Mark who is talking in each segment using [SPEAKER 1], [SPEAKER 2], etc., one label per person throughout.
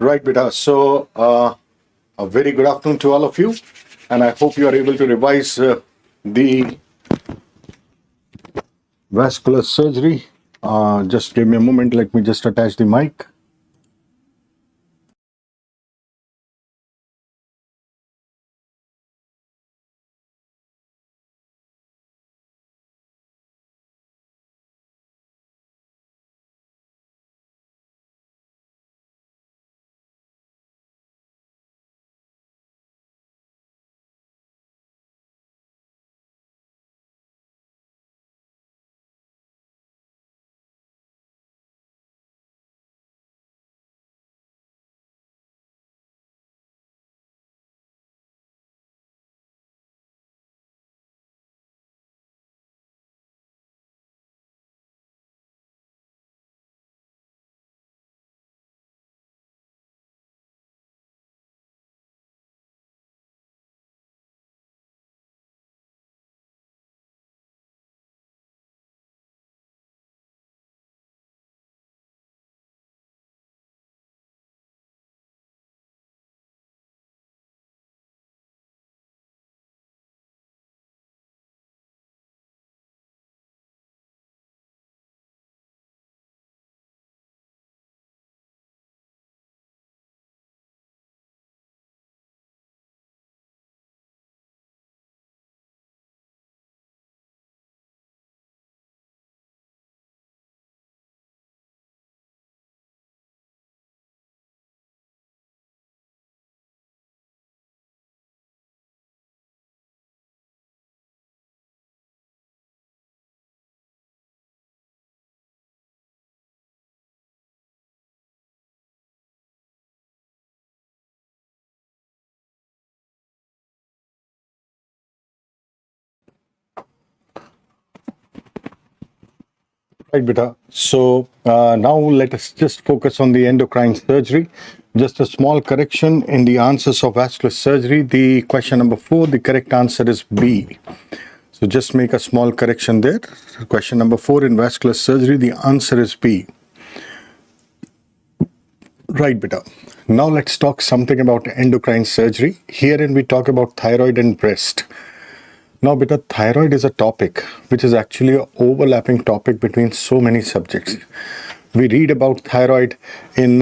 [SPEAKER 1] Right, beta. So, a very good afternoon to all of you, and I hope you are able to revise the vascular surgery. Just give me a moment. Let me just attach the mic. Right, beta. So now let us just focus on the endocrine surgery. Just a small correction in the answers of vascular surgery. The question number 4, the correct answer is B. So just make a small correction there. Question number 4 in vascular surgery, the answer is B. Right, beta. Now let's talk something about endocrine surgery. Herein we talk about thyroid and breast. Now, beta, thyroid is a topic which is actually an overlapping topic between so many subjects. We read about thyroid in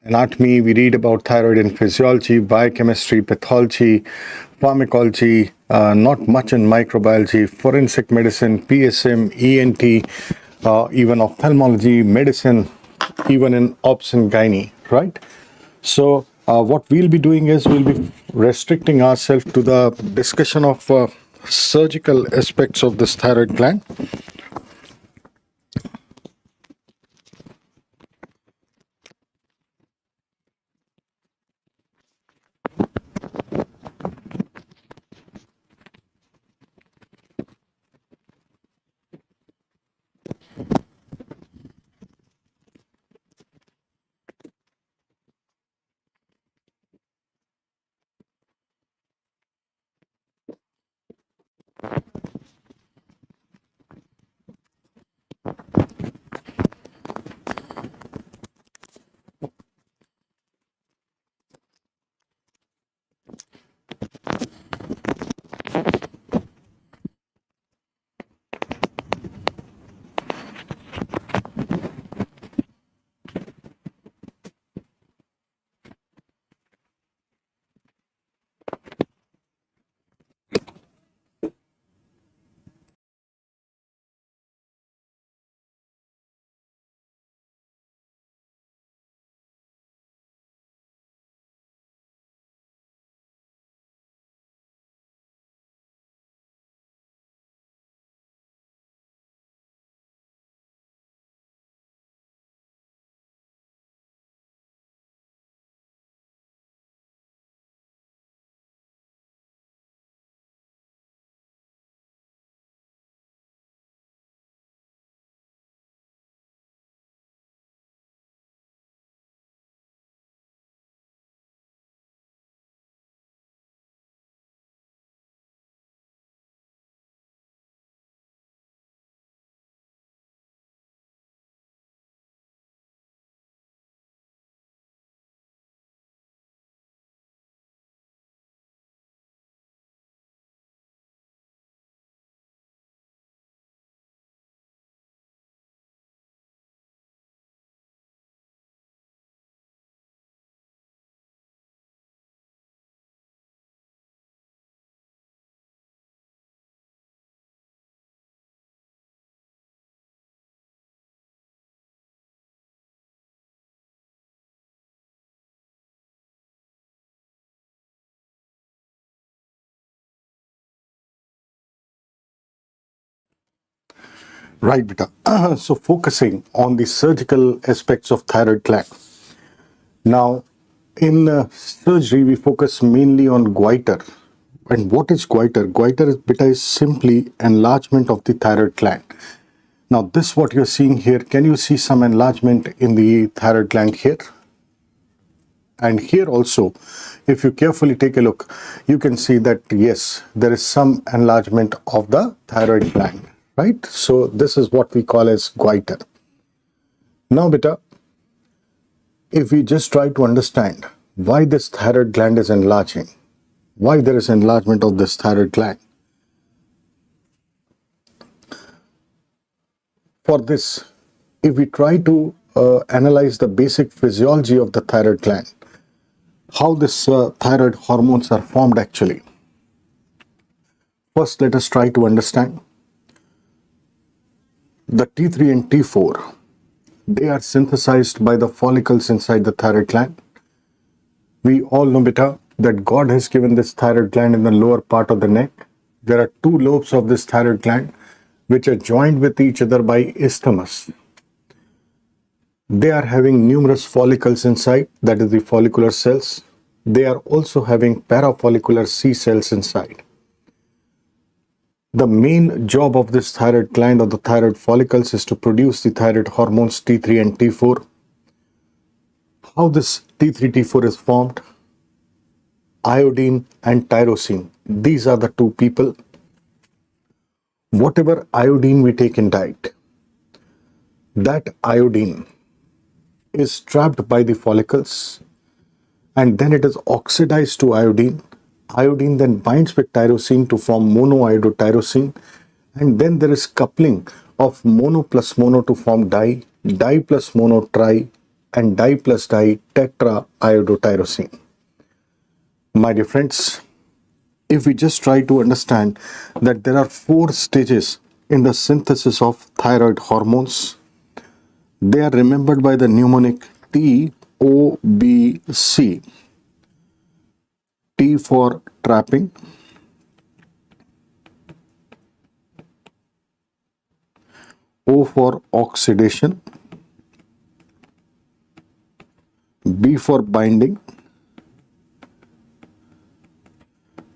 [SPEAKER 1] anatomy, we read about thyroid in physiology, biochemistry, pathology, pharmacology, not much in microbiology, forensic medicine, PSM, ENT, even ophthalmology, medicine, even in obs and gynae, right? So what we'll be doing is we'll be restricting ourselves to the discussion of surgical aspects of this thyroid gland. Right, beta. So focusing on the surgical aspects of thyroid gland. Now, in surgery, we focus mainly on goiter. And what is goiter? Goiter is, beta, is simply enlargement of the thyroid gland. Now, this what you're seeing here, can you see some enlargement in the thyroid gland here? And here also, if you carefully take a look, you can see that yes, there is some enlargement of the thyroid gland, right? So this is what we call as goiter. Now, beta, if we just try to understand why this thyroid gland is enlarging, why there is enlargement of this thyroid gland. For this, if we try to analyze the basic physiology of the thyroid gland, how this thyroid hormones are formed actually. First, let us try to understand the T3 and T4. They are synthesized by the follicles inside the thyroid gland. We all know, beta, that God has given this thyroid gland in the lower part of the neck. There are two lobes of this thyroid gland which are joined with each other by isthmus. They are having numerous follicles inside, that is the follicular cells. They are also having parafollicular C cells inside. The main job of this thyroid gland or the thyroid follicles is to produce the thyroid hormones T3 and T4. How this T3, T4 is formed? Iodine and tyrosine. These are the two people. Whatever iodine we take in diet, that iodine is trapped by the follicles and then it is oxidized to iodine. Iodine then binds with tyrosine to form monoiodotyrosine, and then there is coupling of mono plus mono to form di, di plus mono tri, and di plus di tetraiodotyrosine. My dear friends, if we just try to understand that there are 4 stages in the synthesis of thyroid hormones, they are remembered by the mnemonic TOBC. T for trapping, O for oxidation, B for binding,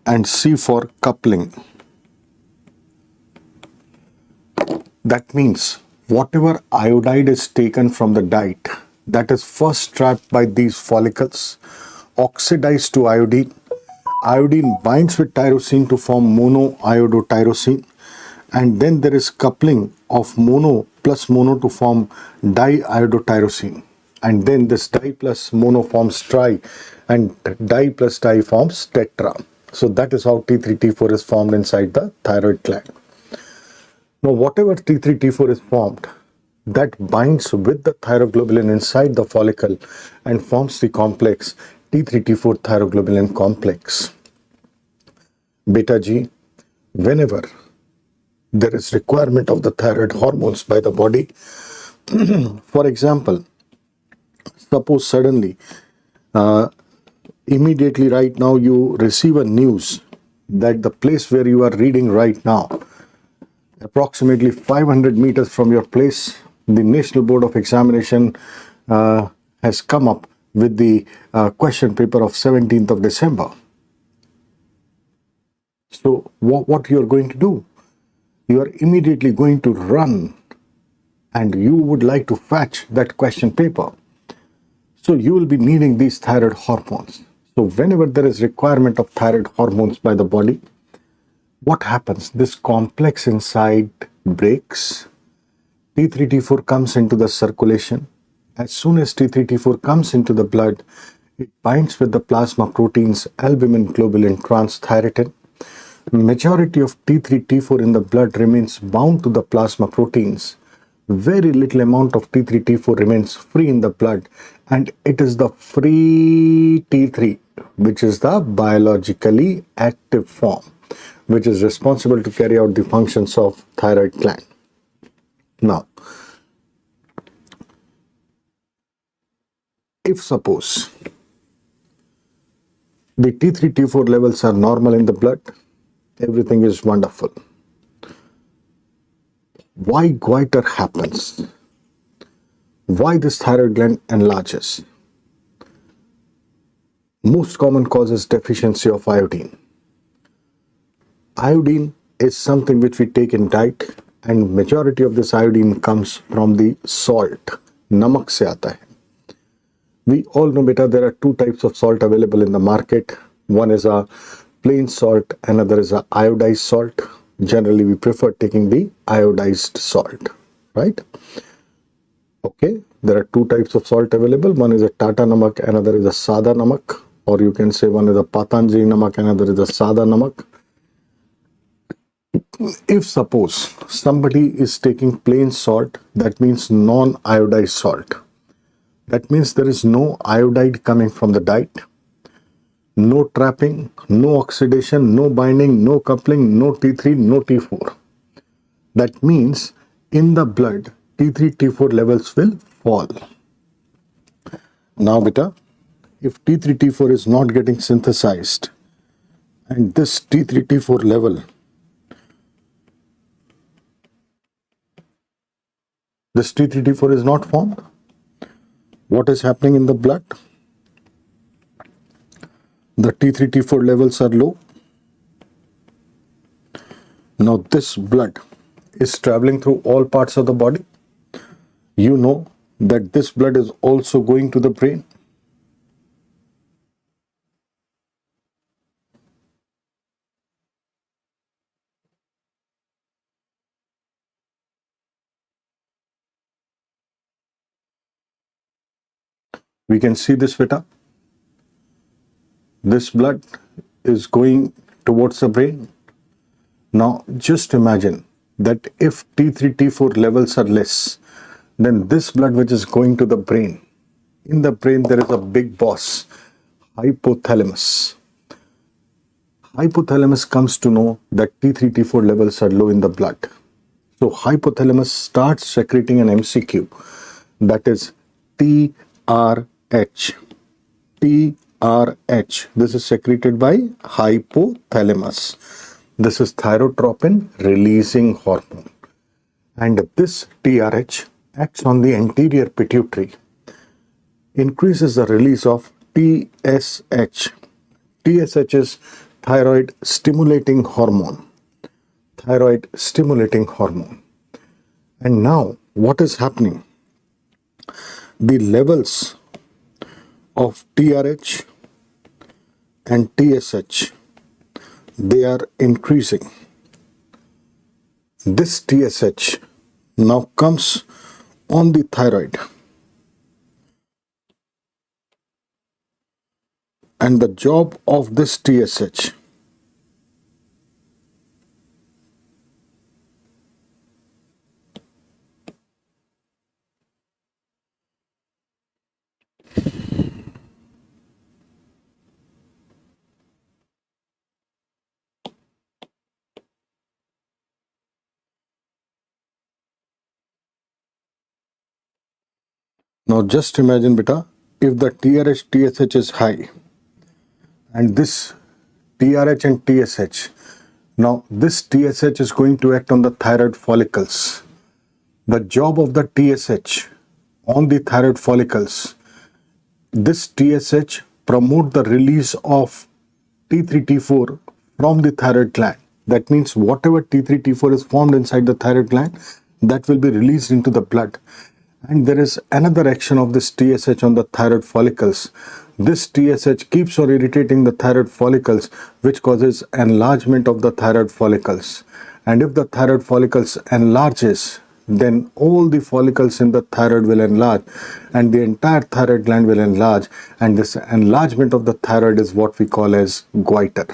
[SPEAKER 1] and C for coupling. That means whatever iodide is taken from the diet, that is first trapped by these follicles, oxidized to iodine. Iodine binds with tyrosine to form monoiodotyrosine, and then there is coupling of mono plus mono to form diiodotyrosine, and then this di plus mono forms tri, and di plus di forms tetra. So that is how T3, T4 is formed inside the thyroid gland. Now, whatever T3, T4 is formed, that binds with the thyroglobulin inside the follicle and forms the complex T3, T4 thyroglobulin complex. Beta G, whenever there is requirement of the thyroid hormones by the body, for example, suppose suddenly, immediately right now you receive a news that the place where you are reading right now, approximately 500 meters from your place, the National Board of Examination has come up with the question paper of 17th of December. So what you are going to do? You are immediately going to run and you would like to fetch that question paper. So you will be needing these thyroid hormones. So whenever there is requirement of thyroid hormones by the body, what happens? This complex inside breaks. T3, T4 comes into the circulation. As soon as T3, T4 comes into the blood, it binds with the plasma proteins albumin, globulin, transthyretin. Majority of T3, T4 in the blood remains bound to the plasma proteins. Very little amount of T3, T4 remains free in the blood, and it is the free T3 which is the biologically active form, which is responsible to carry out the functions of thyroid gland. Now, if suppose the T3, T4 levels are normal in the blood, everything is wonderful. Why goiter happens? Why this thyroid gland enlarges? Most common cause is deficiency of iodine. Iodine is something which we take in diet, and majority of this iodine comes from the salt. नमक से आता है. We all know, beta, there are two types of salt available in the market. One is a plain salt, another is a iodized salt. Generally, we prefer taking the iodized salt, right? Okay, there are two types of salt available. One is a Tata Namak, another is a Sada Namak, or you can say one is a Patanjali Namak, another is a Sada Namak. If suppose somebody is taking plain salt, that means non-iodized salt. That means there is no iodide coming from the diet, no trapping, no oxidation, no binding, no coupling, no T3, no T4. That means in the blood, T3, T4 levels will fall. Now, beta, if T3, T4 is not getting synthesized and this T3, T4 level, this T3, T4 is not formed, what is happening in the blood? The T3, T4 levels are low. Now this blood is traveling through all parts of the body. You know that this blood is also going to the brain. We can see this, beta. This blood is going towards the brain. Now just imagine that if T3, T4 levels are less, then this blood which is going to the brain, in the brain there is a big boss, hypothalamus. Hypothalamus comes to know that T3, T4 levels are low in the blood. So hypothalamus starts secreting an MCQ, that is TRH. TRH. This is secreted by hypothalamus. This is thyrotropin releasing hormone. And this TRH acts on the anterior pituitary, increases the release of TSH. TSH is thyroid stimulating hormone. Thyroid stimulating hormone. And now what is happening? The levels of TRH and TSH, they are increasing. This TSH now comes on the thyroid, and the job of this TSH now just imagine, beta, if the TRH TSH is high and this TRH and TSH, now this TSH is going to act on the thyroid follicles. The job of the TSH on the thyroid follicles, this TSH promote the release of T3, T4 from the thyroid gland. That means whatever T3, T4 is formed inside the thyroid gland, that will be released into the blood. And there is another action of this TSH on the thyroid follicles. This TSH keeps on irritating the thyroid follicles, which causes enlargement of the thyroid follicles. And if the thyroid follicles enlarges, then all the follicles in the thyroid will enlarge and the entire thyroid gland will enlarge, and this enlargement of the thyroid is what we call as goiter.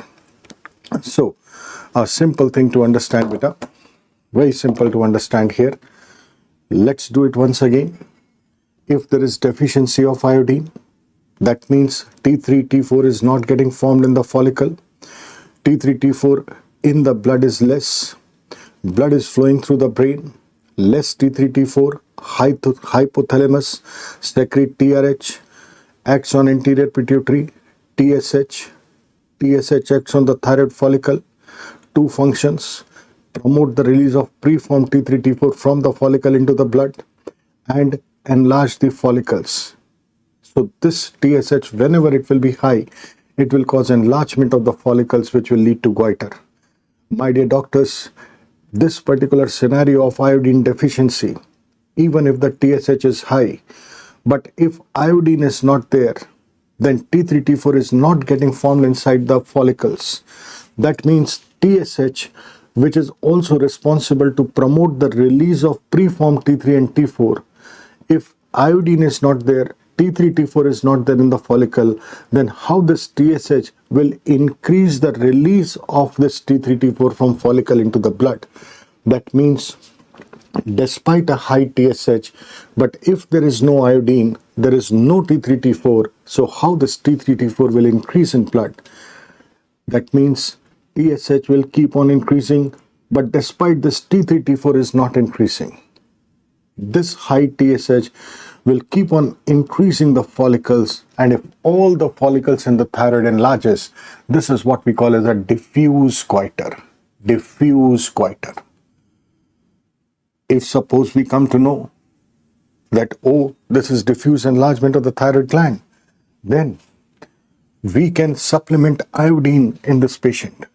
[SPEAKER 1] So a simple thing to understand, beta, very simple to understand here. Let's do it once again. If there is deficiency of iodine, that means T3, T4 is not getting formed in the follicle. T3, T4 in the blood is less. Blood is flowing through the brain. Less T3, T4, hypothalamus secrete TRH, acts on anterior pituitary, TSH acts on the thyroid follicle. Two functions. promote the release of preformed T3, T4 from the follicle into the blood, and enlarge the follicles. So this TSH, whenever it will be high, it will cause enlargement of the follicles, which will lead to goiter. My dear doctors, this particular scenario of iodine deficiency, even if the TSH is high, but if iodine is not there, then T3, T4 is not getting formed inside the follicles. That means TSH, which is also responsible to promote the release of preformed T3 and T4, if iodine is not there, T3, T4 is not there in the follicle, then how this TSH will increase the release of this T3, T4 from follicle into the blood? That means despite a high TSH, but if there is no iodine, there is no T3, T4, so how this T3, T4 will increase in blood? That means TSH will keep on increasing, but despite this T3, T4 is not increasing. This high TSH will keep on increasing the follicles, and if all the follicles in the thyroid enlarges, this is what we call as a diffuse goiter. Diffuse goiter. If suppose we come to know that, oh, this is diffuse enlargement of the thyroid gland, then we can supplement iodine in this patient.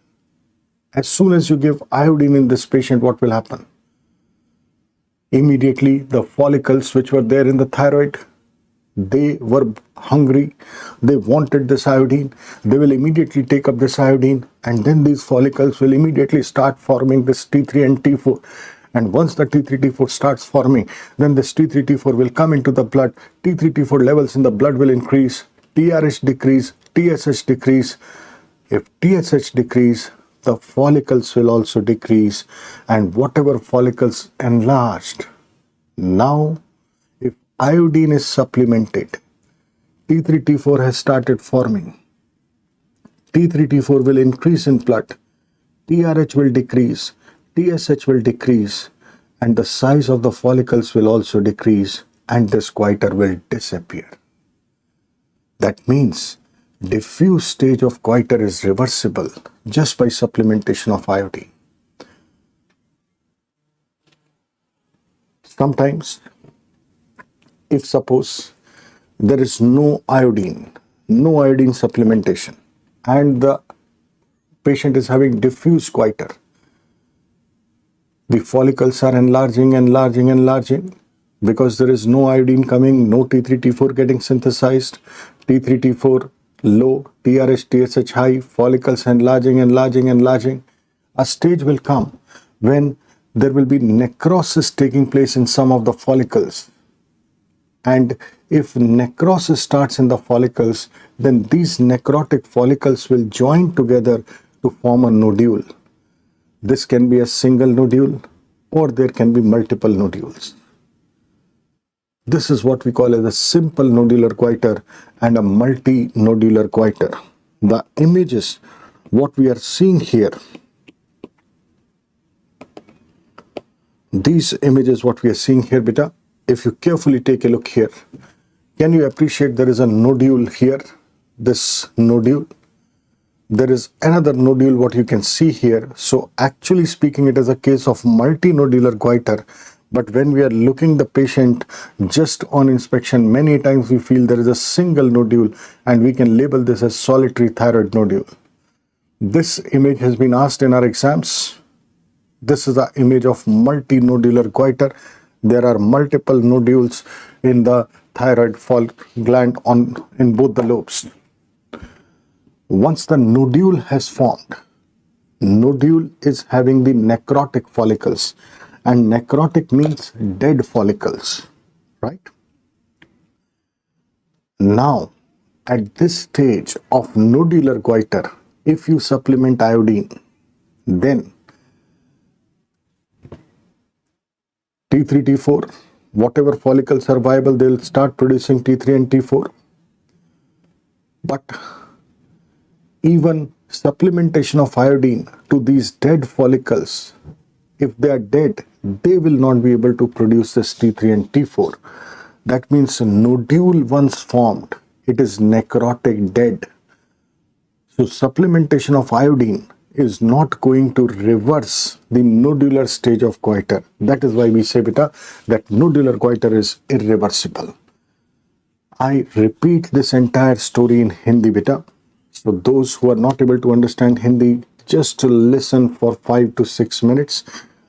[SPEAKER 1] As soon as you give iodine in this patient, what will happen? Immediately the follicles which were there in the thyroid, they were hungry, they wanted this iodine, they will immediately take up this iodine, and then these follicles will immediately start forming this T3 and T4. And once the T3, T4 starts forming, then this T3, T4 will come into the blood, T3, T4 levels in the blood will increase, TRH decrease, TSH decrease. If TSH decrease, the follicles will also decrease, and whatever follicles enlarged, now if iodine is supplemented, T3, T4 has started forming, T3, T4 will increase in blood, TRH will decrease, TSH will decrease, and the size of the follicles will also decrease, and this goiter will disappear. That means diffuse stage of goiter is reversible just by supplementation of iodine. Sometimes, if suppose there is no iodine supplementation, and the patient is having diffuse goiter, the follicles are enlarging, because there is no iodine coming, no T3, T4 getting synthesized, T3, T4 low, TRH, TSH high, follicles enlarging. A stage will come when there will be necrosis taking place in some of the follicles. And if necrosis starts in the follicles, then these necrotic follicles will join together to form a nodule. This can be a single nodule, or there can be multiple nodules. This is what we call as a simple nodular goiter and a multinodular goiter. The images, what we are seeing here, these images, what we are seeing here, beta, if you carefully take a look here, can you appreciate there is a nodule here, this nodule? There is another nodule, what you can see here. So actually speaking, it is a case of multinodular goiter. But when we are looking the patient just on inspection, many times we feel there is a single nodule, and we can label this as solitary thyroid nodule. This image has been asked in our exams. This is the image of multinodular goiter. There are multiple nodules in the thyroid gland in both the lobes. Once the nodule has formed, nodule is having the necrotic follicles, and necrotic means dead follicles, right? Now, at this stage of nodular goiter, if you supplement iodine, then T3, T4, whatever follicles are viable, they will start producing T3 and T4. But even supplementation of iodine to these dead follicles, if they are dead, they will not be able to produce this T3 and T4. That means a nodule once formed, it is necrotic, dead. So supplementation of iodine is not going to reverse the nodular stage of goiter. That is why we say, beta, that nodular goiter is irreversible. I repeat this entire story in Hindi, beta. So those who are not able to understand Hindi, just to listen for 5 to 6 minutes.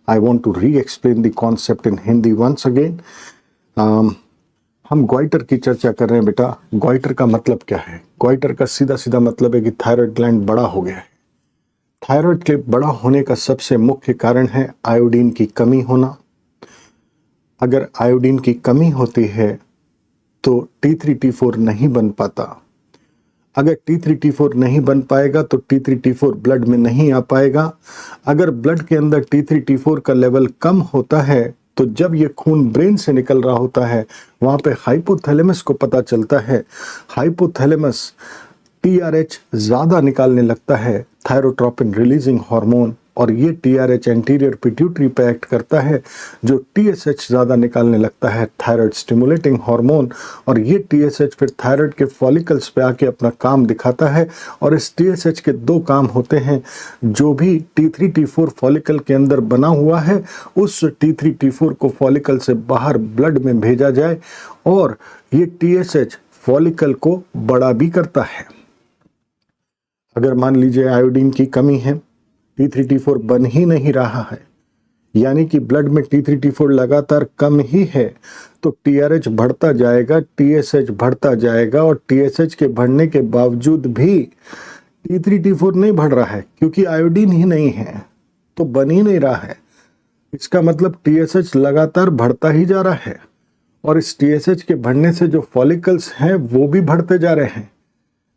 [SPEAKER 1] I want to re-explain the concept in Hindi once again. हम goitre की चर्चा कर रहे हैं बेटा। Goitre का मतलब क्या है? गोइटर का सीधा सीधा मतलब है कि थायराइड ग्लैंड बड़ा हो गया है। थायराइड के बड़ा होने का सबसे मुख्य कारण है आयोडीन की कमी होना। अगर आयोडीन की कमी होती है तो T3 T4 नहीं बन पाता। अगर T3 T4 नहीं बन पाएगा तो T3 T4 ब्लड में नहीं आ पाएगा। अगर ब्लड के अंदर T3 T4 का लेवल कम होता है तो जब ये खून ब्रेन से निकल रहा होता है वहां पे हाइपोथैलेमस को पता चलता है। हाइपोथैलेमस TRH ज्यादा निकालने लगता है, थायरोट्रोपिन रिलीजिंग हार्मोन, और ये TRH एंटीरियर पिट्यूटरी पे एक्ट करता है जो TSH ज्यादा निकालने लगता है, थायराइड स्टिमुलेटिंग हार्मोन, और ये TSH फिर थायराइड के फॉलिकल्स पे आके अपना काम दिखाता है। और इस TSH के दो काम होते हैं, जो भी T3 T4 फॉलिकल के अंदर बना हुआ है उस T3 T4 को फॉलिकल से बाहर ब्लड में भेजा जाए, और ये TSH फॉलिकल को बड़ा भी करता है। अगर मान लीजिए आयोडीन की कमी है, T3 T4 बन ही नहीं रहा है, यानी कि ब्लड में T3 T4 लगातार कम ही है, तो TRH बढ़ता जाएगा, TSH बढ़ता जाएगा, और TSH के बढ़ने के बावजूद भी T3 T4 नहीं बढ़ रहा है क्योंकि आयोडीन ही नहीं है, तो बन ही नहीं रहा है। इसका मतलब TSH लगातार बढ़ता ही जा रहा है, और इस TSH के बढ़ने से जो फॉलिकल्स हैं वो भी बढ़ते जा रहे हैं।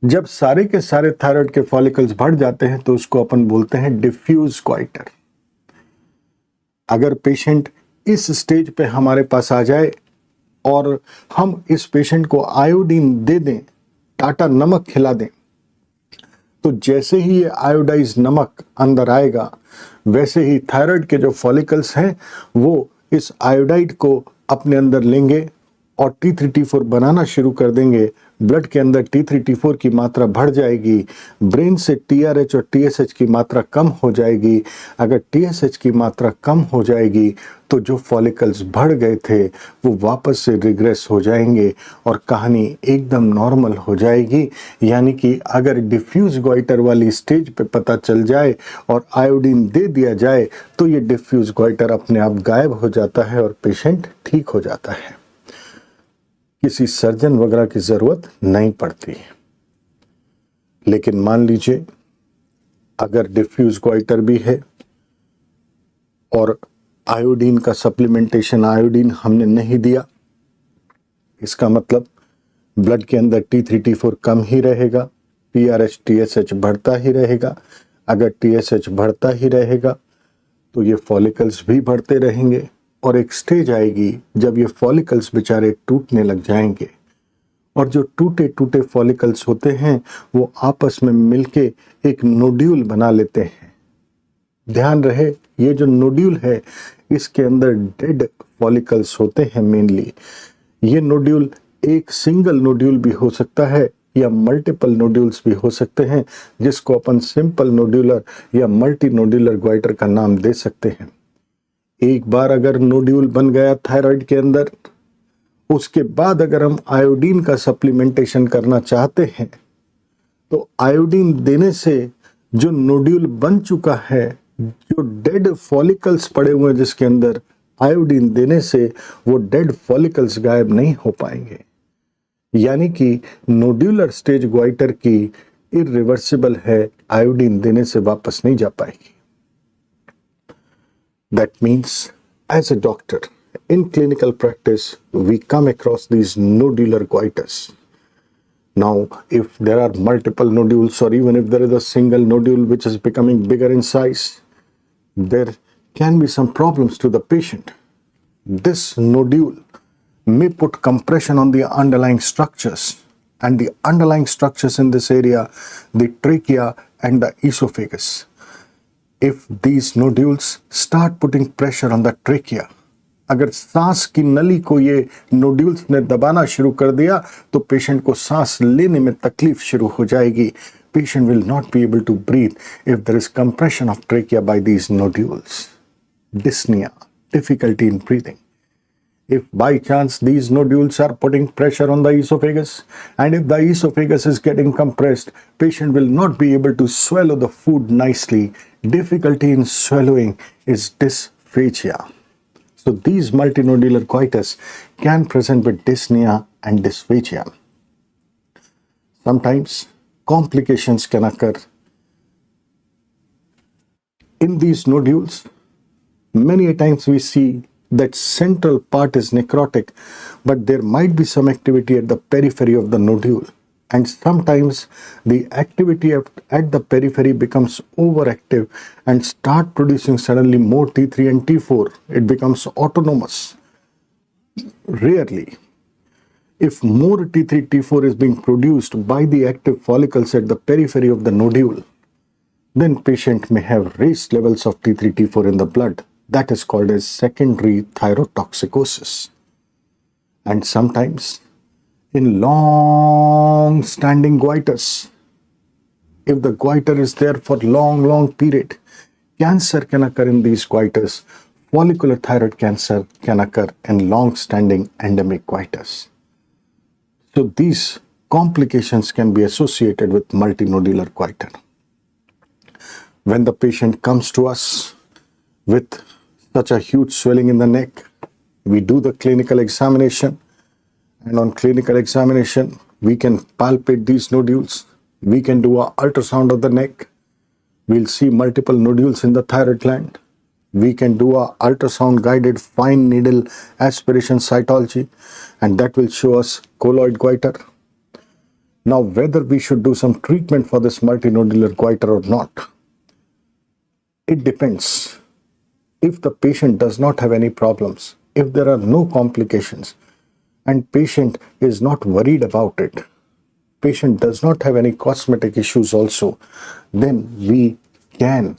[SPEAKER 1] जब सारे के सारे थायराइड के फॉलिकल्स बढ़ जाते हैं तो उसको अपन बोलते हैं डिफ्यूज गोइटर। अगर पेशेंट इस स्टेज पे हमारे पास आ जाए और हम इस पेशेंट को आयोडीन दे दें, टाटा नमक खिला दें, तो जैसे ही ये आयोडाइज नमक अंदर आएगा वैसे ही थायराइड के जो फॉलिकल्स हैं वो इस आयोडाइड को अपने अंदर लेंगे और T3 T4 बनाना शुरू कर देंगे। ब्लड के अंदर T3 T4 की मात्रा बढ़ जाएगी, ब्रेन से TRH और TSH की मात्रा कम हो जाएगी। अगर TSH की मात्रा कम हो जाएगी तो जो फॉलिकल्स बढ़ गए थे वो वापस से रिग्रेस हो जाएंगे और कहानी एकदम नॉर्मल हो जाएगी। यानी कि अगर डिफ्यूज गोइटर वाली स्टेज पे पता चल जाए और आयोडीन दे दिया जाए तो ये डिफ्यूज गोइटर अपने आप गायब हो जाता है और पेशेंट ठीक हो जाता है। किसी सर्जन वगैरह की जरूरत नहीं पड़ती। लेकिन मान लीजिए अगर डिफ्यूज गोइटर भी है और आयोडीन का सप्लीमेंटेशन, आयोडीन हमने नहीं दिया, इसका मतलब ब्लड के अंदर T3 T4 कम ही रहेगा, TRH TSH बढ़ता ही रहेगा। अगर TSH बढ़ता ही रहेगा तो ये फॉलिकल्स भी बढ़ते रहेंगे और एक स्टेज आएगी जब ये फॉलिकल्स बेचारे टूटने लग जाएंगे, और जो टूटे टूटे फॉलिकल्स होते हैं वो आपस में मिलके एक नोड्यूल बना लेते हैं। ध्यान रहे, ये जो नोड्यूल है इसके अंदर डेड फॉलिकल्स होते हैं मेनली। ये नोड्यूल एक सिंगल नोड्यूल भी हो सकता है या मल्टीपल नोड्यूल्स भी हो सकते हैं, जिसको अपन सिंपल नोड्यूलर या मल्टी नोड्यूलर गोइटर का नाम दे सकते हैं। एक बार अगर नोड्यूल बन गया थायराइड के अंदर, उसके बाद अगर हम आयोडीन का सप्लीमेंटेशन करना चाहते हैं तो आयोडीन देने से जो नोड्यूल बन चुका है, जो डेड फॉलिकल्स पड़े हुए हैं जिसके अंदर, आयोडीन देने से वो डेड फॉलिकल्स गायब नहीं हो पाएंगे। यानी कि नोड्यूलर स्टेज गोइटर की इरिवर्सिबल है, आयोडीन देने से वापस नहीं जा पाएगी। That means, as a doctor, in clinical practice, we come across these nodular goiters. Now, if there are multiple nodules, or even if there is a single nodule which is becoming bigger in size, there can be some problems to the patient. This nodule may put compression on the underlying structures, and the underlying structures in this area, the trachea and the esophagus. If these nodules start putting pressure on the trachea, अगर सांस की नली को ये nodules ने दबाना शुरू कर दिया तो पेशेंट को सांस लेने में तकलीफ शुरू हो जाएगी। patient will not be able to breathe if there is compression of trachea by these nodules. Dyspnea, difficulty in breathing. If by chance these nodules are putting pressure on the esophagus, and if the esophagus is getting compressed, patient will not be able to swallow the food nicely. Difficulty in swallowing is dysphagia. So these multinodular goiters can present with dyspnea and dysphagia. Sometimes complications can occur in these nodules. Many a times we see that central part is necrotic, but there might be some activity at the periphery of the nodule. And sometimes the activity at the periphery becomes overactive and start producing suddenly more T3 and T4. It becomes autonomous. Rarely, if more T3, T4 is being produced by the active follicles at the periphery of the nodule, then patient may have raised levels of T3, T4 in the blood. That is called as secondary thyrotoxicosis. And sometimes in long-standing goiters, if the goiter is there for long period, cancer can occur in these goiters. Follicular thyroid cancer can occur in long-standing endemic goiters. So these complications can be associated with multinodular goiter. When the patient comes to us with such a huge swelling in the neck, we do the clinical examination, and on clinical examination, we can palpate these nodules. We can do an ultrasound of the neck. We'll see multiple nodules in the thyroid gland. We can do a ultrasound guided fine needle aspiration cytology, and that will show us colloid goiter. Now, whether we should do some treatment for this multinodular goiter or not, it depends. If the patient does not have any problems, if there are no complications, and patient is not worried about it, patient does not have any cosmetic issues also, then we can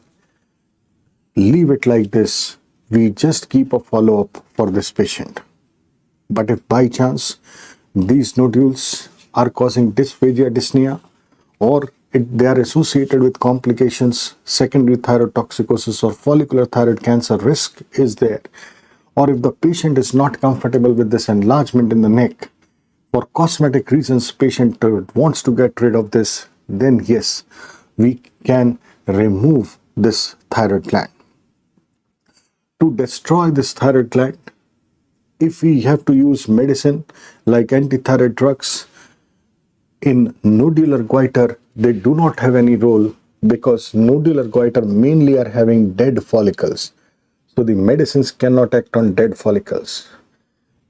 [SPEAKER 1] leave it like this. We just keep a follow-up for this patient. But if by chance these nodules are causing dysphagia, dyspnea, or they are associated with complications, secondary thyrotoxicosis or follicular thyroid cancer risk is there, or if the patient is not comfortable with this enlargement in the neck, for cosmetic reasons patient wants to get rid of this, then yes, we can remove this thyroid gland. To destroy this thyroid gland, if we have to use medicine like antithyroid drugs, in nodular goiter, they do not have any role because nodular goiter mainly are having dead follicles. So the medicines cannot act on dead follicles.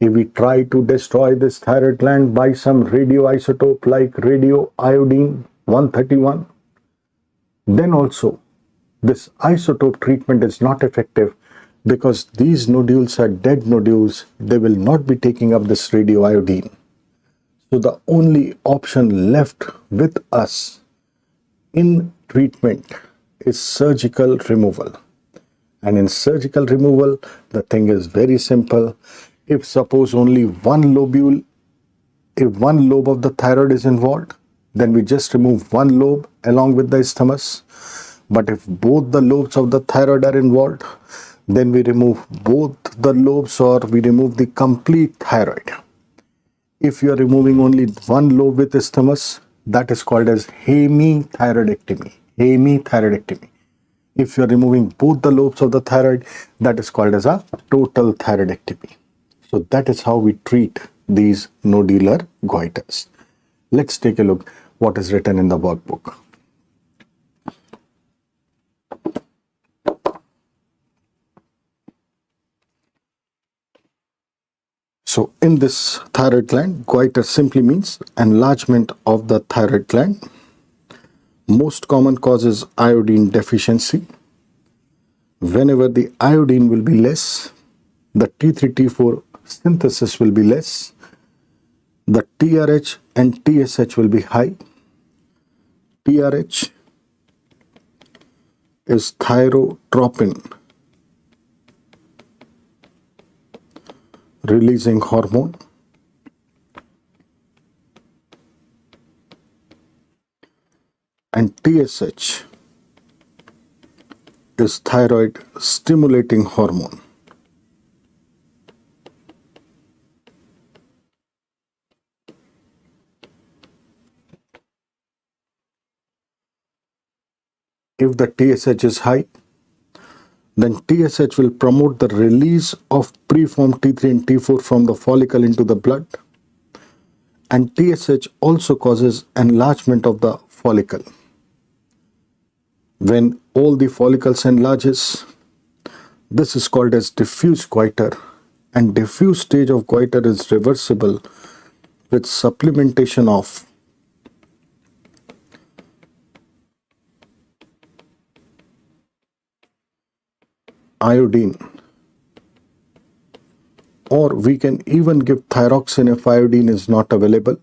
[SPEAKER 1] If we try to destroy this thyroid gland by some radioisotope like radioiodine 131, then also this isotope treatment is not effective because these nodules are dead nodules. They will not be taking up this radioiodine. So the only option left with us in treatment is surgical removal. And in surgical removal, the thing is very simple. If suppose only one lobe of the thyroid is involved, then we just remove one lobe along with the isthmus. But if both the lobes of the thyroid are involved, then we remove both the lobes or we remove the complete thyroid. If you are removing only one lobe with isthmus, that is called as hemithyroidectomy. Hemithyroidectomy. If you are removing both the lobes of the thyroid, that is called as a total thyroidectomy. So that is how we treat these nodular goiters. Let's take a look what is written in the workbook. So in this thyroid gland, goiter simply means enlargement of the thyroid gland. Most common cause is iodine deficiency. Whenever the iodine will be less, the T3, T4 synthesis will be less. The TRH and TSH will be high. TRH is thyrotropin releasing hormone. and TSH is thyroid stimulating hormone. If the TSH is high, then TSH will promote the release of preformed T3 and T4 from the follicle into the blood, and TSH also causes enlargement of the follicle. When all the follicles enlarges, this is called as diffuse goiter, and diffuse stage of goiter is reversible with supplementation of iodine, or we can even give thyroxine if iodine is not available.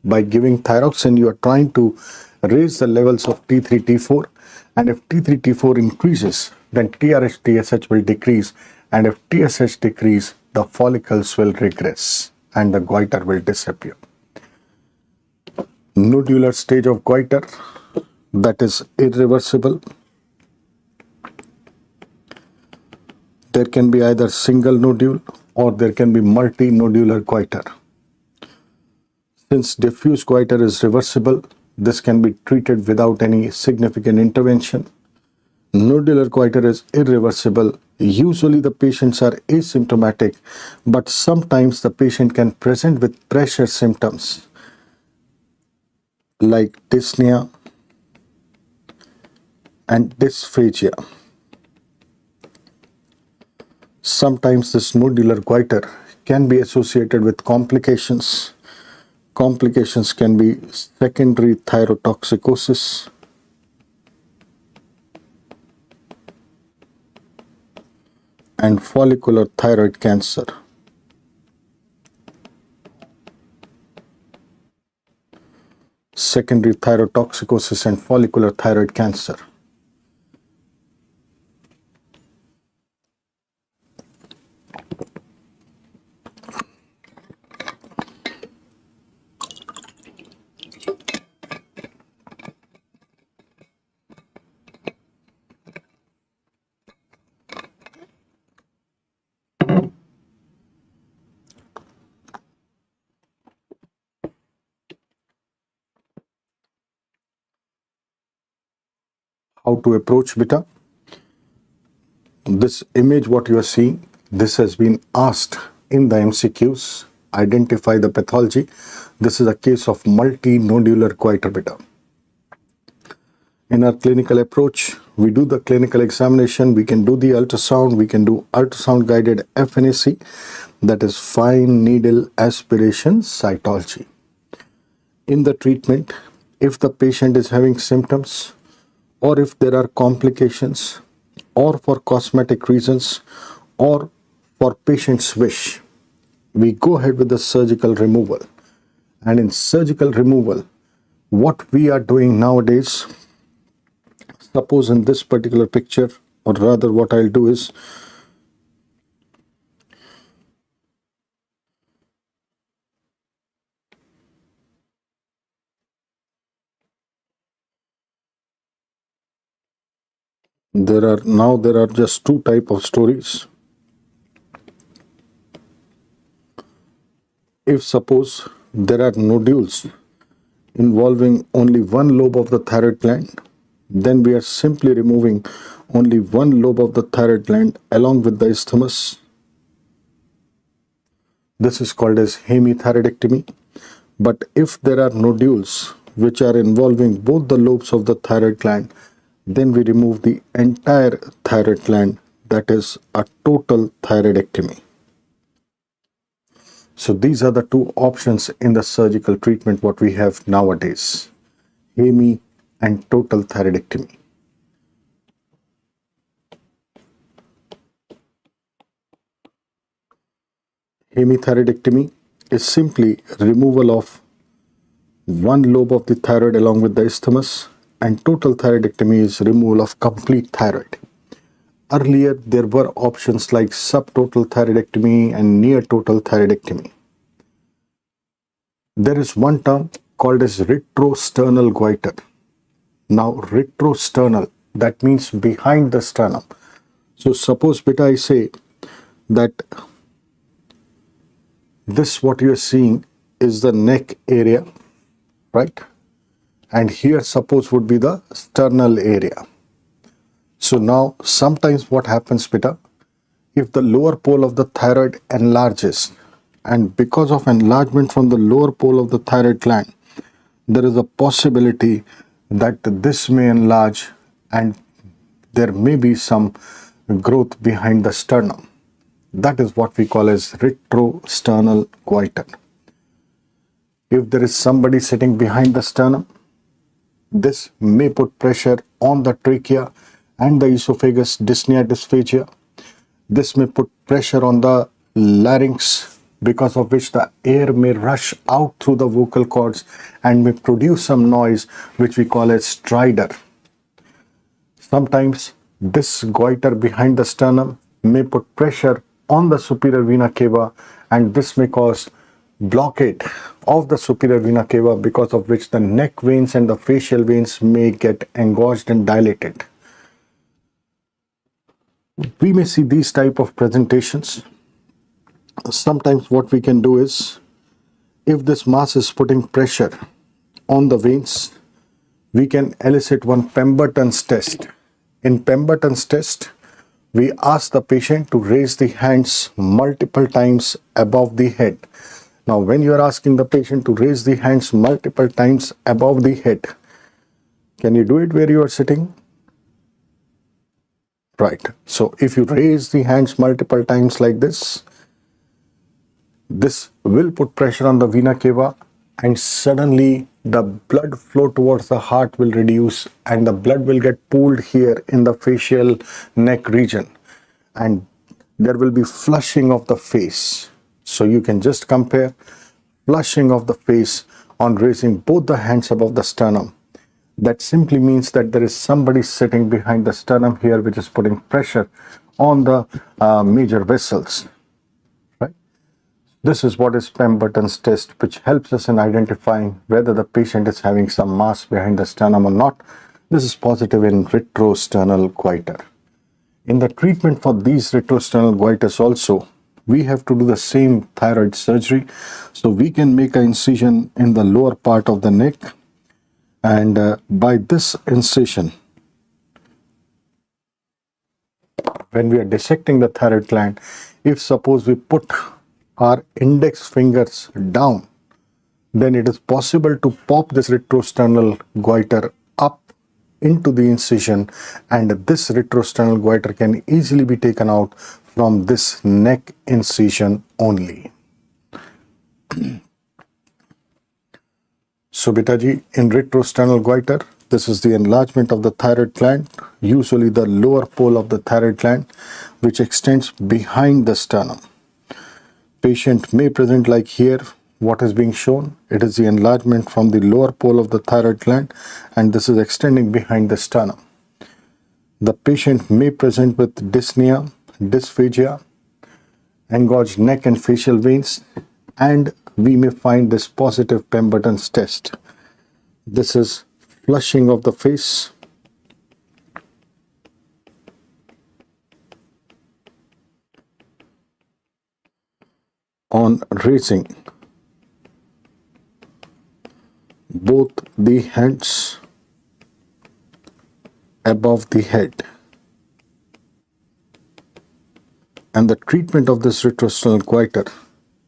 [SPEAKER 1] By giving thyroxine, you are trying to raise the levels of T3, T4, and if T3, T4 increases, then TRH, TSH will decrease, and if TSH decrease, the follicles will regress and the goiter will disappear. Nodular stage of goiter, that is irreversible. There can be either single nodule or there can be multinodular goiter. Since diffuse goiter is reversible, this can be treated without any significant intervention. Nodular goiter is irreversible. Usually the patients are asymptomatic, but sometimes the patient can present with pressure symptoms like dyspnea and dysphagia. Sometimes this nodular goiter can be associated with complications. Complications can be secondary thyrotoxicosis, and follicular thyroid cancer. Secondary thyrotoxicosis and follicular thyroid cancer. How to approach beta? This image what you are seeing, this has been asked in the MCQs. Identify the pathology. This is a case of multinodular goiter beta. In our clinical approach, we do the clinical examination, we can do the ultrasound, we can do ultrasound guided FNAC, that is fine needle aspiration cytology. In the treatment, if the patient is having symptoms, or if there are complications, or for cosmetic reasons, or for patient's wish, we go ahead with the surgical removal. And in surgical removal, what we are doing nowadays, suppose in this particular picture, or rather what I'll do is, there are just two type of stories. If suppose there are nodules involving only one lobe of the thyroid gland, then we are simply removing only one lobe of the thyroid gland along with the isthmus. This is called as hemithyroidectomy. But if there are nodules which are involving both the lobes of the thyroid gland, then we remove the entire thyroid gland. That is a total thyroidectomy. So these are the two options in the surgical treatment what we have nowadays: hemi and total thyroidectomy. Hemithyroidectomy is simply removal of one lobe of the thyroid along with the isthmus, and total thyroidectomy is removal of complete thyroid. Earlier, there were options like subtotal thyroidectomy and near total thyroidectomy. There is one term called as retrosternal goiter. Now retrosternal, that means behind the sternum. So suppose beta I say that this what you are seeing is the neck area, right? And here suppose would be the sternal area. So now sometimes what happens beta, if the lower pole of the thyroid enlarges, and because of enlargement from the lower pole of the thyroid gland, there is a possibility that this may enlarge and there may be some growth behind the sternum. That is what we call as retrosternal goiter. If there is somebody sitting behind the sternum, this may put pressure on the trachea and the esophagus, dyspnea, dysphagia. This may put pressure on the larynx, because of which the air may rush out through the vocal cords and may produce some noise which we call as stridor. Sometimes this goiter behind the sternum may put pressure on the superior vena cava, and this may cause blockade of the superior vena cava, because of which the neck veins and the facial veins may get engorged and dilated. We may see these type of presentations. Sometimes what we can do is, if this mass is putting pressure on the veins, we can elicit one Pemberton's test. In Pemberton's test, we ask the patient to raise the hands multiple times above the head. Now, when you are asking the patient to raise the hands multiple times above the head, can you do it where you are sitting? Right. So, if you raise the hands multiple times like this will put pressure on the vena cava, and suddenly the blood flow towards the heart will reduce and the blood will get pooled here in the facial neck region, and there will be flushing of the face. So you can just compare flushing of the face on raising both the hands above the sternum. That simply means that there is somebody sitting behind the sternum here which is putting pressure on the major vessels. This is what is Pemberton's test, which helps us in identifying whether the patient is having some mass behind the sternum or not. This is positive in retrosternal goiter. In the treatment for these retrosternal goiters also, we have to do the same thyroid surgery. So we can make an incision in the lower part of the neck, and by this incision, when we are dissecting the thyroid gland, if suppose we put our index fingers down, then it is possible to pop this retrosternal goiter up into the incision, and this retrosternal goiter can easily be taken out from this neck incision only. So beta ji, in retrosternal goiter, this is the enlargement of the thyroid gland, usually the lower pole of the thyroid gland, which extends behind the sternum. Patient may present like here, what is being shown. It is the enlargement from the lower pole of the thyroid gland, and this is extending behind the sternum. The patient may present with dyspnea, dysphagia, engorged neck and facial veins, and we may find this positive Pemberton's test. This is flushing of the face, on raising both the hands above the head. And the treatment of this retrosternal goiter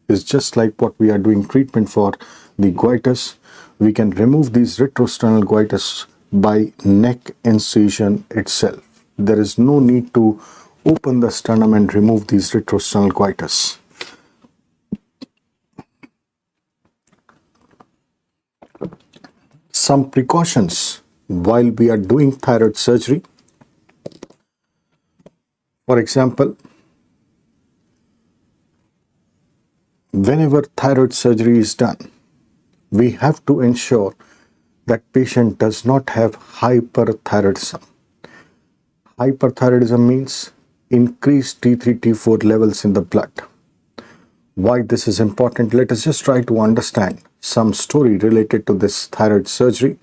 [SPEAKER 1] is just like what we are doing treatment for the goiters. We can remove these retrosternal goiters by neck incision itself. There is no need to open the sternum and remove these retrosternal goiters. Some precautions while we are doing thyroid surgery. For example, whenever thyroid surgery is done, we have to ensure that patient does not have hyperthyroidism. Hyperthyroidism means increased T3, T4 levels in the blood. Why this is important? Let us just try to understand some story related to this thyroid surgery.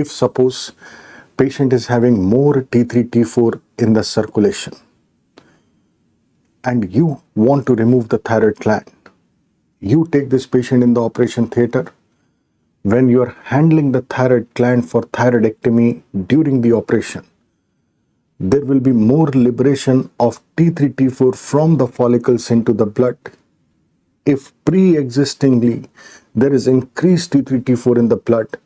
[SPEAKER 1] If suppose patient is having more T3, T4 in the circulation and you want to remove the thyroid gland, you take this patient in the operation theater. When you are handling the thyroid gland for thyroidectomy during the operation, there will be more liberation of T3, T4 from the follicles into the blood. If pre-existingly there is increased T3, T4 in the blood,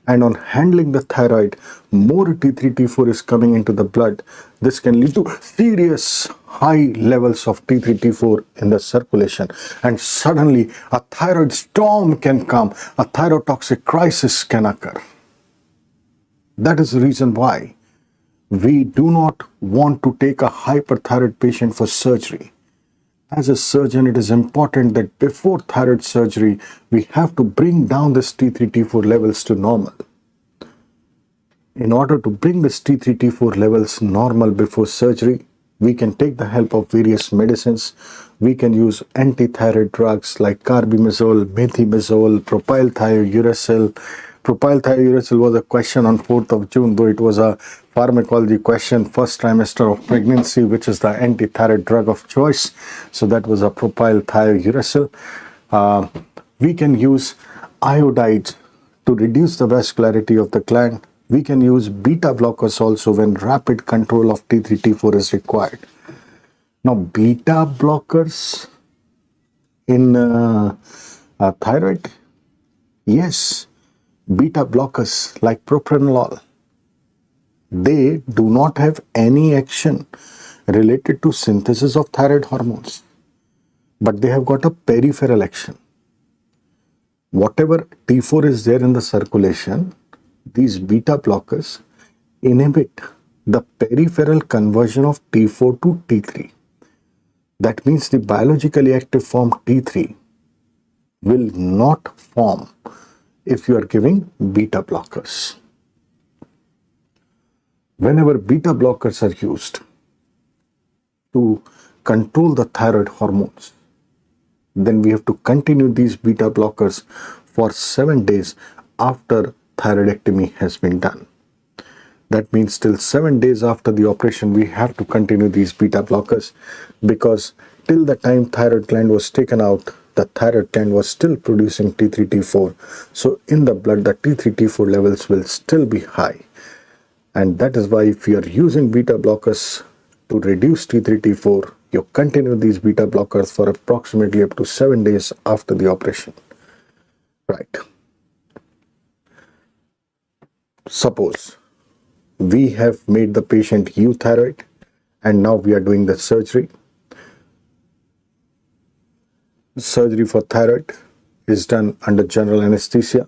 [SPEAKER 1] and on handling the thyroid, more T3, T4 is coming into the blood, this can lead to serious high levels of T3, T4 in the circulation. And suddenly a thyroid storm can come, a thyrotoxic crisis can occur. That is the reason why we do not want to take a hyperthyroid patient for surgery. As a surgeon, it is important that before thyroid surgery, we have to bring down this T3, T4 levels to normal. In order to bring this T3, T4 levels normal before surgery, we can take the help of various medicines. We can use anti-thyroid drugs like carbimazole, methimazole, propylthiouracil. Propylthiouracil was a question on 4th of June, though it was a pharmacology question, first trimester of pregnancy, which is the anti-thyroid drug of choice. So that was a propylthiouracil. We can use iodides to reduce the vascularity of the gland. We can use beta blockers also when rapid control of T3, T4 is required. Now, beta blockers in thyroid, yes, beta blockers like propranolol, they do not have any action related to synthesis of thyroid hormones, but they have got a peripheral action. Whatever T4 is there in the circulation, these beta blockers inhibit the peripheral conversion of T4 to T3. That means the biologically active form T3 will not form if you are giving beta blockers. Whenever beta blockers are used to control the thyroid hormones, then we have to continue these beta blockers for 7 days after thyroidectomy has been done. That means till 7 days after the operation, we have to continue these beta blockers, because till the time thyroid gland was taken out, the thyroid gland was still producing T3, T4. So in the blood, the T3, T4 levels will still be high. And that is why if you are using beta blockers to reduce T3, T4, you continue these beta blockers for approximately up to 7 days after the operation. Right. Suppose we have made the patient euthyroid and now we are doing the surgery. Surgery for thyroid is done under general anesthesia.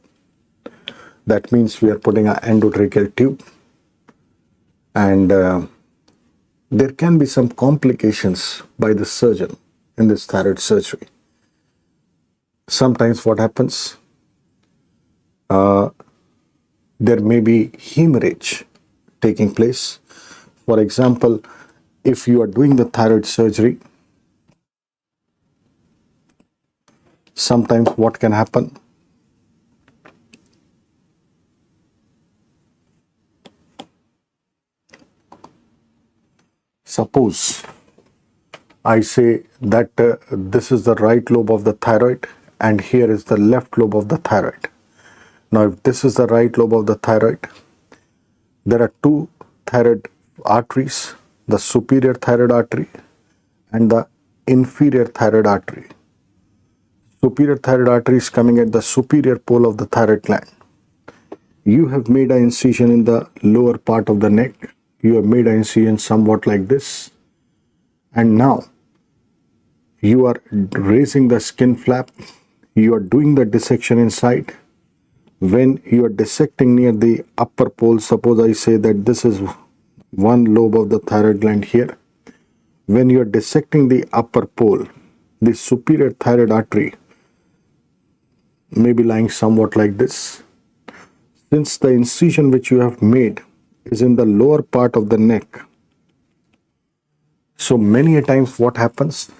[SPEAKER 1] That means we are putting an endotracheal tube, and there can be some complications by the surgeon in this thyroid surgery. Sometimes what happens, there may be hemorrhage taking place. For example, if you are doing the thyroid surgery, sometimes what can happen, suppose I say that this is the right lobe of the thyroid and here is the left lobe of the thyroid. Now, if this is the right lobe of the thyroid, there are two thyroid arteries, the superior thyroid artery and the inferior thyroid artery. Superior thyroid artery is coming at the superior pole of the thyroid gland. You have made an incision in the lower part of the neck. You have made an incision somewhat like this. And now you are raising the skin flap. You are doing the dissection inside. When you are dissecting near the upper pole, suppose I say that this is one lobe of the thyroid gland here. When you are dissecting the upper pole, the superior thyroid artery may be lying somewhat like this. Since the incision which you have made is in the lower part of the neck, so many a times what happens,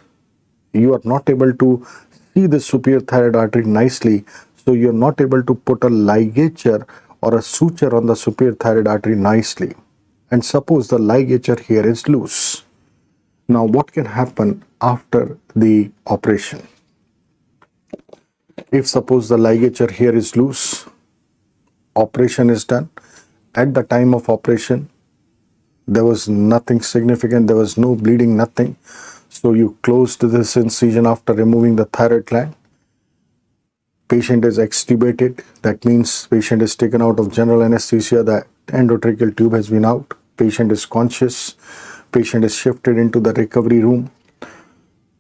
[SPEAKER 1] you are not able to see the superior thyroid artery nicely, so you are not able to put a ligature or a suture on the superior thyroid artery nicely. And suppose the ligature here is loose. Now what can happen after the operation? If suppose the ligature here is loose, operation is done. At the time of operation, there was nothing significant, there was no bleeding, nothing. So you closed this incision after removing the thyroid gland. Patient is extubated, that means patient is taken out of general anesthesia, the endotracheal tube has been out, patient is conscious, patient is shifted into the recovery room,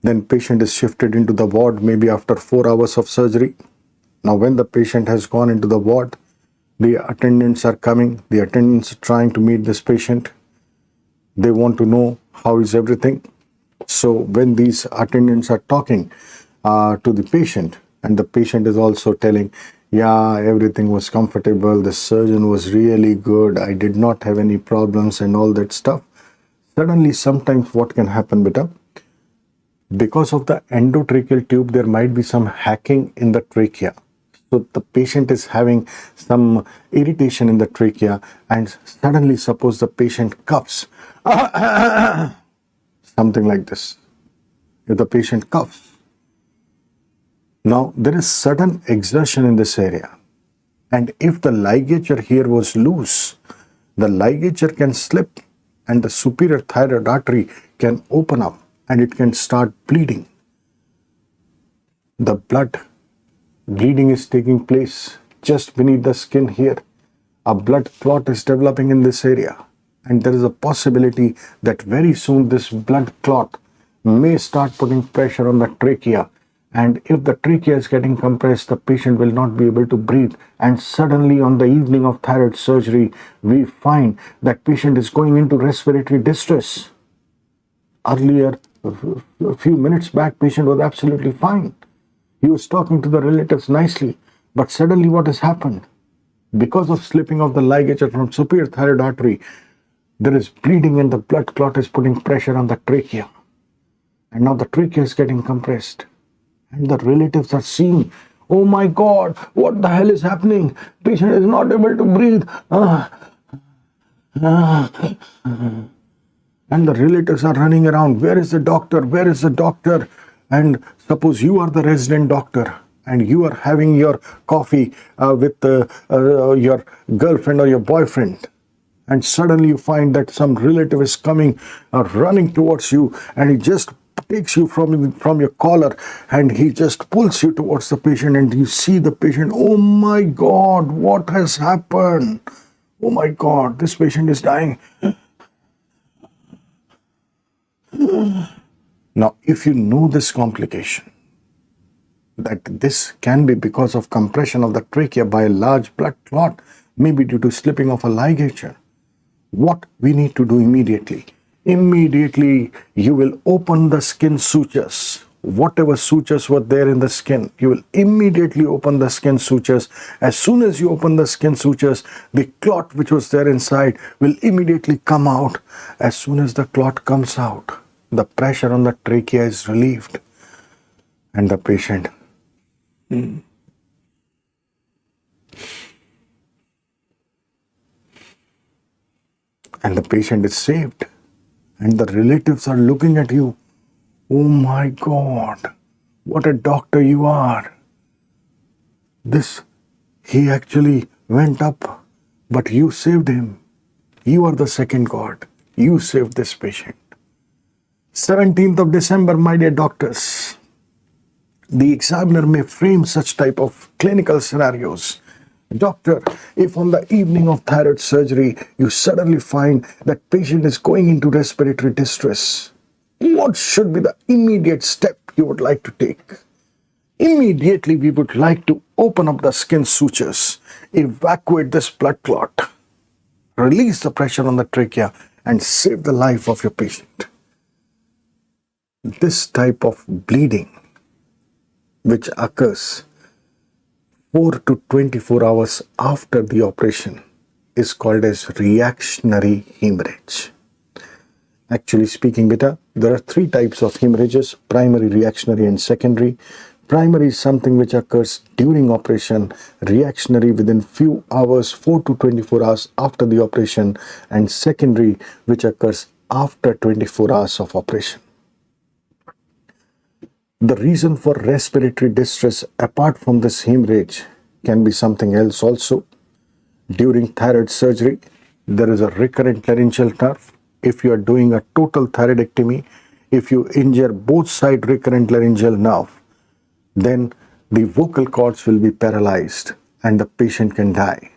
[SPEAKER 1] then patient is shifted into the ward maybe after 4 hours of surgery. Now when the patient has gone into the ward, the attendants are coming, the attendants are trying to meet this patient, they want to know how is everything. So when these attendants are talking to the patient, and the patient is also telling, yeah, everything was comfortable, the surgeon was really good, I did not have any problems and all that stuff. Suddenly sometimes what can happen, beta? Because of the endotracheal tube, there might be some hacking in the trachea. So the patient is having some irritation in the trachea, and suddenly suppose the patient coughs, something like this. If the patient coughs, now there is sudden exertion in this area, and if the ligature here was loose, the ligature can slip and the superior thyroid artery can open up and it can start bleeding. The blood bleeding is taking place just beneath the skin here. A blood clot is developing in this area, and there is a possibility that very soon this blood clot may start putting pressure on the trachea, and if the trachea is getting compressed, the patient will not be able to breathe, and suddenly on the evening of thyroid surgery, we find that patient is going into respiratory distress. Earlier, a few minutes back, patient was absolutely fine. He was talking to the relatives nicely, but suddenly what has happened? Because of slipping of the ligature from superior thyroid artery, there is bleeding and the blood clot is putting pressure on the trachea. And now the trachea is getting compressed. And the relatives are seeing, oh my God, what the hell is happening? Patient is not able to breathe. And the relatives are running around, where is the doctor? Where is the doctor? And suppose you are the resident doctor and you are having your coffee with your girlfriend or your boyfriend, and suddenly you find that some relative is coming, running towards you, and he just takes you from your collar and he just pulls you towards the patient, and you see the patient, oh my God, what has happened? Oh my God, this patient is dying. Now, if you know this complication, that this can be because of compression of the trachea by a large blood clot, maybe due to slipping of a ligature, what we need to do immediately? Immediately, you will open the skin sutures. Whatever sutures were there in the skin, you will immediately open the skin sutures. As soon as you open the skin sutures, the clot which was there inside will immediately come out. As soon as the clot comes out, the pressure on the trachea is relieved, and the patient and the patient is saved, and the relatives are looking at you. Oh my God, what a doctor you are. He actually went up, but you saved him. You are the second God. You saved this patient. 17th of December, my dear doctors, the examiner may frame such type of clinical scenarios. Doctor, if on the evening of thyroid surgery, you suddenly find that patient is going into respiratory distress, what should be the immediate step you would like to take? Immediately, we would like to open up the skin sutures, evacuate this blood clot, release the pressure on the trachea, and save the life of your patient. This type of bleeding, which occurs 4 to 24 hours after the operation, is called as reactionary hemorrhage. Actually speaking, beta, there are 3 types of hemorrhages: primary, reactionary, and secondary. Primary is something which occurs during operation, reactionary within few hours, 4 to 24 hours after the operation, and secondary which occurs after 24 hours of operation. The reason for respiratory distress apart from this hemorrhage can be something else also. During thyroid surgery, there is a recurrent laryngeal nerve. If you are doing a total thyroidectomy, if you injure both side recurrent laryngeal nerve, then the vocal cords will be paralyzed and the patient can die.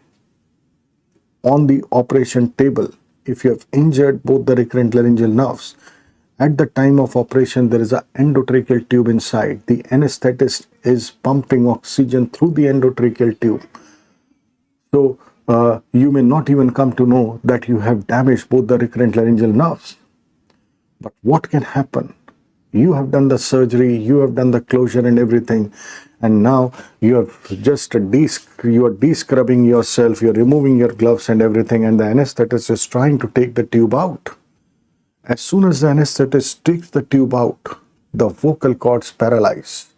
[SPEAKER 1] On the operation table, if you have injured both the recurrent laryngeal nerves, at the time of operation, there is an endotracheal tube inside. The anesthetist is pumping oxygen through the endotracheal tube. So, you may not even come to know that you have damaged both the recurrent laryngeal nerves. But what can happen? You have done the surgery, you have done the closure and everything, and now you have just you are de-scrubbing yourself, you are removing your gloves and everything, and the anesthetist is trying to take the tube out. As soon as the anesthetist takes the tube out, the vocal cords paralyze,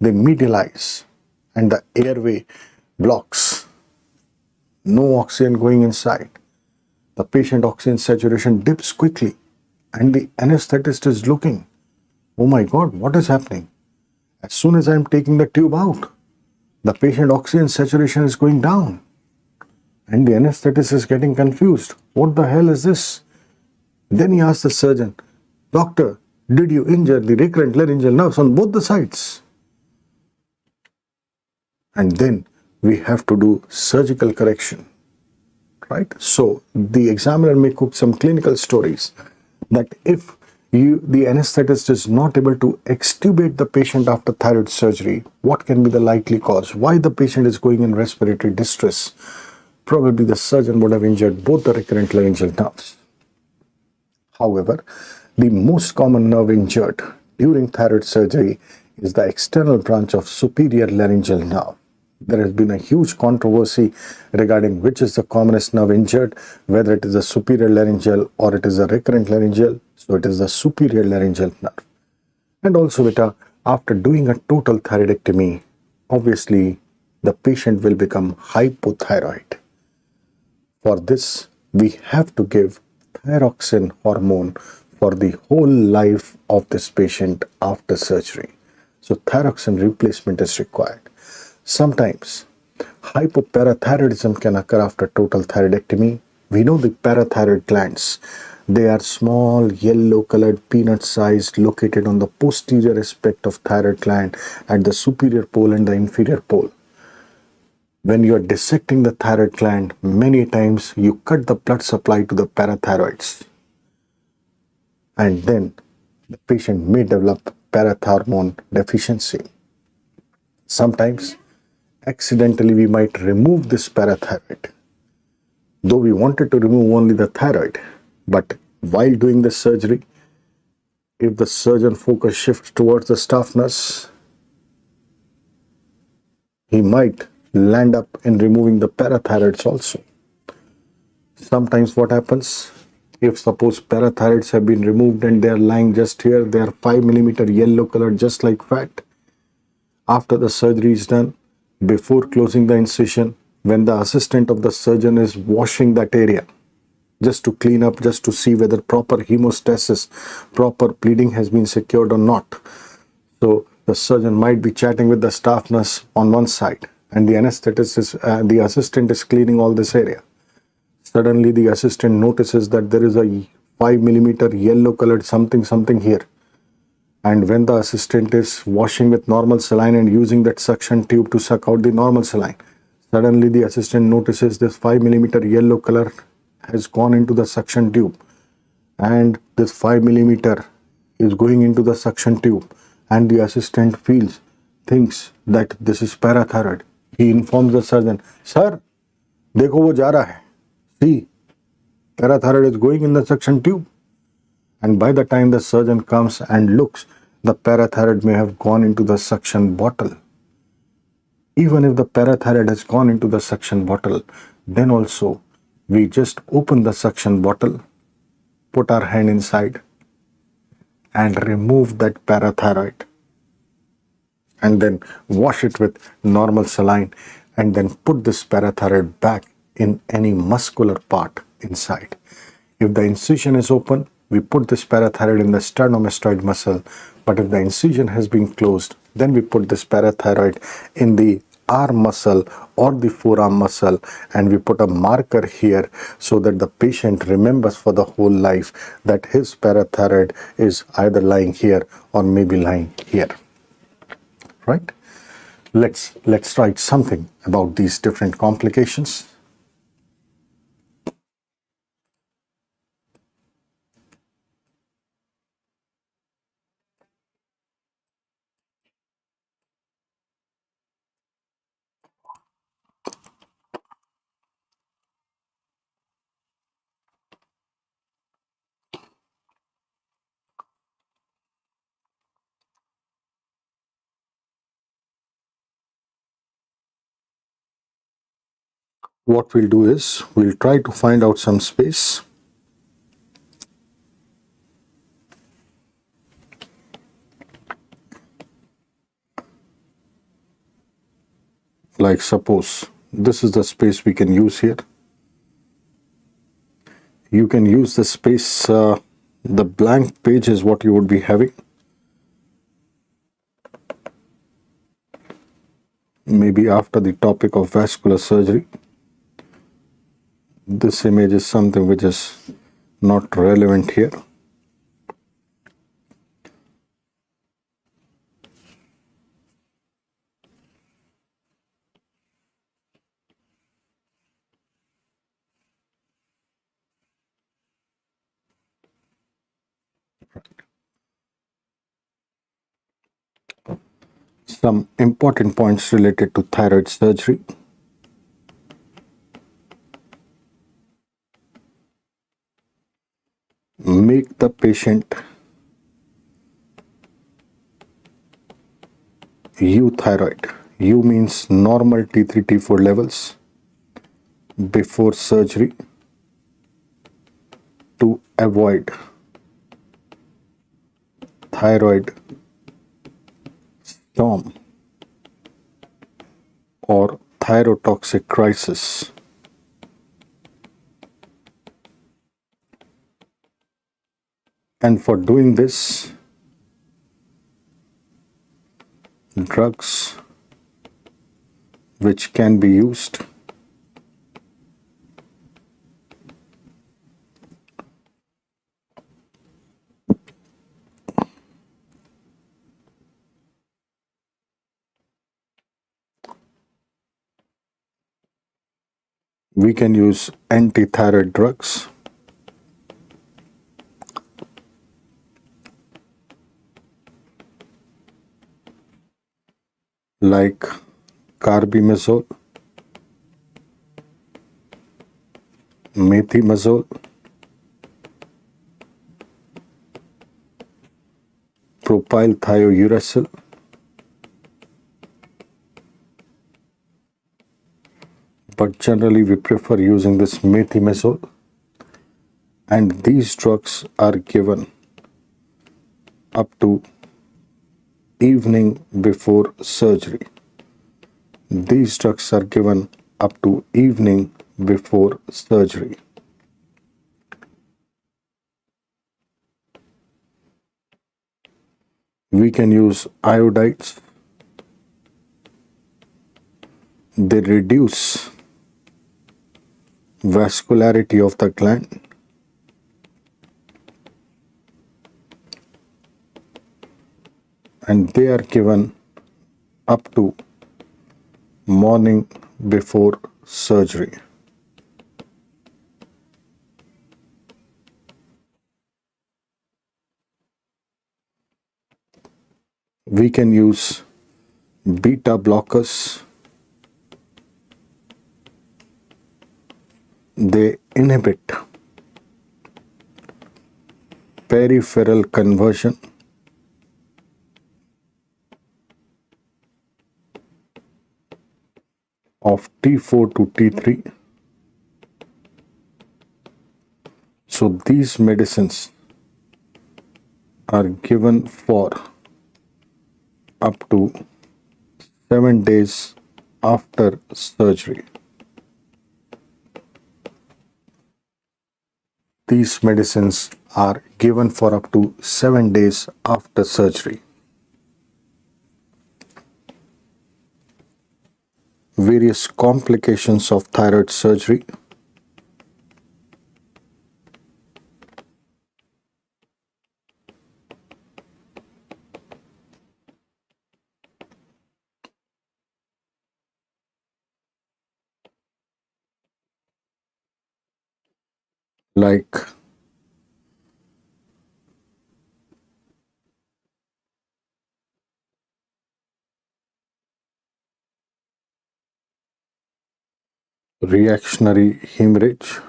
[SPEAKER 1] they medialize, and the airway blocks. No oxygen going inside. The patient oxygen saturation dips quickly, and the anesthetist is looking, oh my God, what is happening? As soon as I am taking the tube out, the patient oxygen saturation is going down, and the anesthetist is getting confused. What the hell is this? Then he asks the surgeon, doctor, did you injure the recurrent laryngeal nerves on both the sides? And then we have to do surgical correction, right? So the examiner may cook some clinical stories that if the anesthetist is not able to extubate the patient after thyroid surgery, what can be the likely cause? Why the patient is going in respiratory distress? Probably the surgeon would have injured both the recurrent laryngeal nerves. However, the most common nerve injured during thyroid surgery is the external branch of superior laryngeal nerve. There has been a huge controversy regarding which is the commonest nerve injured, whether it is a superior laryngeal or it is a recurrent laryngeal. So it is the superior laryngeal nerve. And also after doing a total thyroidectomy, obviously the patient will become hypothyroid. For this, we have to give thyroxine hormone for the whole life of this patient after surgery. So thyroxine replacement is required. Sometimes hypoparathyroidism can occur after total thyroidectomy. We know the parathyroid glands. They are small, yellow-colored, peanut-sized, located on the posterior aspect of thyroid gland at the superior pole and the inferior pole. When you are dissecting the thyroid gland, many times you cut the blood supply to the parathyroids. And then the patient may develop parathormone deficiency. Sometimes, accidentally, we might remove this parathyroid. Though we wanted to remove only the thyroid, but while doing the surgery, if the surgeon focus shifts towards the staff nurse, he might land up in removing the parathyroids also. Sometimes what happens, if suppose parathyroids have been removed and they are lying just here, they are 5 mm yellow colored just like fat. After the surgery is done, before closing the incision, when the assistant of the surgeon is washing that area, just to clean up, just to see whether proper hemostasis, proper bleeding has been secured or not. So the surgeon might be chatting with the staff nurse on one side, and the anesthetist is, the assistant is cleaning all this area. Suddenly the assistant notices that there is a 5 mm yellow colored something here. And when the assistant is washing with normal saline and using that suction tube to suck out the normal saline, suddenly the assistant notices this 5 mm yellow color has gone into the suction tube, and this 5 mm is going into the suction tube, and the assistant thinks that this is parathyroid. He informs the surgeon, sir, देखो वो जा रहा है. See, parathyroid is going in the suction tube. And by the time the surgeon comes and looks, the parathyroid may have gone into the suction bottle. Even if the parathyroid has gone into the suction bottle, then also we just open the suction bottle, put our hand inside, and remove that parathyroid. and then wash it with normal saline, and then put this parathyroid back in any muscular part inside. If the incision is open, we put this parathyroid in the sternomastoid muscle, but if the incision has been closed, then we put this parathyroid in the arm muscle or the forearm muscle, and we put a marker here so that the patient remembers for the whole life that his parathyroid is either lying here or maybe lying here. Right? Let's write something about these different complications. What we'll do is we'll try to find out some space. Like suppose this is the space we can use here. You can use the space, the blank page is what you would be having. Maybe after the topic of vascular surgery. This image is something which is not relevant here. Some important points related to thyroid surgery. Make the patient euthyroid. U means normal T3, T4 levels before surgery to avoid thyroid storm or thyrotoxic crisis. And for doing this, drugs which can be used we can use anti-thyroid drugs like carbimazole, methimazole, propylthiouracil, but generally we prefer using this methimazole, and these drugs are given up to evening before surgery. These drugs are given up to evening before surgery. We can use iodides. They reduce vascularity of the gland and they are given up to morning before surgery. We can use beta blockers. They inhibit peripheral conversion of T4 to T3. So these medicines are given for up to 7 days after surgery. These medicines are given for up to 7 days after surgery. Various complications of thyroid surgery. Like reactionary hemorrhage,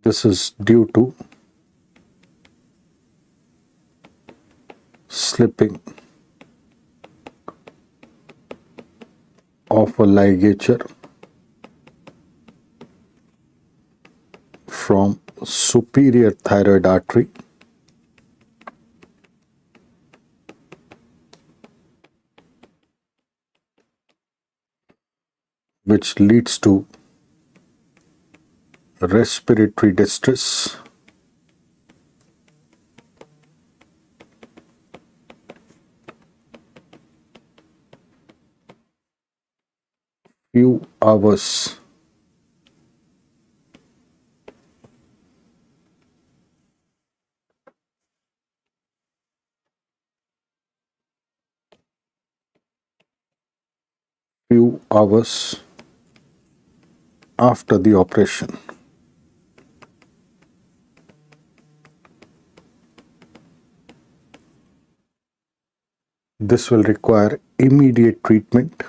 [SPEAKER 1] this is due to slipping of a ligature from superior thyroid artery which leads to respiratory distress, few hours after the operation. This will require immediate treatment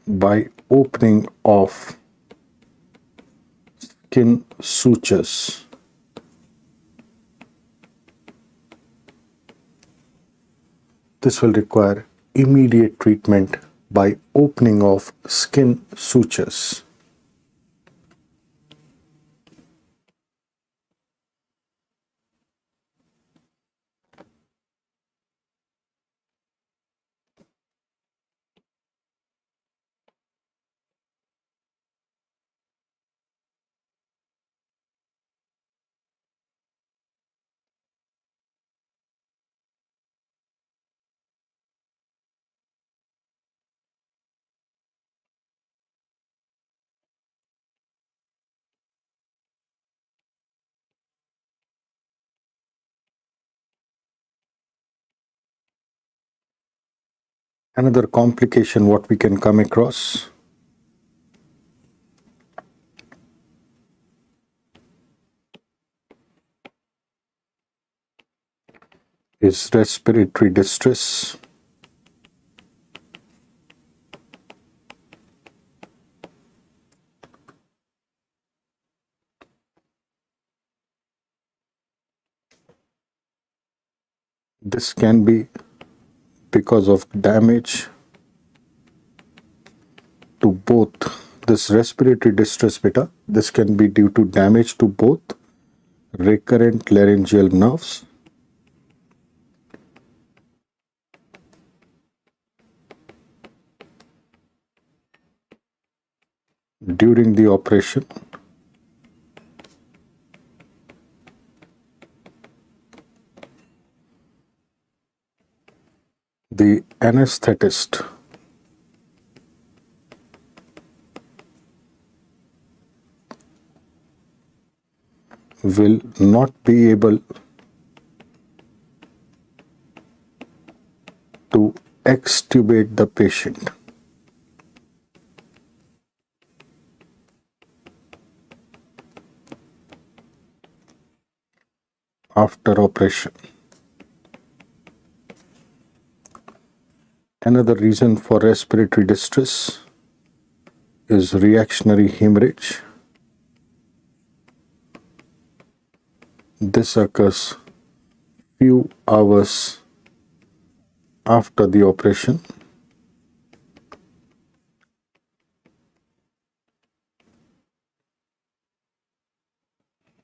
[SPEAKER 1] by opening of skin sutures. This will require immediate treatment by opening of skin sutures. Another complication what we can come across is respiratory distress. This can be because of damage to both this respiratory distress beta. This can be due to damage to both recurrent laryngeal nerves during the operation, the anesthetist will not be able to extubate the patient after operation. Another reason for respiratory distress is reactionary hemorrhage. This occurs few hours after the operation.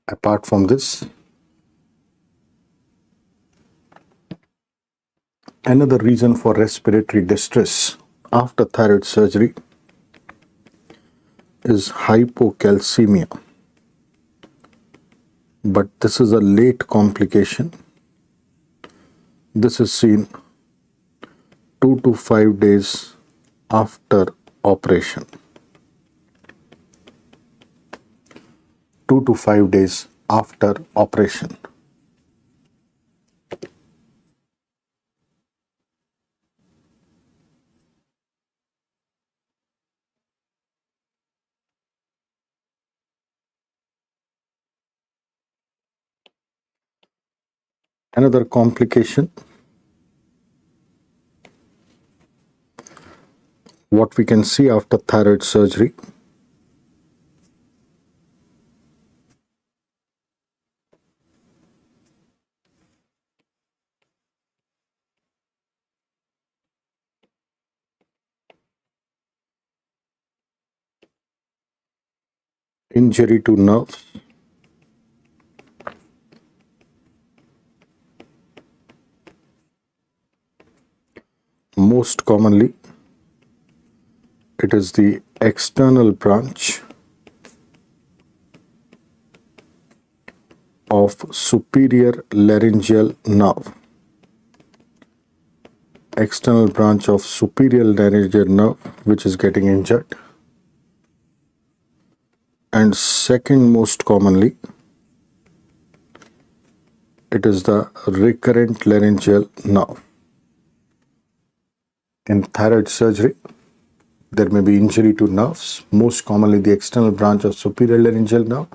[SPEAKER 1] Apart from this, another reason for respiratory distress after thyroid surgery is hypocalcemia. But this is a late complication. This is seen 2 to 5 days after operation. 2 to 5 days after operation. Another complication, what we can see after thyroid surgery, injury to nerves, most commonly it is the external branch of superior laryngeal nerve. External branch of superior laryngeal nerve which is getting injured. And second most commonly, it is the recurrent laryngeal nerve. In thyroid surgery, there may be injury to nerves, most commonly the external branch of superior laryngeal nerve,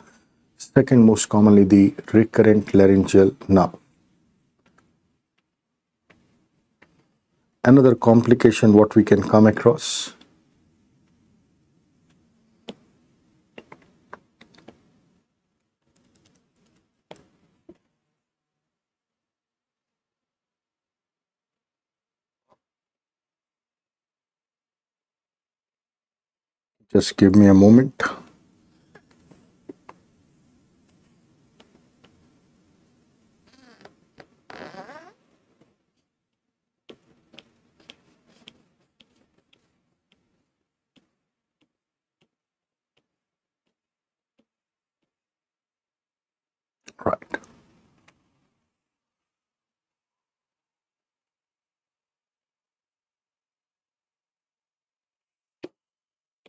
[SPEAKER 1] second most commonly the recurrent laryngeal nerve. Another complication what we can come across, just give me a moment. Right.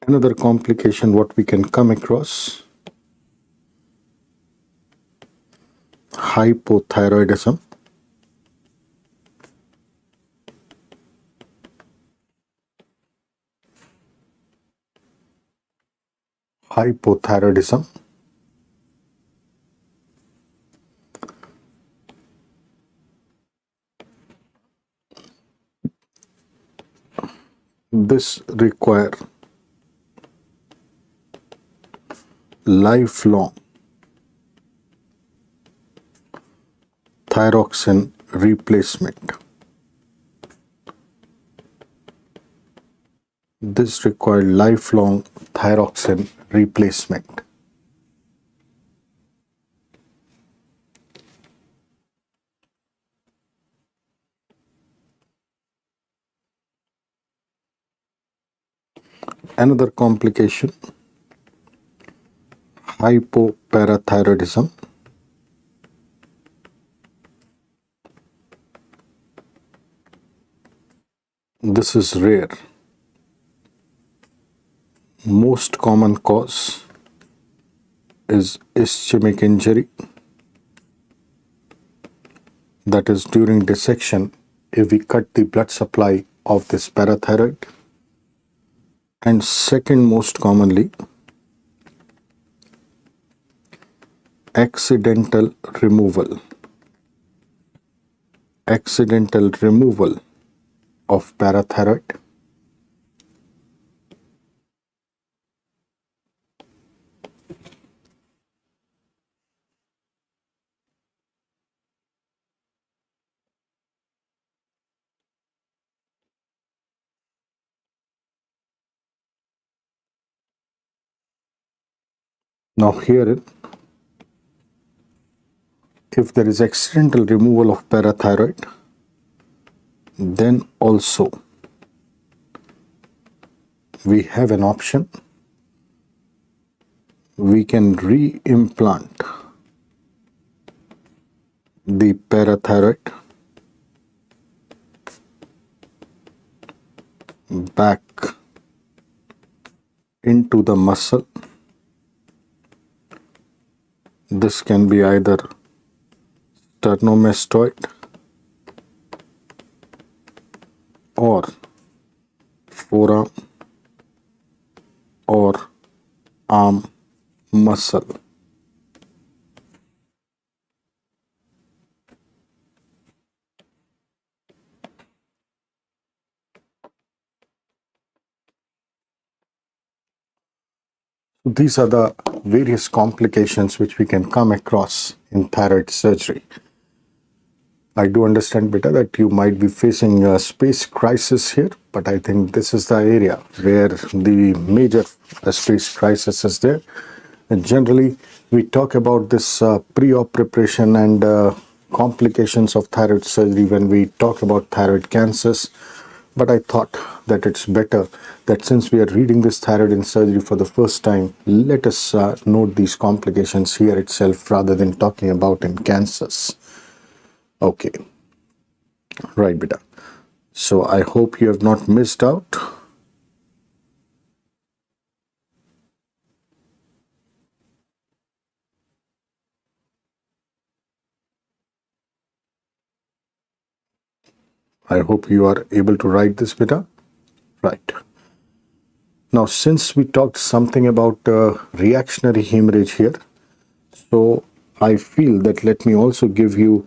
[SPEAKER 1] Another complication what we can come across, hypothyroidism. Hypothyroidism. This require lifelong thyroxine replacement. This require lifelong thyroxine replacement. Another complication, hypoparathyroidism. This is rare. Most common cause is ischemic injury. That is during dissection, if we cut the blood supply of this parathyroid. And second most commonly, accidental removal. Accidental removal of parathyroid. Now here, if there is accidental removal of parathyroid, then also we have an option. We can re-implant the parathyroid back into the muscle. This can be either sternomastoid or forearm or arm muscle. These are the various complications which we can come across in thyroid surgery. I do understand, Beta, that you might be facing a space crisis here, but I think this is the area where the major space crisis is there. And generally, we talk about this pre-op preparation and complications of thyroid surgery when we talk about thyroid cancers. But I thought that it's better that since we are reading this thyroid in surgery for the first time, let us note these complications here itself rather than talking about in cancers. Okay, right, beta. So I hope you have not missed out. I hope you are able to write this, beta. Right. Now, since we talked something about reactionary hemorrhage here, so I feel that let me also give you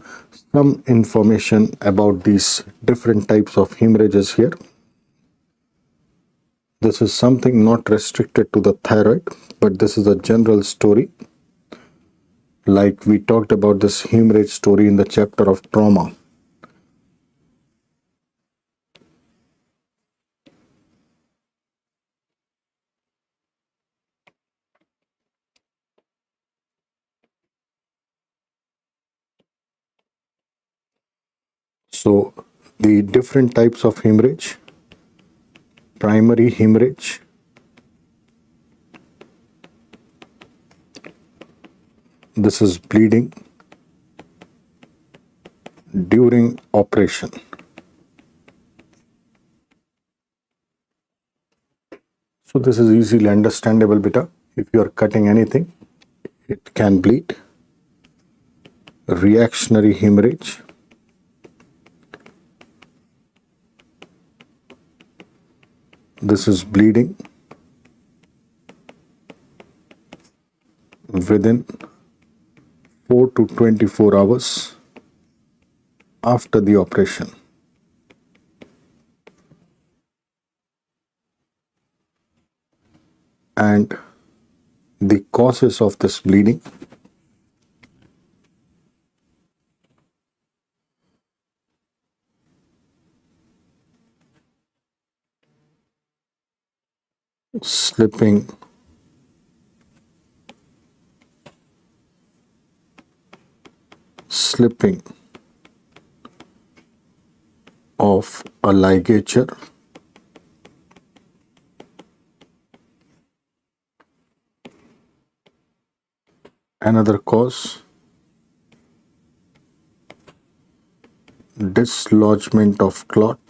[SPEAKER 1] some information about these different types of hemorrhages here. This is something not restricted to the thyroid, but this is a general story. Like we talked about this hemorrhage story in the chapter of trauma. So the different types of hemorrhage: primary hemorrhage, this is bleeding during operation. So this is easily understandable, beta. If you are cutting anything, it can bleed. Reactionary hemorrhage, this is bleeding within 4 to 24 hours after the operation. And the causes of this bleeding: slipping of a ligature, another cause, dislodgement of clot,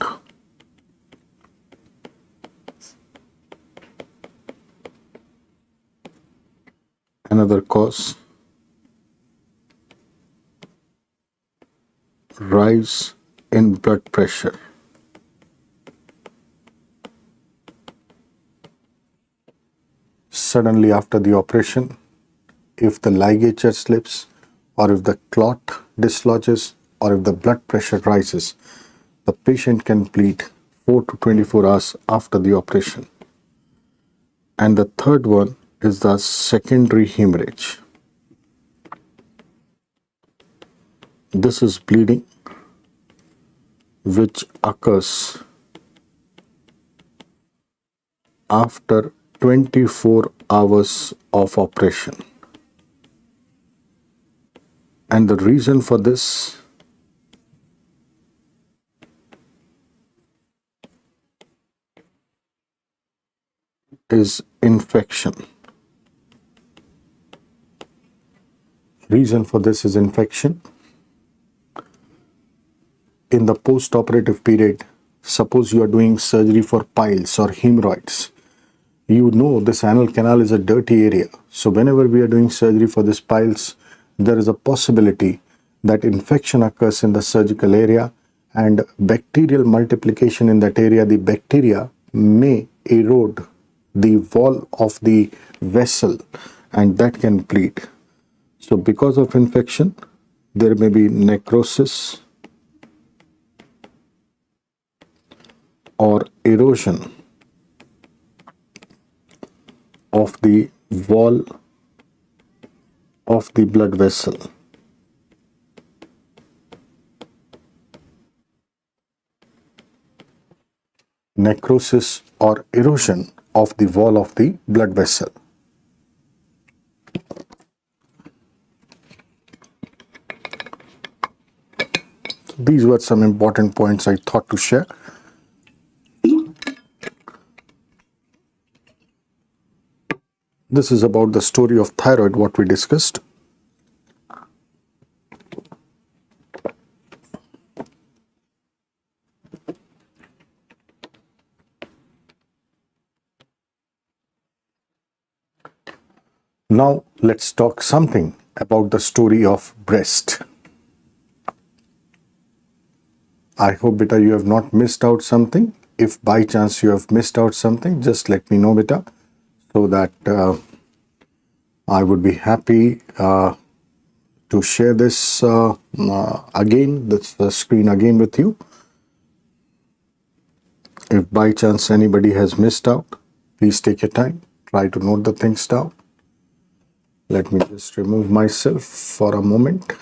[SPEAKER 1] another cause, rise in blood pressure. Suddenly after the operation, if the ligature slips, or if the clot dislodges, or if the blood pressure rises, the patient can bleed 4 to 24 hours after the operation. And the third one is the secondary hemorrhage. This is bleeding which occurs after 24 hours of operation. And the reason for this is infection. Reason for this is infection. In the post-operative period, suppose you are doing surgery for piles or hemorrhoids. You know this anal canal is a dirty area. So whenever we are doing surgery for these piles, there is a possibility that infection occurs in the surgical area and bacterial multiplication in that area. The bacteria may erode the wall of the vessel and that can bleed. So because of infection, there may be necrosis or erosion of the wall of the blood vessel. Necrosis or erosion of the wall of the blood vessel. These were some important points I thought to share. This is about the story of thyroid, what we discussed. Now let's talk something about the story of breast. I hope, beta, you have not missed out something. If by chance you have missed out something, just let me know, beta, so that I would be happy to share this again, the screen again with you. If by chance anybody has missed out, please take your time, try to note the things down. Let me just remove myself for a moment.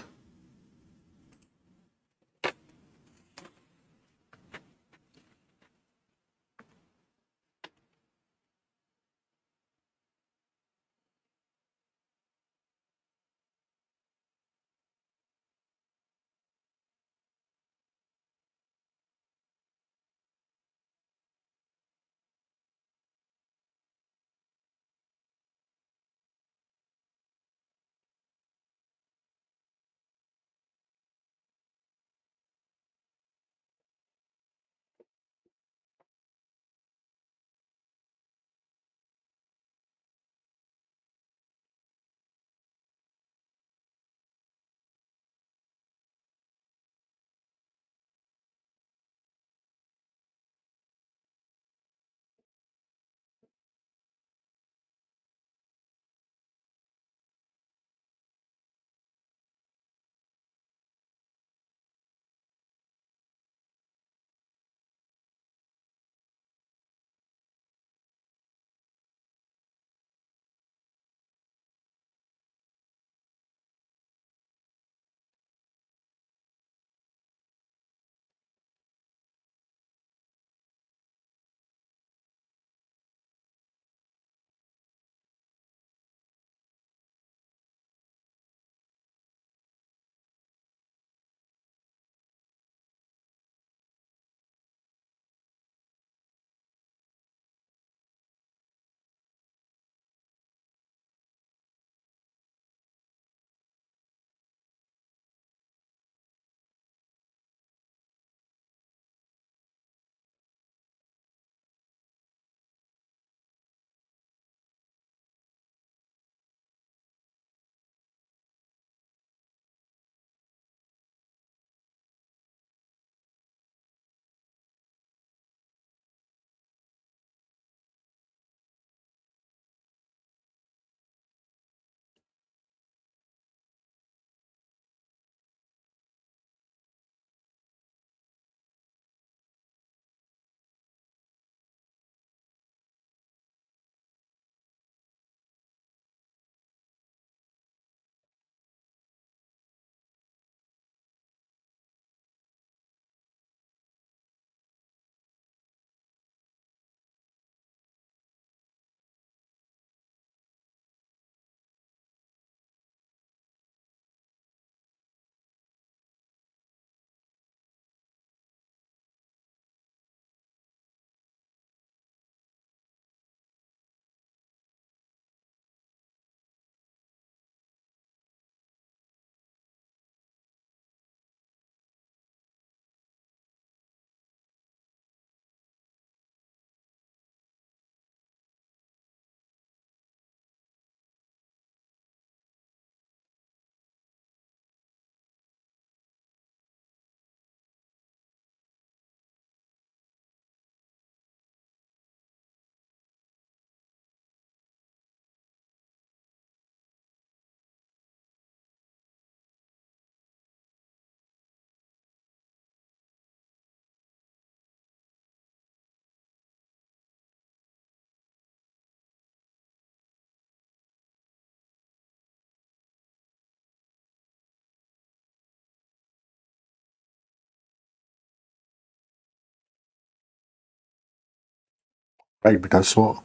[SPEAKER 1] Right, beta. So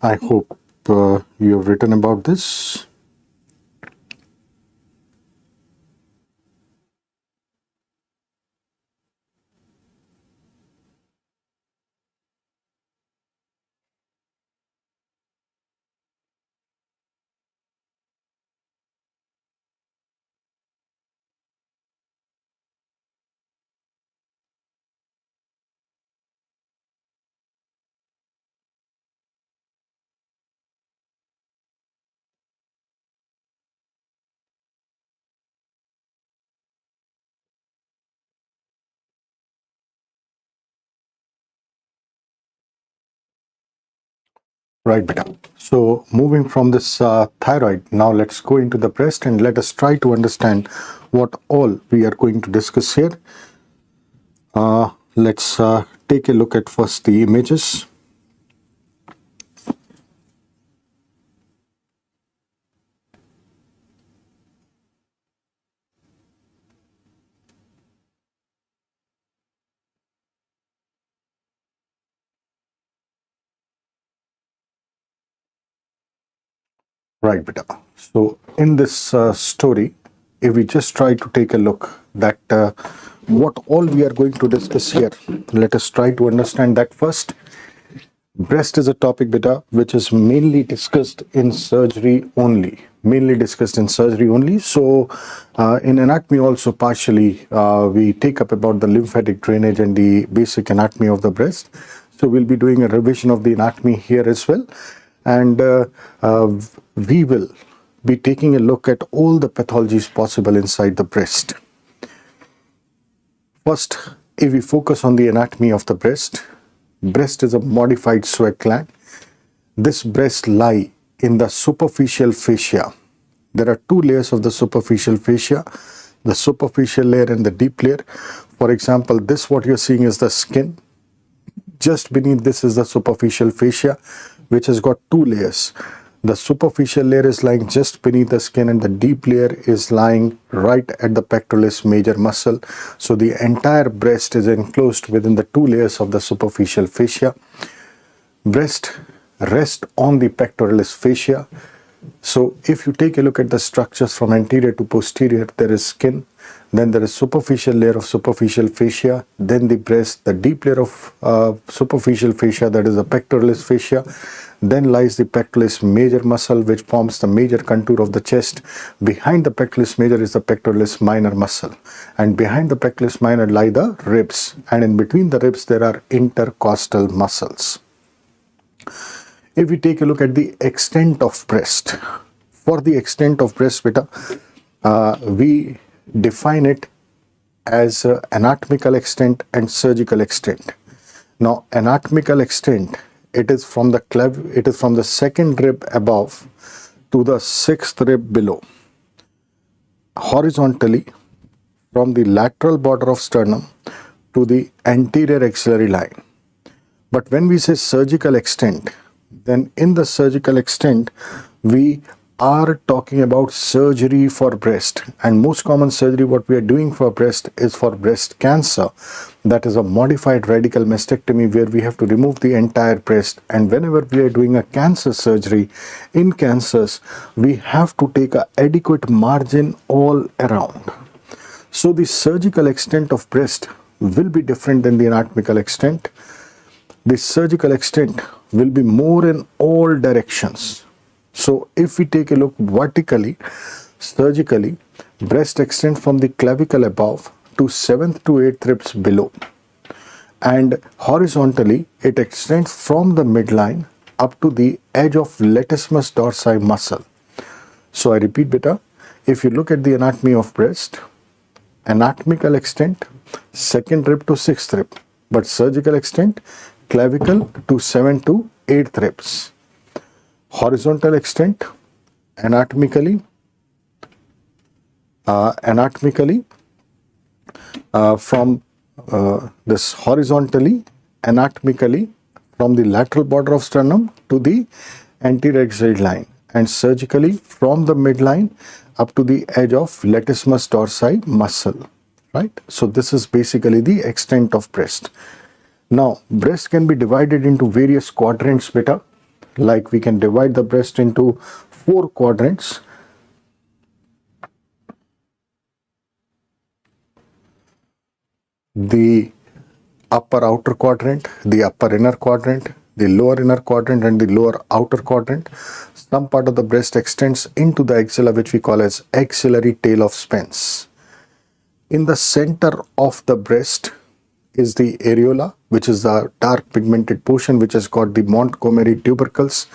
[SPEAKER 1] I hope you have written about this. Right, beta. So moving from this thyroid, now let's go into the breast and let us try to understand what all we are going to discuss here. Let's take a look at first the images. Right, beta. So in this story, if we just try to take a look that what all we are going to discuss here, let us try to understand that first. Breast is a topic, beta, which is mainly discussed in surgery only. Mainly discussed in surgery only. So, in anatomy also partially, we take up about the lymphatic drainage and the basic anatomy of the breast. So, we'll be doing a revision of the anatomy here as well. And we will be taking a look at all the pathologies possible inside the breast. First, if we focus on the anatomy of the breast, breast is a modified sweat gland. This breast lie in the superficial fascia. There are two layers of the superficial fascia, the superficial layer and the deep layer. For example, this what you're seeing is the skin. Just beneath this is the superficial fascia, which has got two layers. The superficial layer is lying just beneath the skin and the deep layer is lying right at the pectoralis major muscle. So the entire breast is enclosed within the two layers of the superficial fascia. Breast rests on the pectoralis fascia. So if you take a look at the structures from anterior to posterior, there is skin, then there is superficial layer of superficial fascia, then the breast, the deep layer of superficial fascia, that is the pectoralis fascia, then lies the pectoralis major muscle, which forms the major contour of the chest. Behind the pectoralis major is the pectoralis minor muscle, and behind the pectoralis minor lie the ribs, and in between the ribs there are intercostal muscles. If we take a look at the extent of breast, for the extent of breast, beta, we define it as anatomical extent and surgical extent. Now, anatomical extent, it is from the second rib above to the sixth rib below. Horizontally, from the lateral border of sternum to the anterior axillary line. But when we say surgical extent, then in the surgical extent, we are talking about surgery for breast, and most common surgery what we are doing for breast is for breast cancer. That is a modified radical mastectomy where we have to remove the entire breast, and whenever we are doing a cancer surgery, in cancers we have to take an adequate margin all around. So the surgical extent of breast will be different than the anatomical extent. The surgical extent will be more in all directions. So if we take a look vertically, surgically, breast extends from the clavicle above to 7th to 8th ribs below, and horizontally it extends from the midline up to the edge of latissimus dorsi muscle. So I repeat, beta, if you look at the anatomy of breast, anatomical extent 2nd rib to 6th rib, but surgical extent clavicle to 7th to 8th ribs. Horizontal extent anatomically from this horizontally anatomically from the lateral border of sternum to the anterior axillary line, and surgically from the midline up to the edge of latissimus dorsi muscle, right? So this is basically the extent of breast. Now, breast can be divided into various quadrants, beta. Like we can divide the breast into 4 quadrants. The upper outer quadrant, the upper inner quadrant, the lower inner quadrant, and the lower outer quadrant. Some part of the breast extends into the axilla, which we call as axillary tail of Spence. In the center of the breast is the areola, which is the dark pigmented portion which has got the Montgomery tubercles,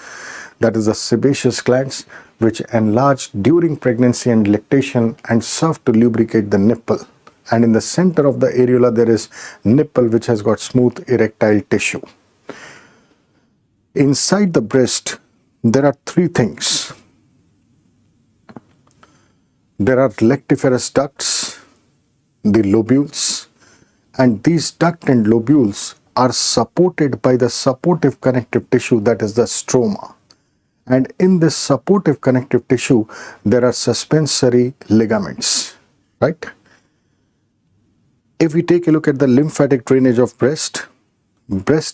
[SPEAKER 1] that is the sebaceous glands, which enlarge during pregnancy and lactation and serve to lubricate the nipple. And in the center of the areola there is nipple, which has got smooth erectile tissue. Inside the breast there are 3 things. There are lactiferous ducts, the lobules, and these duct and lobules are supported by the supportive connective tissue, that is the stroma. And in this supportive connective tissue there are suspensory ligaments, right? If we take a look at the lymphatic drainage of breast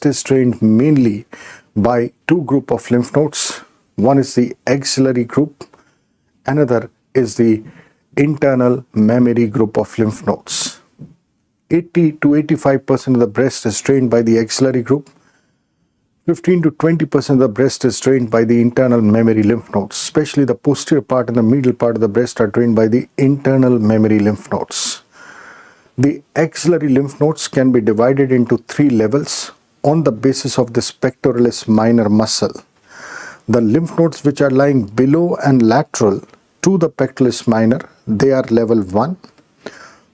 [SPEAKER 1] is drained mainly by 2 groups of lymph nodes. One is the axillary group, another is the internal mammary group of lymph nodes. 80 to 85% of the breast is drained by the axillary group. 15 to 20% of the breast is drained by the internal mammary lymph nodes. Especially the posterior part and the middle part of the breast are drained by the internal mammary lymph nodes. The axillary lymph nodes can be divided into 3 levels on the basis of this pectoralis minor muscle. The lymph nodes which are lying below and lateral to the pectoralis minor, they are level 1.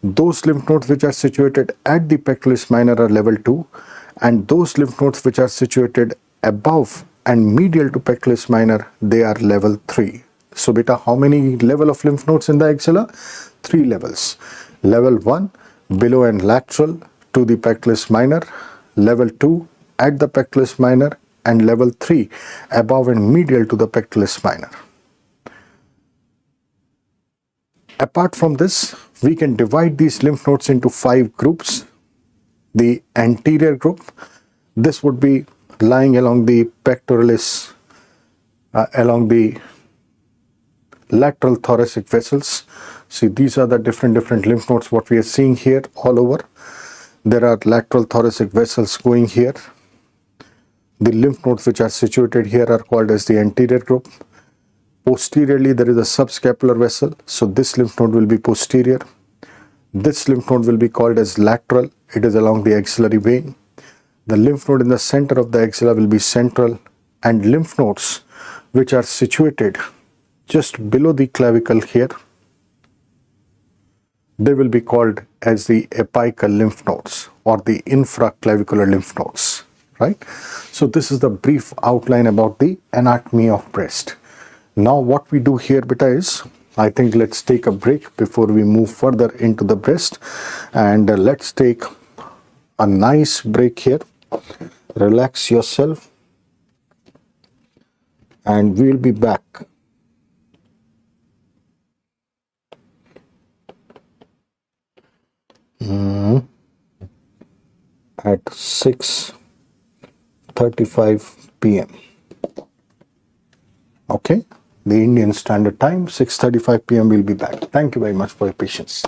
[SPEAKER 1] Those lymph nodes which are situated at the pectoralis minor are level 2, and those lymph nodes which are situated above and medial to pectoralis minor, they are level 3. So beta, how many level of lymph nodes in the axilla? 3 levels. Level 1 below and lateral to the pectoralis minor, level 2 at the pectoralis minor, and level 3 above and medial to the pectoralis minor. Apart from this, we can divide these lymph nodes into 5 groups. The anterior group, this would be lying along the pectoralis, along the lateral thoracic vessels. See, these are the different lymph nodes what we are seeing here all over. There are lateral thoracic vessels going here. The lymph nodes which are situated here are called as the anterior group. Posteriorly there is a subscapular vessel, so this lymph node will be posterior. This lymph node will be called as lateral, it is along the axillary vein. The lymph node in the center of the axilla will be central, and lymph nodes which are situated just below the clavicle here, they will be called as the apical lymph nodes or the infraclavicular lymph nodes, right? So this is the brief outline about the anatomy of breast. Now what we do here beta is, I think let's take a break before we move further into the breast, and let's take a nice break here. Relax yourself and we'll be back. At 6:35 p.m. Okay, the Indian Standard Time, 6:35 p.m. We'll be back. Thank you very much for your patience.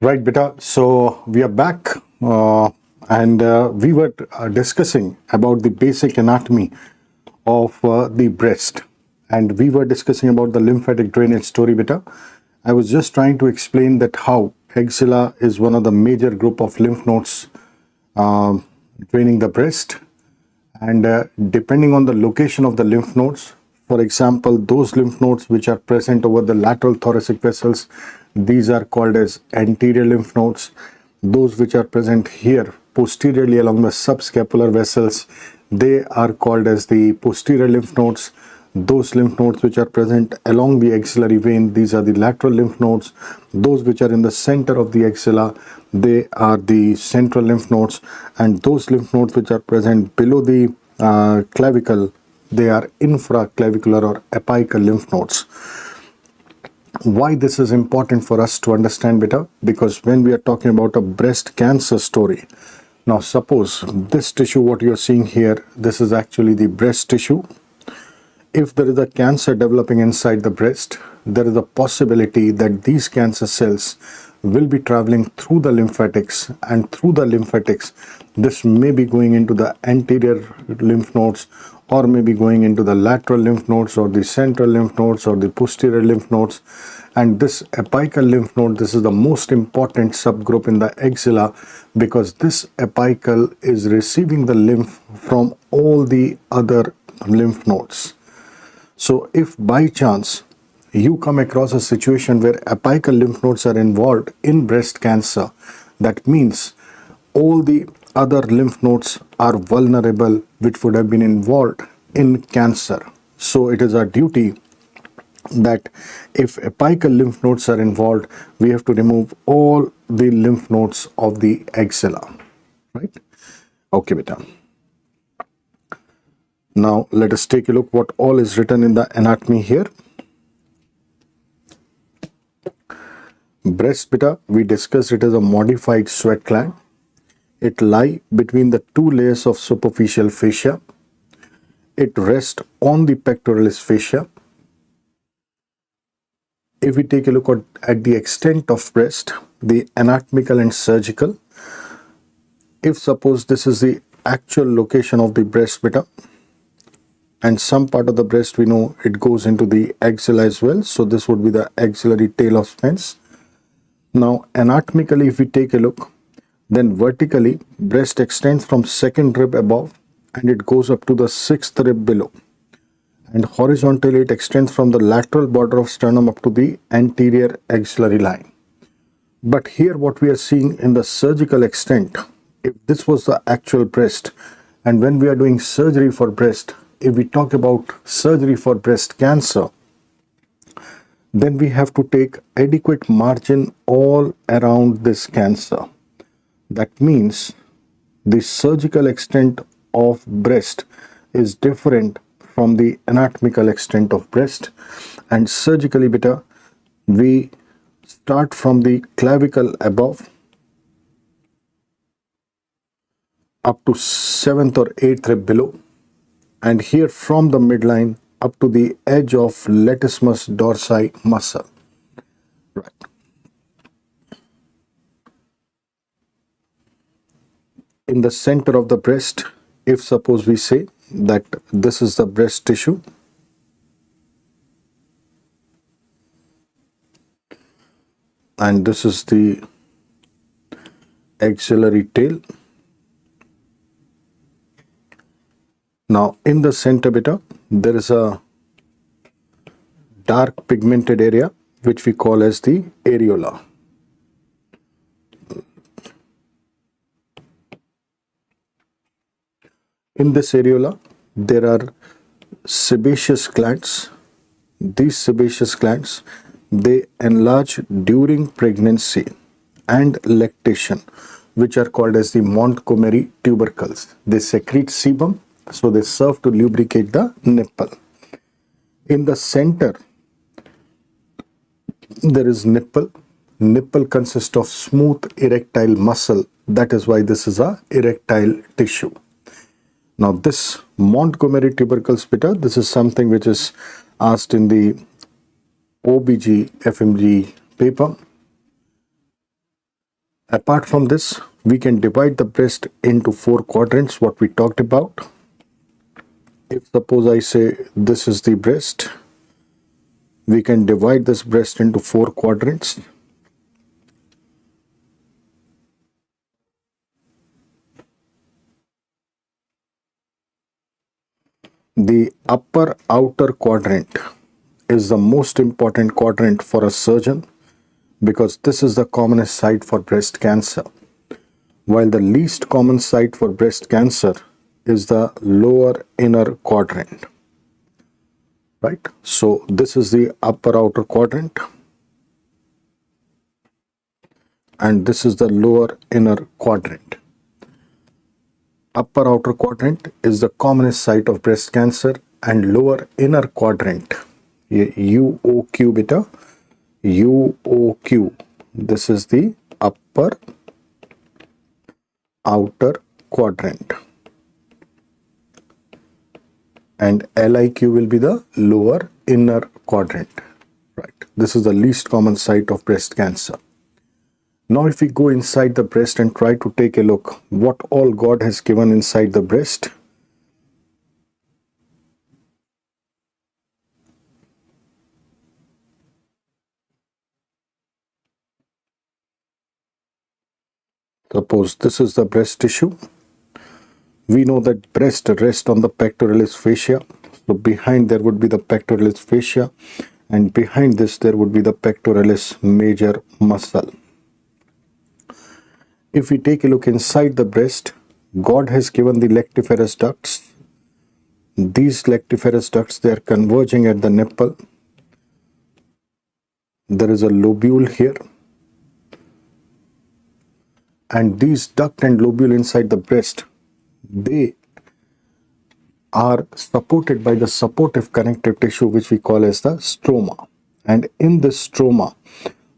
[SPEAKER 1] Right, beta. So we are back, and we were discussing about the basic anatomy of the breast, and we were discussing about the lymphatic drainage story, beta. I was just trying to explain that how axilla is one of the major group of lymph nodes draining the breast, and depending on the location of the lymph nodes, for example, those lymph nodes which are present over the lateral thoracic vessels, these are called as anterior lymph nodes. Those which are present here posteriorly along the subscapular vessels, they are called as the posterior lymph nodes. Those lymph nodes which are present along the axillary vein, these are the lateral lymph nodes. Those which are in the center of the axilla, they are the central lymph nodes. And those lymph nodes which are present below the clavicle, they are infraclavicular or apical lymph nodes. Why this is important for us to understand better? Because when we are talking about a breast cancer story, now suppose this tissue, what you are seeing here, this is actually the breast tissue. If there is a cancer developing inside the breast, there is a possibility that these cancer cells will be traveling through the lymphatics, and through the lymphatics, this may be going into the anterior lymph nodes, or maybe going into the lateral lymph nodes, or the central lymph nodes, or the posterior lymph nodes. And this apical lymph node, this is the most important subgroup in the axilla, because this apical is receiving the lymph from all the other lymph nodes. So if by chance you come across a situation where apical lymph nodes are involved in breast cancer, that means all the other lymph nodes are vulnerable which would have been involved in cancer. So it is our duty that if apical lymph nodes are involved, we have to remove all the lymph nodes of the axilla. Right? Okay, beta. Now let us take a look what all is written in the anatomy here. Breast, beta, we discussed it as a modified sweat gland. It lies between the two layers of superficial fascia. It rests on the pectoralis fascia. If we take a look at the extent of breast, the anatomical and surgical, if suppose this is the actual location of the breast, beta, and some part of the breast we know it goes into the axilla as well, so this would be the axillary tail of Spence. Now anatomically, if we take a look, then vertically breast extends from second rib above and it goes up to the sixth rib below, and horizontally it extends from the lateral border of sternum up to the anterior axillary line. But here what we are seeing in the surgical extent, if this was the actual breast, and when we are doing surgery for breast, if we talk about surgery for breast cancer, then we have to take adequate margin all around this cancer. That means the surgical extent of breast is different from the anatomical extent of breast. And surgically, beta, we start from the clavicle above up to 7th or 8th rib below, and here from the midline up to the edge of latissimus dorsi muscle. Right. In the center of the breast, if suppose we say that this is the breast tissue, and this is the axillary tail. Now in the center, beta, there is a dark pigmented area which we call as the areola. In this areola, there are sebaceous glands. These sebaceous glands, they enlarge during pregnancy and lactation, which are called as the Montgomery tubercles. They secrete sebum, so they serve to lubricate the nipple. In the center, there is nipple. Nipple consists of smooth erectile muscle. That is why this is a erectile tissue. Now this Montgomery tubercles, beta, this is something which is asked in the OBG FMG paper. Apart from this, we can divide the breast into 4 quadrants, what we talked about. If suppose I say this is the breast, we can divide this breast into 4 quadrants. The upper outer quadrant is the most important quadrant for a surgeon because this is the commonest site for breast cancer, while the least common site for breast cancer is the lower inner quadrant. Right? So this is the upper outer quadrant and this is the lower inner quadrant. Upper outer quadrant is the commonest site of breast cancer and lower inner quadrant, UOQ beta, UOQ, this is the upper outer quadrant and LIQ will be the lower inner quadrant. Right. This is the least common site of breast cancer. Now if we go inside the breast and try to take a look what all God has given inside the breast. Suppose this is the breast tissue. We know that breast rests on the pectoralis fascia. So behind there would be the pectoralis fascia and behind this there would be the pectoralis major muscle. If we take a look inside the breast, God has given the lactiferous ducts. These lactiferous ducts, they are converging at the nipple. There is a lobule here. And these duct and lobule inside the breast, they are supported by the supportive connective tissue which we call as the stroma. And in this stroma,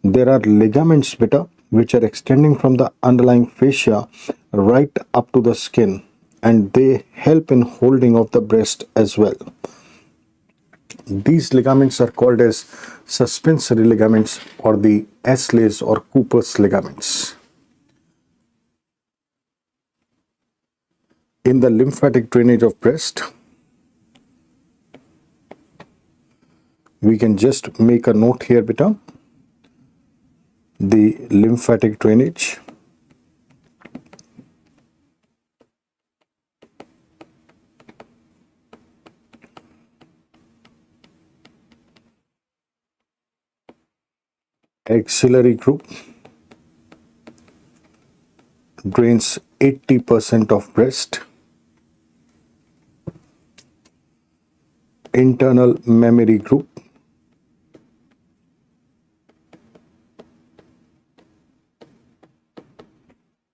[SPEAKER 1] there are ligaments beta which are extending from the underlying fascia right up to the skin and they help in holding of the breast as well. These ligaments are called as suspensory ligaments or the Astley's or Cooper's ligaments. In the lymphatic drainage of breast, we can just make a note here beta. The lymphatic drainage. Axillary group drains 80% of breast. Internal mammary group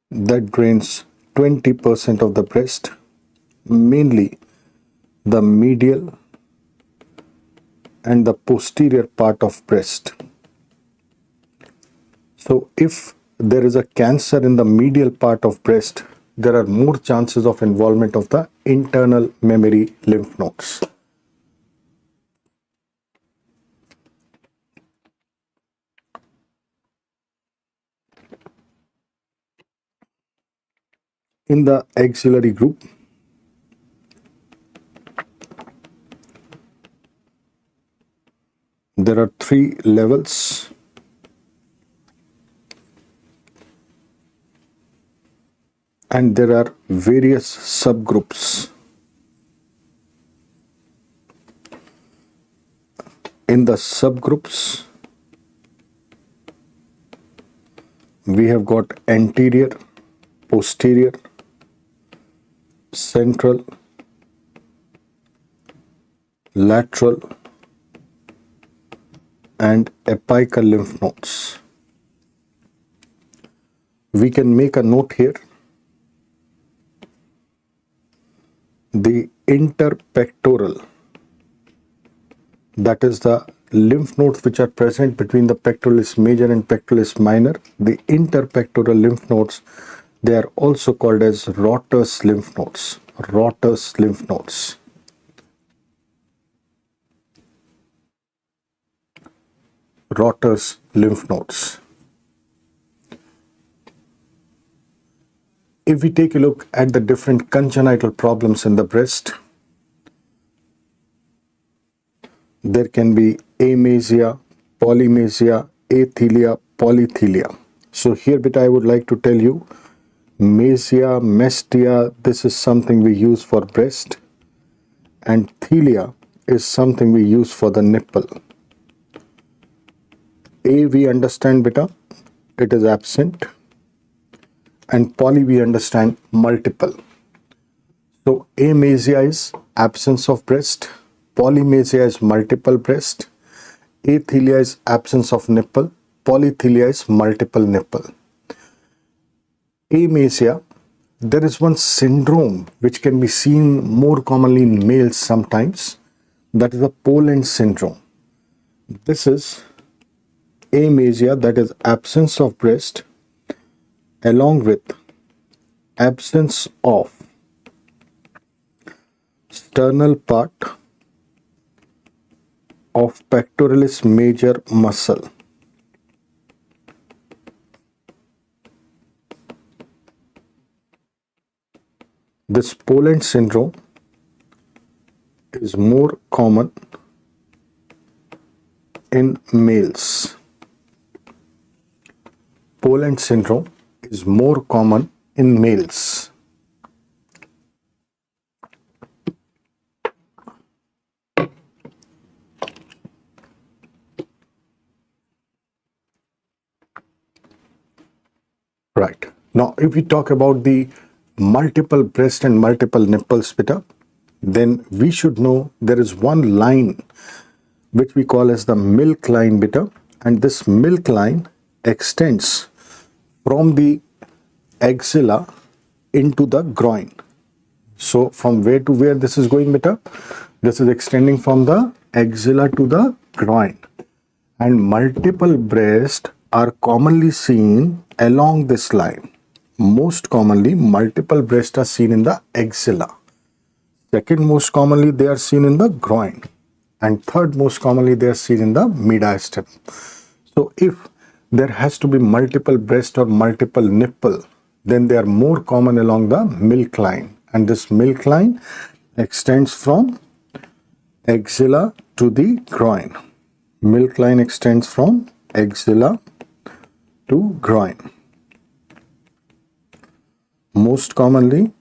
[SPEAKER 1] that drains 20% of the breast, mainly the medial and the posterior part of breast. So if there is a cancer in the medial part of breast, there are more chances of involvement of the internal mammary lymph nodes. In the axillary group, there are 3 levels. And there are various subgroups. In the subgroups, we have got anterior, posterior, central, lateral, and apical lymph nodes. We can make a note here. The interpectoral, that is the lymph nodes which are present between the pectoralis major and pectoralis minor, the interpectoral lymph nodes, they are also called as Rotter's lymph nodes. Rotter's lymph nodes. Rotter's lymph nodes. if we take a look at the different congenital problems in the breast, there can be amasia, polymasia, athelia, polythelia. So here beta I would like to tell you, masia, mestia, this is something we use for breast, and thelia is something we use for the nipple. A we understand beta, it is absent, and poly we understand multiple. So amasia is absence of breast, polymasia is multiple breast, athelia is absence of nipple, polythelia is multiple nipple. Amasia, there is one syndrome which can be seen more commonly in males sometimes, that is the Poland syndrome. This is amasia, that is absence of breast along with absence of sternal part of pectoralis major muscle. This Poland syndrome is more common in males. Poland syndrome is more common in males. Right. Now, if we talk about the multiple breast and multiple nipples beta, then we should know there is one line which we call as the milk line beta, and this milk line extends from the axilla into the groin. So from where to where this is going beta? This is extending from the axilla to the groin, and multiple breasts are commonly seen along this line. Most commonly multiple breasts are seen in the axilla. Second most commonly they are seen in the groin, and third most commonly they are seen in the mediastinum. So if there has to be multiple breast or multiple nipple, then they are more common along the milk line, and this milk line extends from axilla to the groin. Milk line extends from axilla to groin. Most commonly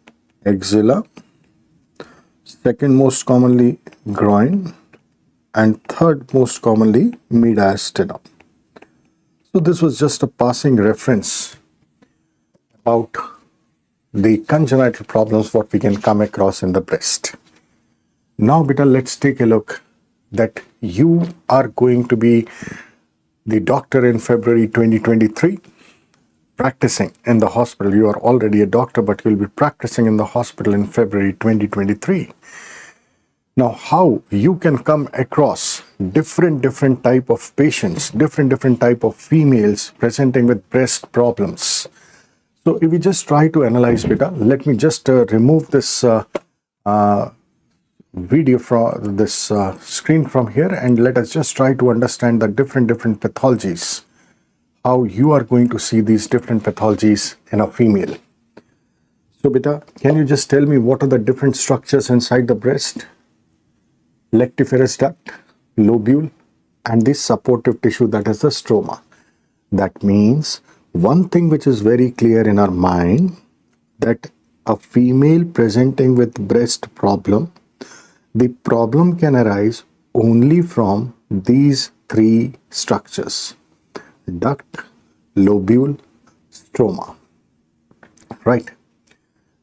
[SPEAKER 1] axilla, second most commonly groin, and third most commonly mediastinum. So this was just a passing reference about the congenital problems what we can come across in the breast. Now beta, let's take a look that you are going to be the doctor in February 2023, practicing in the hospital. You are already a doctor, but you'll be practicing in the hospital in February 2023. Now, how you can come across different type of patients, different type of females presenting with breast problems. So if we just try to analyze beta, let me just remove this video from this screen from here, and let us just try to understand the different pathologies, how you are going to see these different pathologies in a female. So beta, can you just tell me what are the different structures inside the breast? Lactiferous duct, lobule, and this supportive tissue, that is the stroma. That means one thing which is very clear in our mind, that a female presenting with breast problem, the problem can arise only from these three structures: duct, lobule, stroma. Right.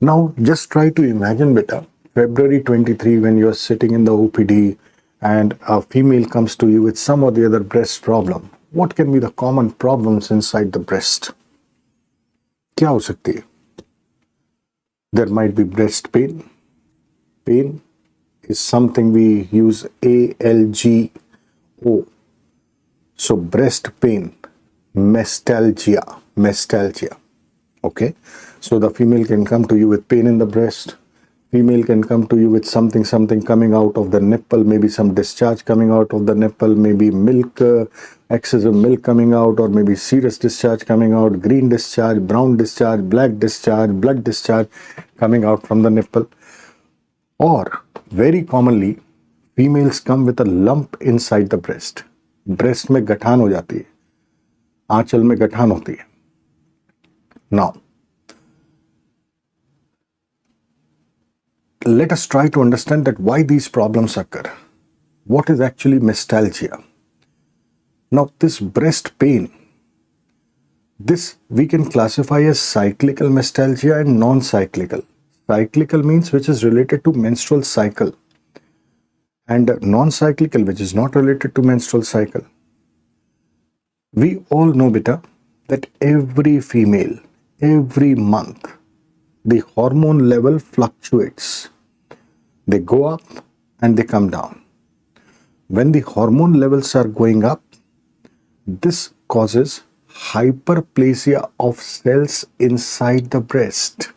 [SPEAKER 1] Now just try to imagine beta, February 23, when you are sitting in the OPD and a female comes to you with some or the other breast problem. What can be the common problems inside the breast? क्या हो सकती है? There might be breast pain. Pain is something we use ALGO. So breast pain, mestalgia. Okay. So the female can come to you with pain in the breast, Female can come to you with something coming out of the nipple, maybe some discharge coming out of the nipple, maybe milk, excess of milk coming out, or maybe serous discharge coming out, green discharge, brown discharge, black discharge, blood discharge coming out from the nipple. Or very commonly, females come with a lump inside the breast. Breast में गठान हो जाती है, आंचल में गठान होती है. Now, let us try to understand that why these problems occur. What is actually mestalgia? Now, this breast pain, this we can classify as cyclical mestalgia and non-cyclical. Cyclical means which is related to menstrual cycle, and non-cyclical which is not related to menstrual cycle. We all know, beta, that every female, every month, the hormone level fluctuates. They go up and they come down. When the hormone levels are going up, this causes hyperplasia of cells inside the breast.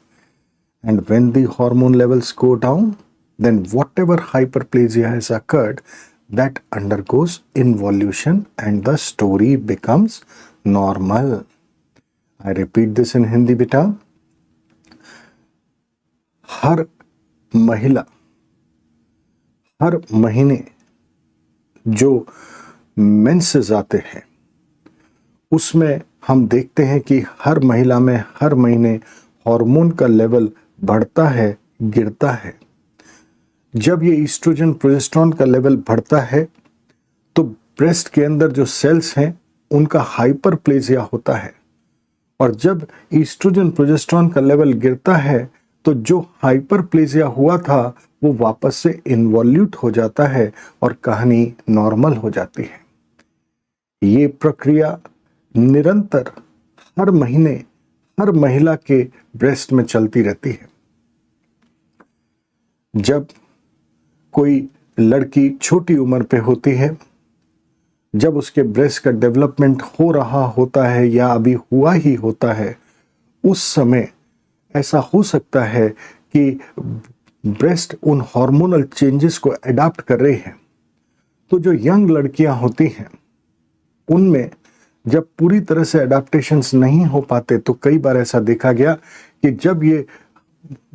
[SPEAKER 1] And when the hormone levels go down, then whatever hyperplasia has occurred, that undergoes involution and the story becomes normal. I repeat this in Hindi, beta. हर महिला हर महीने जो menses आते हैं उसमें हम देखते हैं कि हर महिला में हर महीने हार्मोन का लेवल बढ़ता है, गिरता है. जब ये ईस्ट्रोजन प्रोजेस्टेरोन का लेवल बढ़ता है तो ब्रेस्ट के अंदर जो सेल्स हैं उनका हाइपरप्लेजिया होता है, और जब ईस्ट्रोजन प्रोजेस्टेरोन का लेवल गिरता है तो जो हाइपरप्लेजिया हुआ था वो वापस से इन्वॉल्यूट हो जाता है और कहानी नॉर्मल हो जाती है. ये प्रक्रिया निरंतर हर महीने हर महिला के ब्रेस्ट में चलती रहती है. जब कोई लड़की छोटी उम्र पे होती है, जब उसके ब्रेस्ट का डेवलपमेंट हो रहा होता है या अभी हुआ ही होता है, उस समय ऐसा हो सकता है कि ब्रेस्ट उन हार्मोनल चेंजेस को अडॉप्ट कर रही है. तो जो यंग लड़कियां होती हैं उनमें जब पूरी तरह से अडॉप्टेशंस नहीं हो पाते तो कई बार ऐसा देखा गया कि जब ये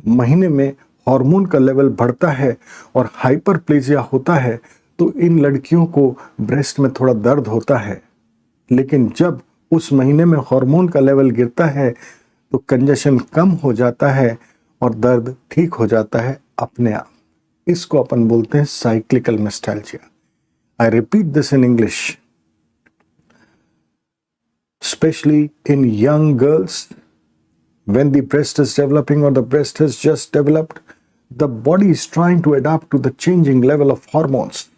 [SPEAKER 1] महीने में हार्मोन का लेवल बढ़ता है और हाइपरप्लेजिया होता है तो इन लड़कियों को ब्रेस्ट में थोड़ा दर्द होता है. लेकिन जब उस महीने में हार्मोन का लेवल गिरता है तो कंजेशन कम हो जाता है और दर्द ठीक हो जाता है अपने आप. इसको अपन बोलते हैं साइक्लिकल मेस्टाल्जिया. I repeat this in English. Especially in young girls, when the breast is developing or the breast has just developed, the body is trying to adapt to the changing level of hormones.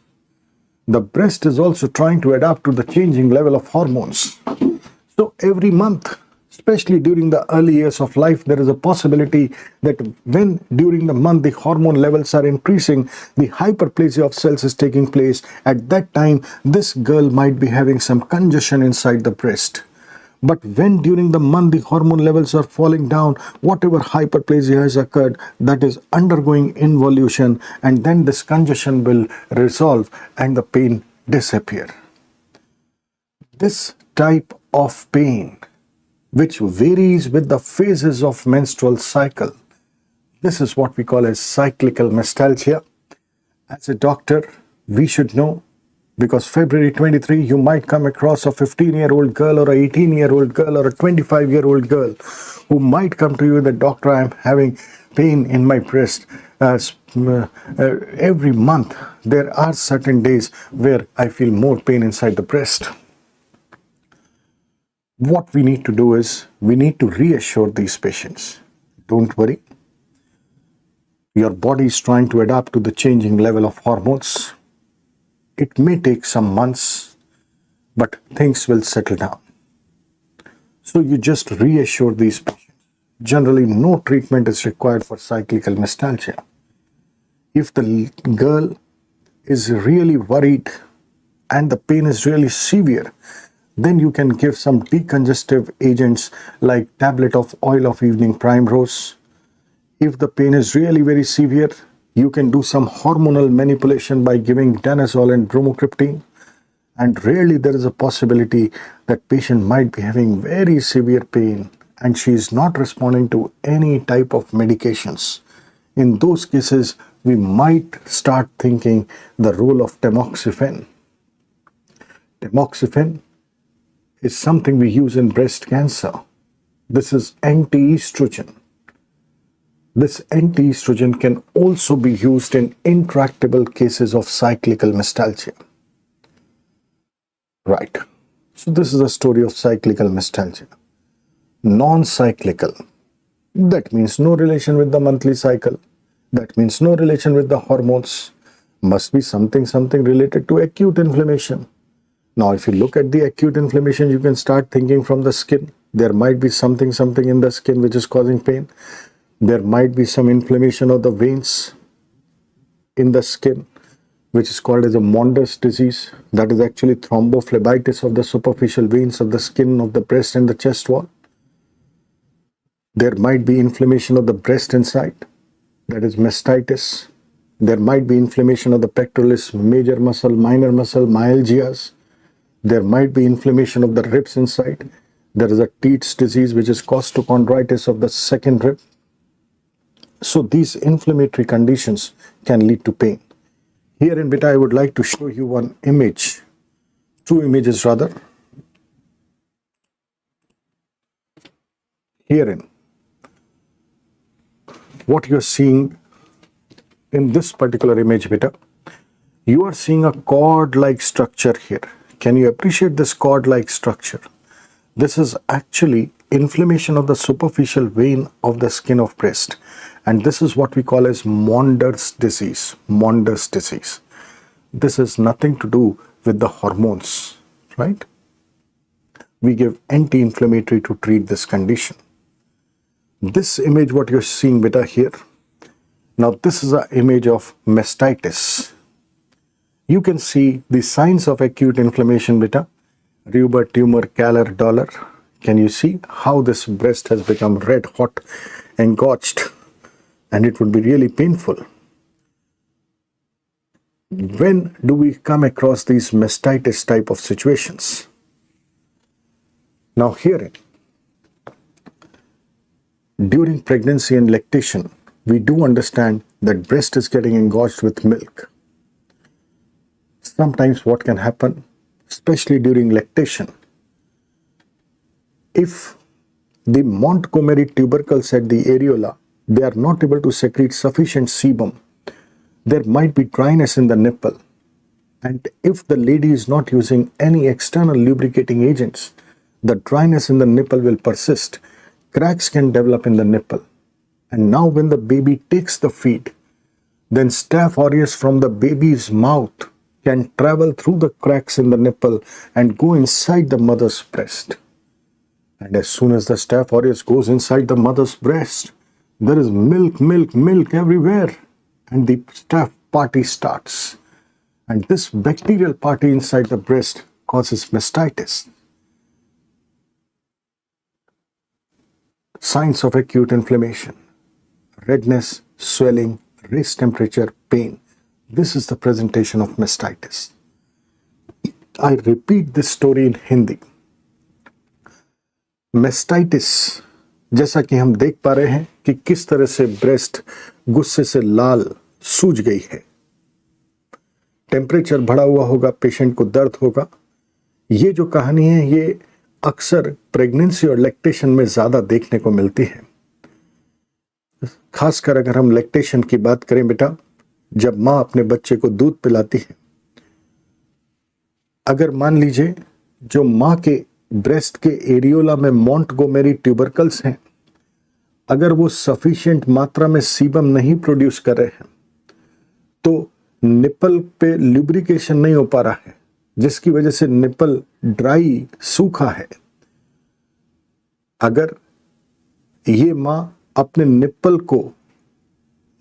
[SPEAKER 1] The breast is also trying to adapt to the changing level of hormones. So every month, especially during the early years of life, there is a possibility that when during the month the hormone levels are increasing, the hyperplasia of cells is taking place. At that time, this girl might be having some congestion inside the breast. But when during the month the hormone levels are falling down, whatever hyperplasia has occurred, that is undergoing involution, and then this congestion will resolve and the pain disappear. This type of pain, which varies with the phases of menstrual cycle, this is what we call as cyclical mestalgia. As a doctor, we should know, because February 23, you might come across a 15-year-old girl or a 18-year-old girl or a 25-year-old girl who might come to you that, doctor, I am having pain in my breast. Every month, there are certain days where I feel more pain inside the breast. What we need to do is, we need to reassure these patients. Don't worry. Your body is trying to adapt to the changing level of hormones. It may take some months, but things will settle down. So you just reassure these patients. Generally, no treatment is required for cyclical mestalgia. If the girl is really worried and the pain is really severe, then you can give some decongestive agents like tablet of oil of evening primrose. If the pain is really very severe, you can do some hormonal manipulation by giving danazol and bromocriptine. And rarely there is a possibility that patient might be having very severe pain and she is not responding to any type of medications. In those cases, we might start thinking the role of tamoxifen. Tamoxifen is something we use in breast cancer. This is anti-estrogen. This anti-estrogen can also be used in intractable cases of cyclical mastalgia. Right. So this is the story of cyclical mastalgia. Non-cyclical. That means no relation with the monthly cycle. That means no relation with the hormones. Must be something related to acute inflammation. Now, if you look at the acute inflammation, you can start thinking from the skin. There might be something in the skin which is causing pain. There might be some inflammation of the veins in the skin, which is called as a Monders disease. That is actually thrombophlebitis of the superficial veins of the skin of the breast and the chest wall. There might be inflammation of the breast inside. That is mastitis. There might be inflammation of the pectoralis major muscle, minor muscle, myalgias. There might be inflammation of the ribs inside. There is a Tietz disease, which is costochondritis of the second rib. So these inflammatory conditions can lead to pain. Here in beta, I would like to show you one image, two images rather. Herein, what you're seeing in this particular image beta, you are seeing a cord-like structure here. Can you appreciate this cord-like structure? This is actually inflammation of the superficial vein of the skin of breast. And this is what we call as Monders disease. Monders disease. This has nothing to do with the hormones, right? We give anti-inflammatory to treat this condition. This image, what you're seeing beta here. Now this is an image of mastitis. You can see the signs of acute inflammation beta. Rubor, tumor, calor, dolor. Can you see how this breast has become red hot, engorged? And it would be really painful. When do we come across these mastitis type of situations? Now herein, during pregnancy and lactation, we do understand that breast is getting engorged with milk. Sometimes what can happen, especially during lactation, if the Montgomery tubercles at the areola, they are not able to secrete sufficient sebum, there might be dryness in the nipple. And if the lady is not using any external lubricating agents, the dryness in the nipple will persist. Cracks can develop in the nipple. And now when the baby takes the feed, then Staph aureus from the baby's mouth can travel through the cracks in the nipple and go inside the mother's breast. And as soon as the Staph aureus goes inside the mother's breast, there is milk everywhere. And the staph party starts. And this bacterial party inside the breast causes mastitis. Signs of acute inflammation: redness, swelling, raised temperature, pain. This is the presentation of mastitis. I repeat this story in Hindi. Mastitis, जैसा कि हम देख पा रहे हैं कि किस तरह से ब्रेस्ट गुस्से से लाल सूज गई है, टेम्परेचर बढ़ा हुआ होगा, पेशेंट को दर्द होगा. ये जो कहानी है ये अक्सर प्रेगनेंसी और लैक्टेशन में ज्यादा देखने को मिलती है. खासकर अगर हम लैक्टेशन की बात करें बेटा, जब माँ अपने बच्चे को दूध पिलाती है, अगर मान लीजिए जो माँ के ब्रेस्ट के एरियोला में मोंटगोमेरी ट्यूबरकल्स हैं, अगर वो सफिशिएंट मात्रा में सीबम नहीं प्रोड्यूस कर रहे हैं तो निपल पे लुब्रिकेशन नहीं हो पा रहा है, जिसकी वजह से निपल ड्राई, सूखा है. अगर ये माँ अपने निपल को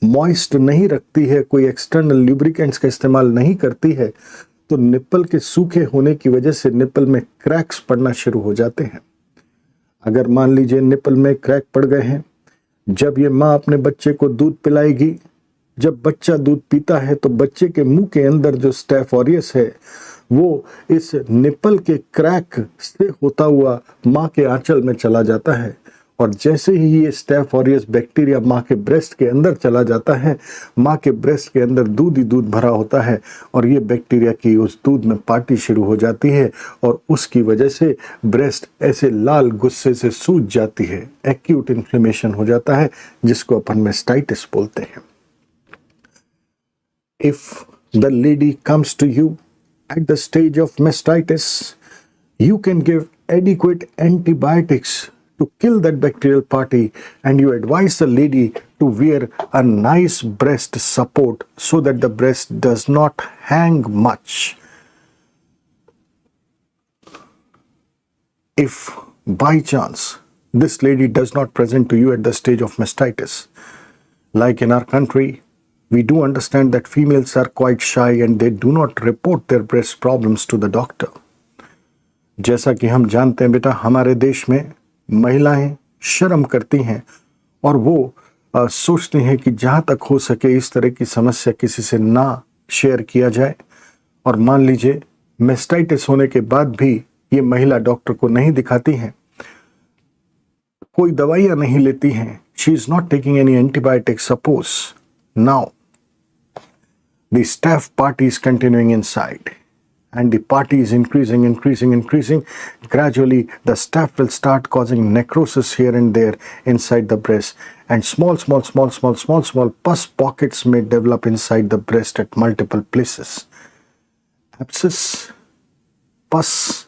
[SPEAKER 1] मॉइस्ट नहीं रखती है, कोई एक्सटर्नल लुब्रिकेंट्स का इस्तेमाल नहीं करती है, तो निपल के सूखे होने की वजह से निपल में क्रैक्स पड़ना शुरू हो जाते हैं. अगर मान लीजिए निपल में क्रैक पड़ गए हैं, जब ये माँ अपने बच्चे को दूध पिलाएगी, जब बच्चा दूध पीता है तो बच्चे के मुंह के अंदर जो स्टैफ ऑरियस है वो इस निपल के क्रैक से होता हुआ माँ के आंचल में चला जाता है, और जैसे ही ये स्टैफ ऑरियस बैक्टीरिया माँ के ब्रेस्ट के अंदर चला जाता है, माँ के ब्रेस्ट के अंदर दूध ही दूध भरा होता है, और ये बैक्टीरिया की उस दूध में पार्टी शुरू हो जाती है, और उसकी वजह से ब्रेस्ट ऐसे लाल गुस्से से सूज जाती है, एक्यूट इन्फ्लेमेशन हो जाता है, जिसको अपन मेस्टाइटिस बोलते हैं। If the lady comes to you at the stage of mastitis, you can give adequate antibiotics to kill that bacterial party, and you advise the lady to wear a nice breast support so that the breast does not hang much. If by chance this lady does not present to you at the stage of mastitis, like in our country, we do understand that females are quite shy and they do not report their breast problems to the doctor. जैसा कि हम जानते हैं बेटा, हमारे देश में महिलाएं शर्म करती हैं और वो सोचती हैं कि जहाँ तक हो सके इस तरह की समस्या किसी से ना शेयर किया जाए। और मान लीजिए मेस्टाइटिस होने के बाद भी ये महिला डॉक्टर को नहीं दिखाती हैं, कोई दवाइयाँ नहीं लेती हैं, she is not taking any antibiotic, suppose now the staph party is continuing inside and the party is increasing. Gradually the staph will start causing necrosis here and there inside the breast, and small pus pockets may develop inside the breast at multiple places. Abscess, pus,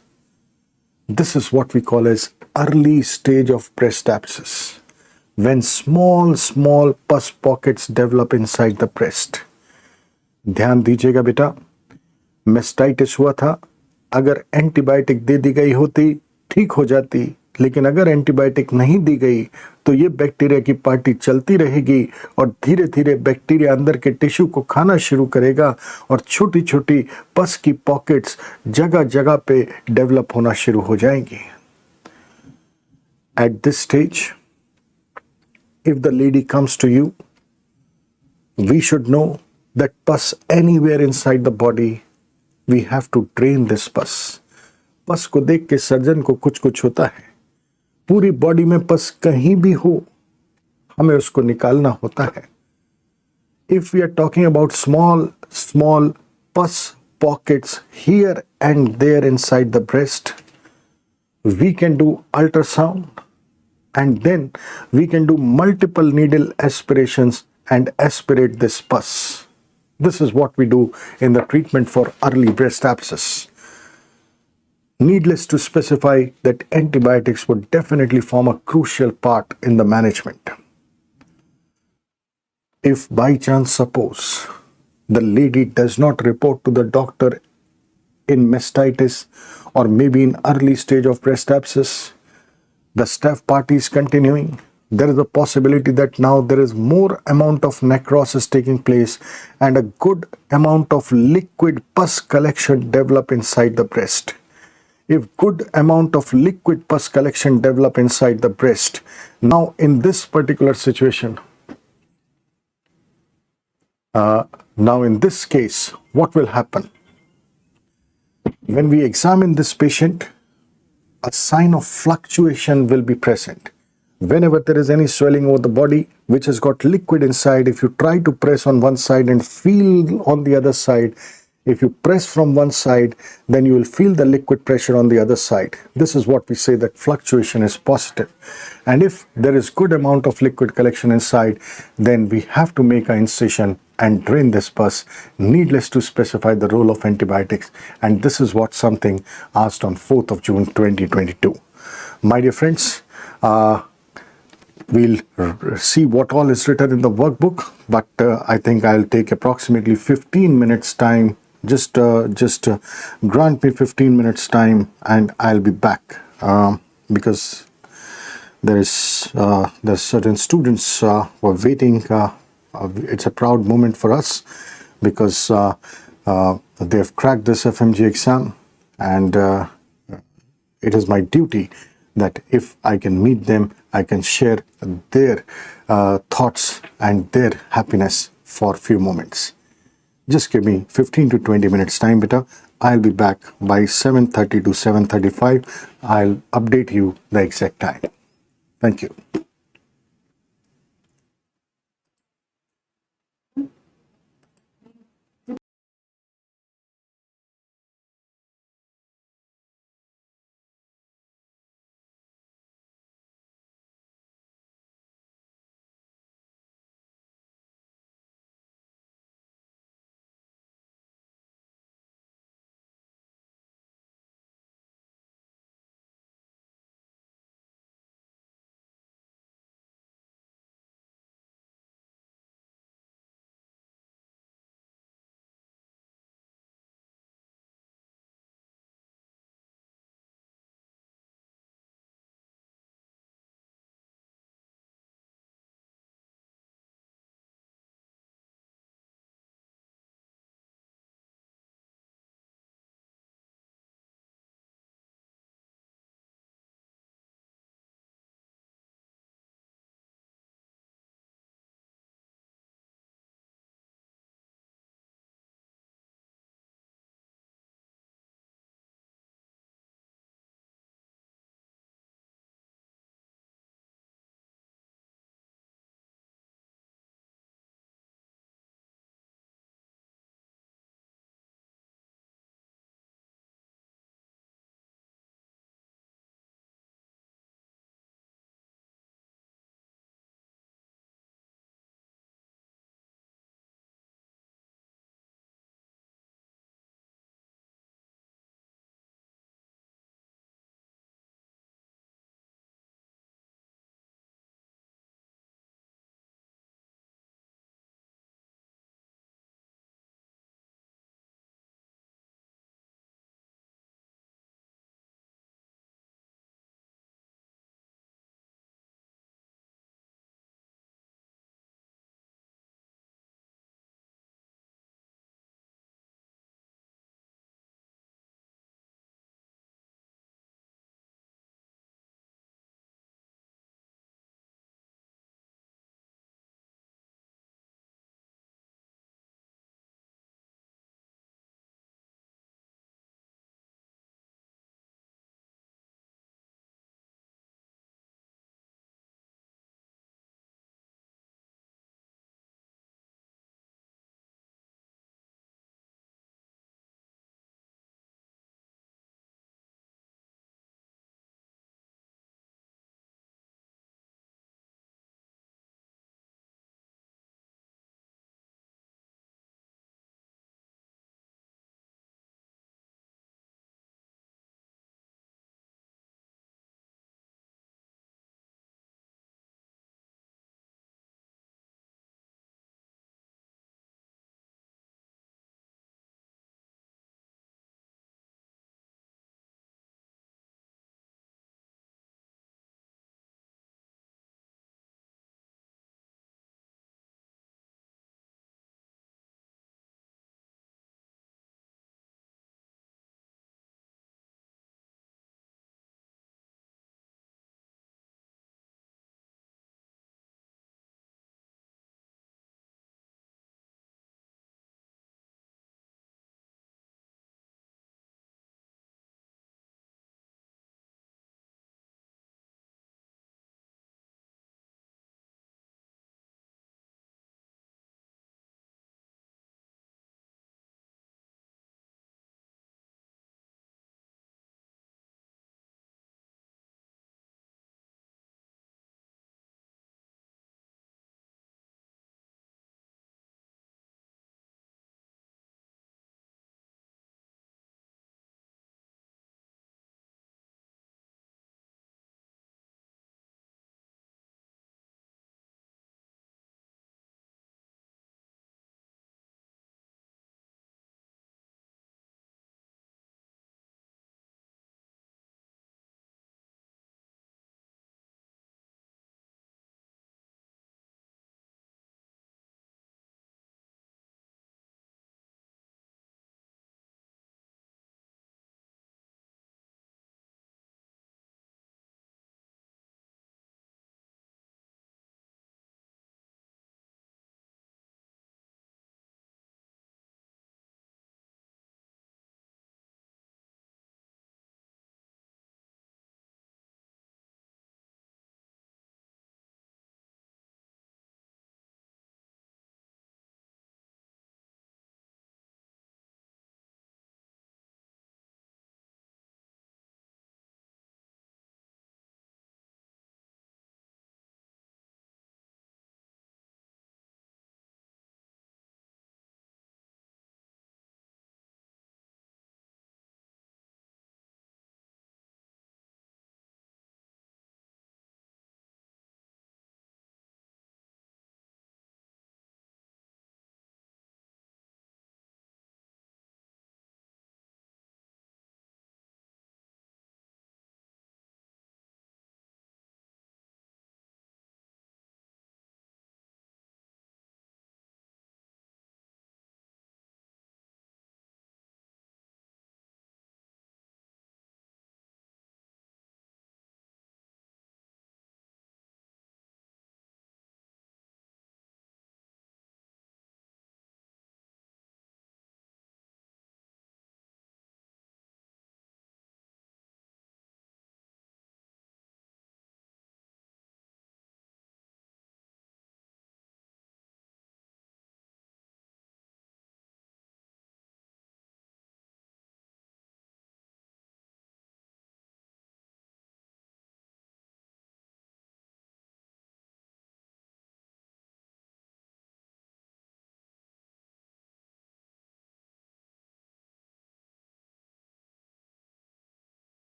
[SPEAKER 1] this is what we call as early stage of breast abscess, when small pus pockets develop inside the breast. ध्यान दीजिएगा बेटा, mastitis हुआ था, अगर antibiotic दे दी गई होती ठीक हो जाती, लेकिन अगर एंटीबायोटिक नहीं दी गई तो ये बैक्टीरिया की पार्टी चलती रहेगी और धीरे धीरे बैक्टीरिया अंदर के टिश्यू को खाना शुरू करेगा और छोटी छोटी पस की पॉकेट्स जगह जगह पे डेवलप होना शुरू हो जाएंगी। At this stage, if the lady comes to you, we should know that pus anywhere inside the body, we have to drain this pus. पस को देख के सर्जन को कुछ होता है, पूरी बॉडी में पस कहीं भी हो हमें उसको निकालना होता है। If we are talking about small pus pockets here and there inside the breast, we can do ultrasound, and then we can do multiple needle aspirations and aspirate this pus. This is what we do in the treatment for early breast abscess. Needless to specify that antibiotics would definitely form a crucial part in the management. If by chance, suppose, the lady does not report to the doctor in mastitis or maybe in early stage of breast abscess, the staph party is continuing, there is a possibility that now there is more amount of necrosis taking place and a good amount of liquid pus collection develop inside the breast. If good amount of liquid pus collection develop inside the breast, now in this particular situation, now in this case, what will happen? When we examine this patient, a sign of fluctuation will be present. Whenever there is any swelling over the body which has got liquid inside, if you try to press on one side and feel on the other side, if you press from one side, then you will feel the liquid pressure on the other side. This is what we say that fluctuation is positive. And if there is good amount of liquid collection inside, then we have to make an incision and drain this pus. Needless to specify the role of antibiotics. And this is what something asked on 4th of June 2022. My dear friends, we'll see what all is written in the workbook, but I think I'll take approximately 15 minutes time. Just grant me 15 minutes time and I'll be back, because there's certain students who are waiting. It's a proud moment for us because they have cracked this FMG exam, and it is my duty that if I can meet them, I can share their thoughts and their happiness for a few moments. Just give me 15 to 20 minutes time, beta. I'll be back by 7:30 to 7:35. I'll update you the exact time. Thank you.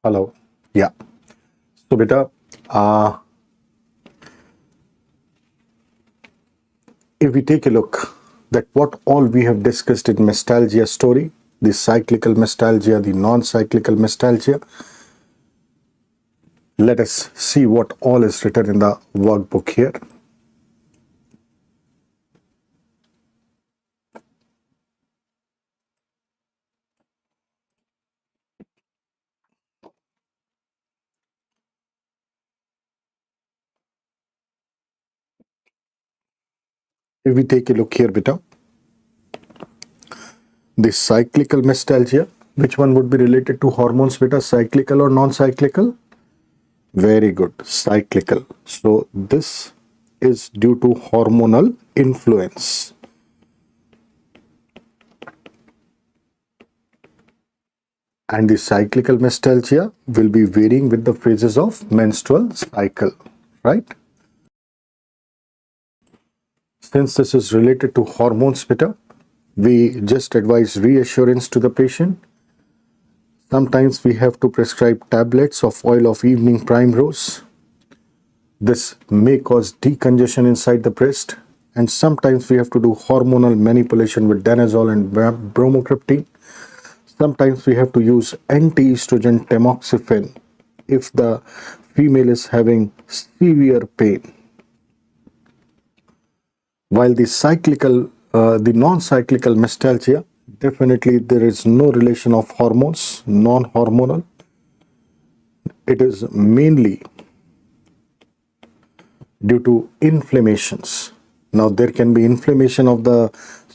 [SPEAKER 1] Hello. Yeah. So beta, if we take a look that what all we have discussed in mestalgia story, the cyclical mestalgia, the non-cyclical mestalgia, let us see what all is written in the workbook here. If we take a look here, beta, the cyclical mestalgia, which one would be related to hormones, beta, cyclical or non-cyclical? Very good, cyclical. So this is due to hormonal influence. And the cyclical mestalgia will be varying with the phases of menstrual cycle, right? Since this is related to hormones, beta, we just advise reassurance to the patient. Sometimes we have to prescribe tablets of oil of evening primrose. This may cause decongestion inside the breast, and sometimes we have to do hormonal manipulation with danazol and bromocriptine. Sometimes we have to use anti-estrogen tamoxifen if the female is having severe pain. While the non-cyclical mestalgia, definitely there is no relation of hormones, non-hormonal. It is mainly due to inflammations. Now there can be inflammation of the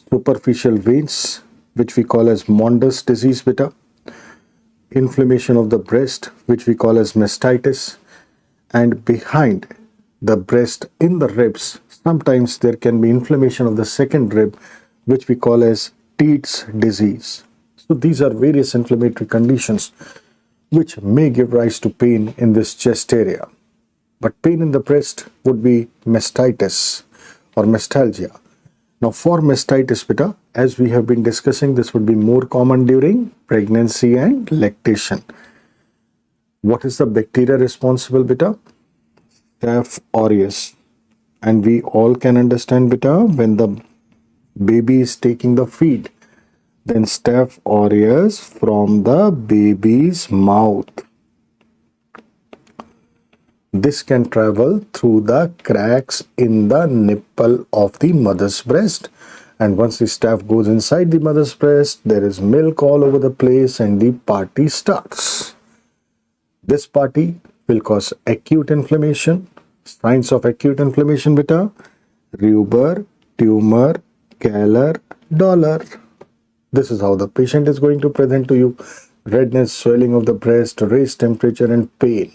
[SPEAKER 1] superficial veins, which we call as Mondus disease, beta. Inflammation of the breast, which we call as mastitis. And behind the breast in the ribs, sometimes there can be inflammation of the second rib, which we call as Tietz disease. So these are various inflammatory conditions which may give rise to pain in this chest area. But pain in the breast would be mastitis or mestalgia. Now for mastitis, beta, as we have been discussing, this would be more common during pregnancy and lactation. What is the bacteria responsible, beta? Staph aureus. And we all can understand, beta, when the baby is taking the feed, then Staph aureus from the baby's mouth. This can travel through the cracks in the nipple of the mother's breast. And once the staph goes inside the mother's breast, there is milk all over the place and the party starts. This party will cause acute inflammation. Signs of acute inflammation, beta: rubor, tumor, Calor, dollar. This is how the patient is going to present to you: redness, swelling of the breast, raised temperature and pain.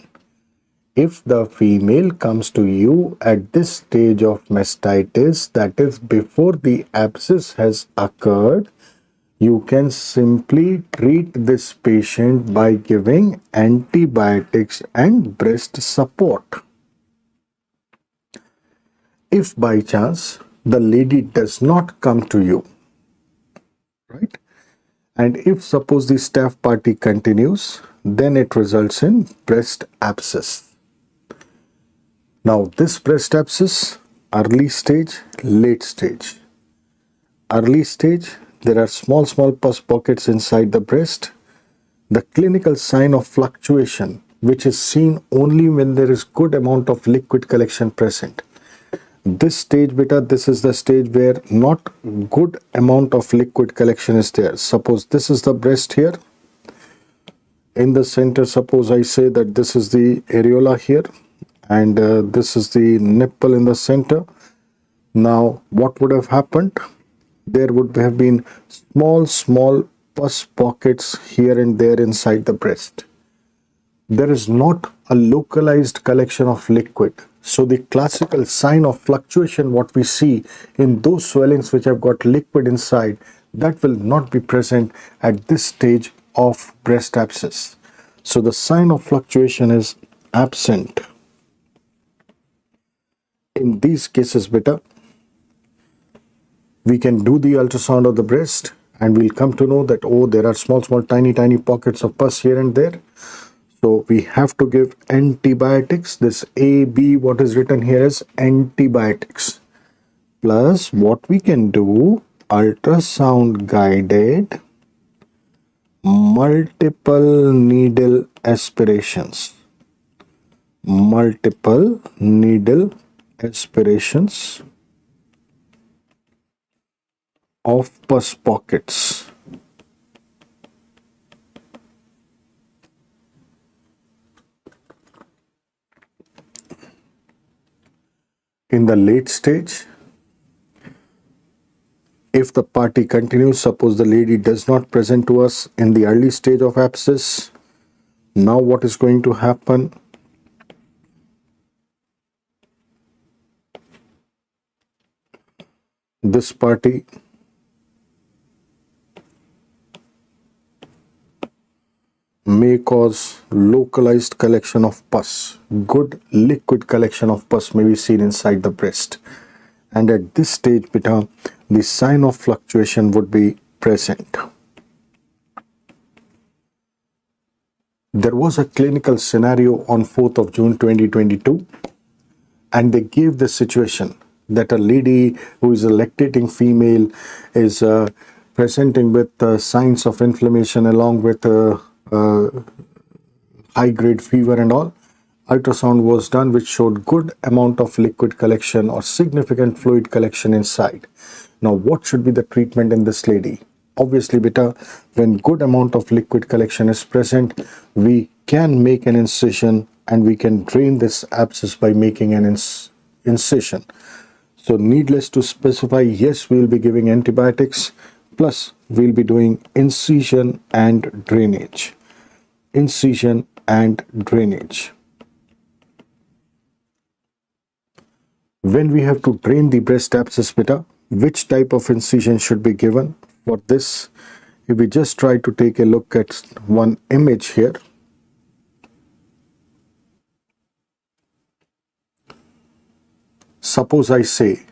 [SPEAKER 1] If the female comes to you at this stage of mastitis, that is before the abscess has occurred, you can simply treat this patient by giving antibiotics and breast support. If by chance the lady does not come to you, right, and if suppose the staph party continues, then it results in breast abscess. Now this breast abscess, early stage, late stage. Early stage, there are small pus pockets inside the breast. The clinical sign of fluctuation, which is seen only when there is good amount of liquid collection present. This stage, beta, this is the stage where not good amount of liquid collection is there. Suppose this is the breast here. In the center, suppose I say that this is the areola here, and this is the nipple in the center. Now what would have happened? There would have been small pus pockets here and there inside the breast. There is not a localized collection of liquid. So the classical sign of fluctuation, what we see in those swellings which have got liquid inside, that will not be present at this stage of breast abscess. So the sign of fluctuation is absent. In these cases, beta, we can do the ultrasound of the breast and we'll come to know that, oh, there are small tiny pockets of pus here and there. So we have to give antibiotics. This AB, what is written here is antibiotics. Plus what we can do, ultrasound guided multiple needle aspirations. Multiple needle aspirations of pus pockets. In the late stage, if the party continues, suppose the lady does not present to us in the early stage of abscess, now what is going to happen? This party may cause localized collection of pus. Good liquid collection of pus may be seen inside the breast. And at this stage, beta, the sign of fluctuation would be present. There was a clinical scenario on 4th of June 2022, and they gave the situation that a lady who is a lactating female is presenting with signs of inflammation along with high-grade fever and all. Ultrasound was done which showed good amount of liquid collection or significant fluid collection inside. Now what should be the treatment in this lady? Obviously beta, when good amount of liquid collection is present, we can make an incision and we can drain this abscess by making an incision. So needless to specify, yes, we will be giving antibiotics, plus we'll be doing incision and drainage. Incision and drainage. When we have to drain the breast abscess, beta, which type of incision should be given? For this, if we just try to take a look at one image here, suppose I say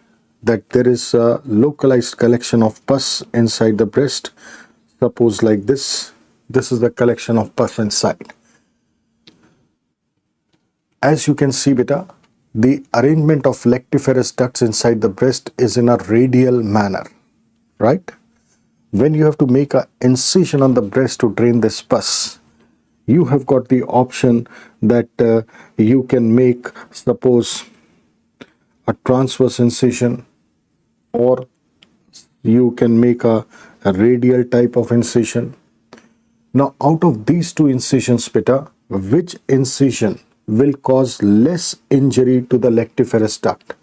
[SPEAKER 1] that there is a localized collection of pus inside the breast. Suppose like this. This is the collection of pus inside. As you can see, beta, the arrangement of lactiferous ducts inside the breast is in a radial manner, right? When you have to make an incision on the breast to drain this pus, you have got the option that you can make, suppose, a transverse incision, or you can make a radial type of incision. Now, out of these two incisions, beta, which incision will cause less injury to the lactiferous duct?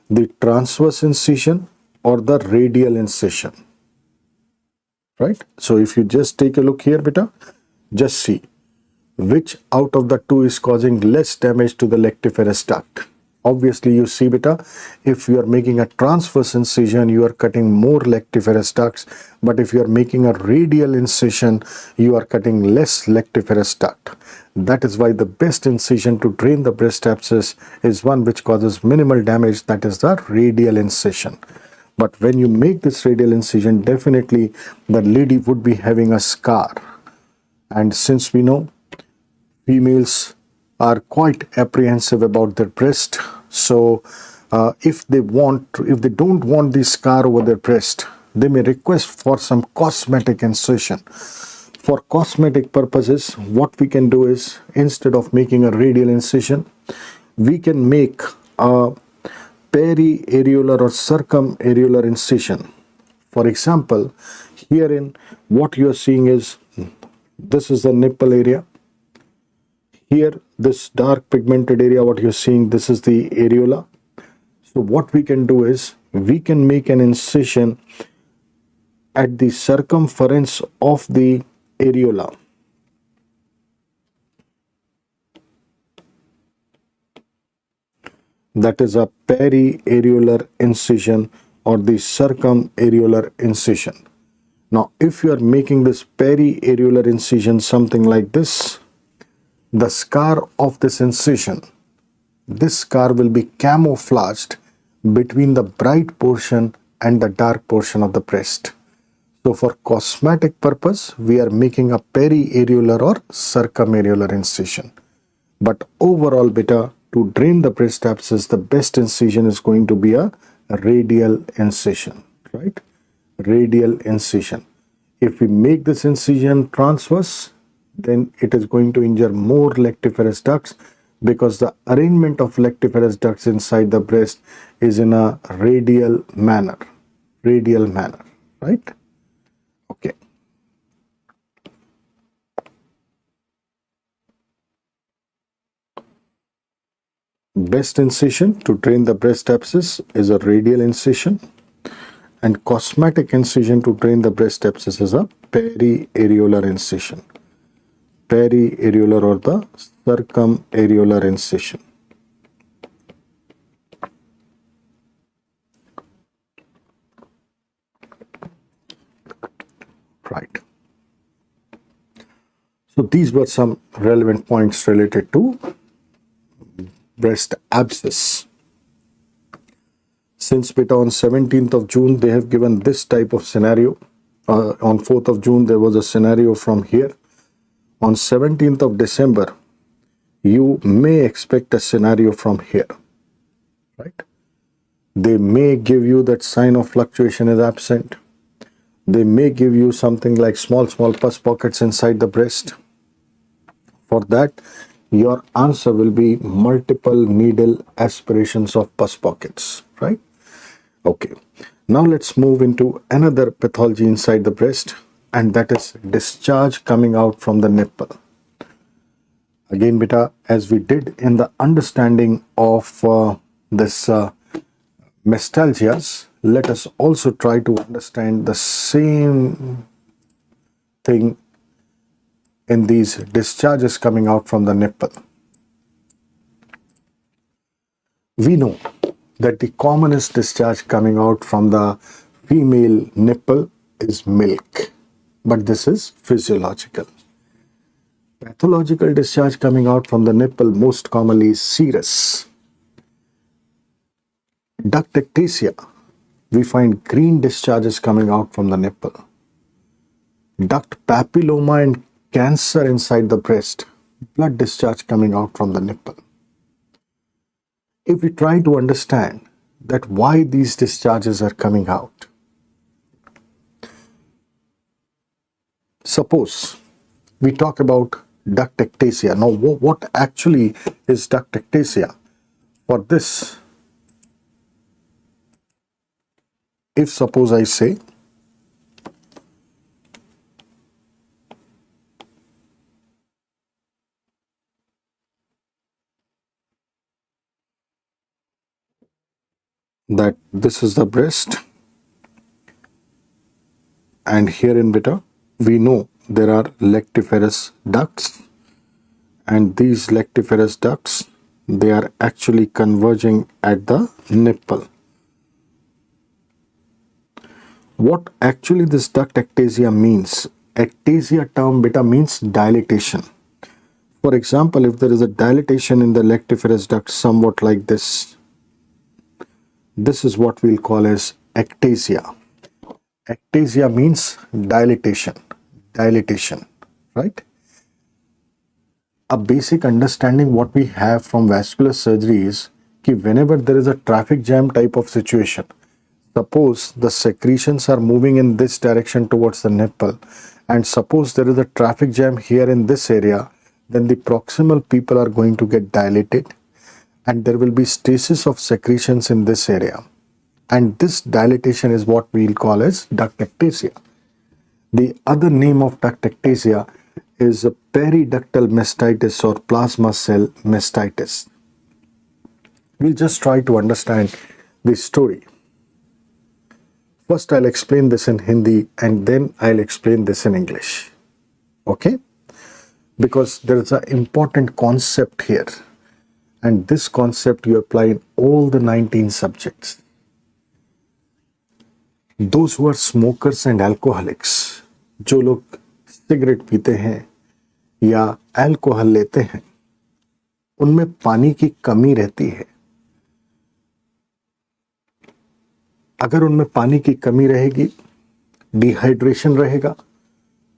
[SPEAKER 1] The transverse incision or the radial incision? Right? So, if you just take a look here, beta, just see which out of the two is causing less damage to the lactiferous duct. Obviously, you see, beta, if you are making a transverse incision, you are cutting more lactiferous ducts. But if you are making a radial incision, you are cutting less lactiferous duct. That is why the best incision to drain the breast abscess is one which causes minimal damage, that is the radial incision. But when you make this radial incision, definitely the lady would be having a scar. And since we know females are quite apprehensive about their breast, so if they don't want the scar over their breast, they may request for some cosmetic incision. For cosmetic purposes, what we can do is, instead of making a radial incision, we can make a periareolar or circumareolar incision. For example, herein what you are seeing is, this is the nipple area. Here, this dark pigmented area, what you're seeing, this is the areola. So what we can do is, we can make an incision at the circumference of the areola. That is a periareolar incision or the circumareolar incision. Now, if you are making this periareolar incision something like this, the scar of this incision, this scar will be camouflaged between the bright portion and the dark portion of the breast. So for cosmetic purpose, we are making a periareolar or circumareolar incision. But overall, beta, to drain the breast abscess, the best incision is going to be a radial incision, right? Radial incision. If we make this incision transverse, then it is going to injure more lactiferous ducts, because the arrangement of lactiferous ducts inside the breast is in a radial manner, right? Okay. Best incision to drain the breast abscess is a radial incision, and cosmetic incision to drain the breast abscess is a periareolar incision. Periareolar or the circumareolar incision. Right. So these were some relevant points related to breast abscess. Since beta on 17th of June they have given this type of scenario. On 4th of June there was a scenario from here. On 17th of December you may expect a scenario from here, right? They may give you that sign of fluctuation is absent. They may give you something like small pus pockets inside the breast. For that, your answer will be multiple needle aspirations of pus pockets, right? Okay. Now let's move into another pathology inside the breast, and that is discharge coming out from the nipple. Again, beta, as we did in the understanding of this mestalgias, let us also try to understand the same thing in these discharges coming out from the nipple. We know that the commonest discharge coming out from the female nipple is milk, but this is physiological. Pathological discharge coming out from the nipple most commonly is serous. Ductectasia, we find green discharges coming out from the nipple. Duct papilloma and cancer inside the breast, blood discharge coming out from the nipple. If we try to understand that why these discharges are coming out, suppose we talk about ductectasia. Now, what actually is ductectasia? For this, if suppose I say that this is the breast, and here in beta we know there are lactiferous ducts, and these lactiferous ducts, they are actually converging at the nipple. What actually this ductectasia means? Ectasia term beta means dilatation. For example, if there is a dilatation in the lactiferous duct somewhat like this, this is what we'll call as ectasia. Ectasia means dilatation, right? A basic understanding what we have from vascular surgery is that whenever there is a traffic jam type of situation, suppose the secretions are moving in this direction towards the nipple, and suppose there is a traffic jam here in this area, then the proximal people are going to get dilated, and there will be stasis of secretions in this area. And this dilatation is what we'll call as ductectasia. The other name of ductectasia is periductal mastitis or plasma cell mastitis. We'll just try to understand this story. First, I'll explain this in Hindi and then I'll explain this in English. Okay? Because there is an important concept here. And this concept you apply in all the 19 subjects. Those who are smokers and alcoholics, जो लोग cigarette पीते हैं या alcohol लेते हैं, उनमें पानी की कमी रहती है. अगर उनमें पानी की कमी रहेगी, डिहाइड्रेशन रहेगा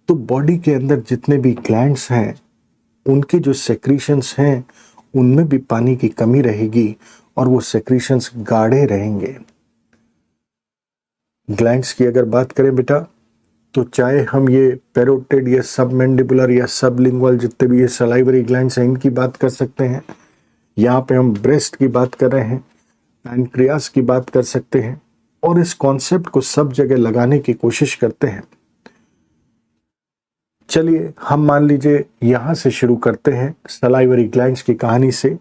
[SPEAKER 1] तो बॉडी के अंदर जितने भी ग्लैंड्स हैं उनके जो सेक्रीशंस हैं उनमें भी पानी की कमी रहेगी और वो सेक्रीशंस गाढ़े रहेंगे। ग्लैंड्स की अगर बात करें बेटा तो चाहे हम ये पैरोटिड या सबमैंडिबुलर या सबलिंगुअल जितने भी ये सलाइवरी ग्लैंड्स हैं इनकी बात कर सकते हैं, यहाँ पे हम ब्रेस्ट की बात कर रहे हैं, पैनक्रियास की बात कर सकते हैं और इस कॉन्सेप्ट को सब जगह लगाने की कोशिश करते हैं। चलिए हम मान लीजिए यहां से शुरू करते हैं सलाइवरी ग्लैंड्स की कहानी से।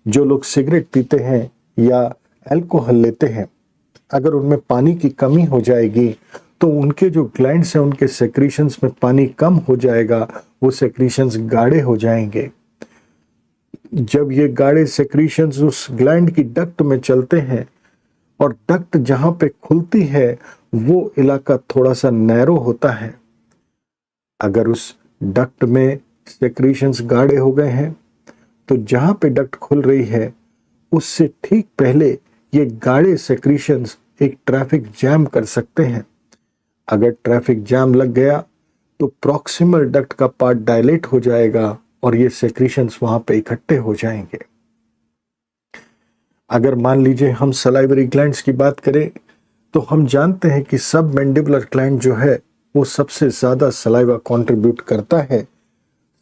[SPEAKER 1] जो लोग सिगरेट पीते हैं या अल्कोहल लेते हैं, अगर उनमें पानी की कमी हो जाएगी तो उनके जो ग्लैंड्स हैं उनके सेक्रीशंस में पानी कम हो जाएगा, वो सेक्रीशंस गाढ़े हो जाएंगे। जब ये गाढ़े सेक्रीशंस उस ग्लैंड की डक्ट में चलते हैं और डक्ट जहां पे खुलती है वो इलाका थोड़ा सा नैरो होता है। अगर उस डक्ट में सेक्रीशंस गाढ़े हो गए हैं तो जहां पे डक्ट खुल रही है उससे ठीक पहले ये गाढ़े सेक्रीशंस एक ट्रैफिक जैम कर सकते हैं। अगर ट्रैफिक जैम लग गया तो प्रॉक्सिमल डक्ट का पार्ट डायलेट हो जाएगा और ये सेक्रीशंस वहां पे इकट्ठे हो जाएंगे। अगर मान लीजिए हम सलाइवरी ग्लैंड्स की बात करें तो हम जानते हैं कि सब मैंडिबुलर ग्लैंड जो है वो सबसे ज्यादा सलाइवा कंट्रीब्यूट करता है।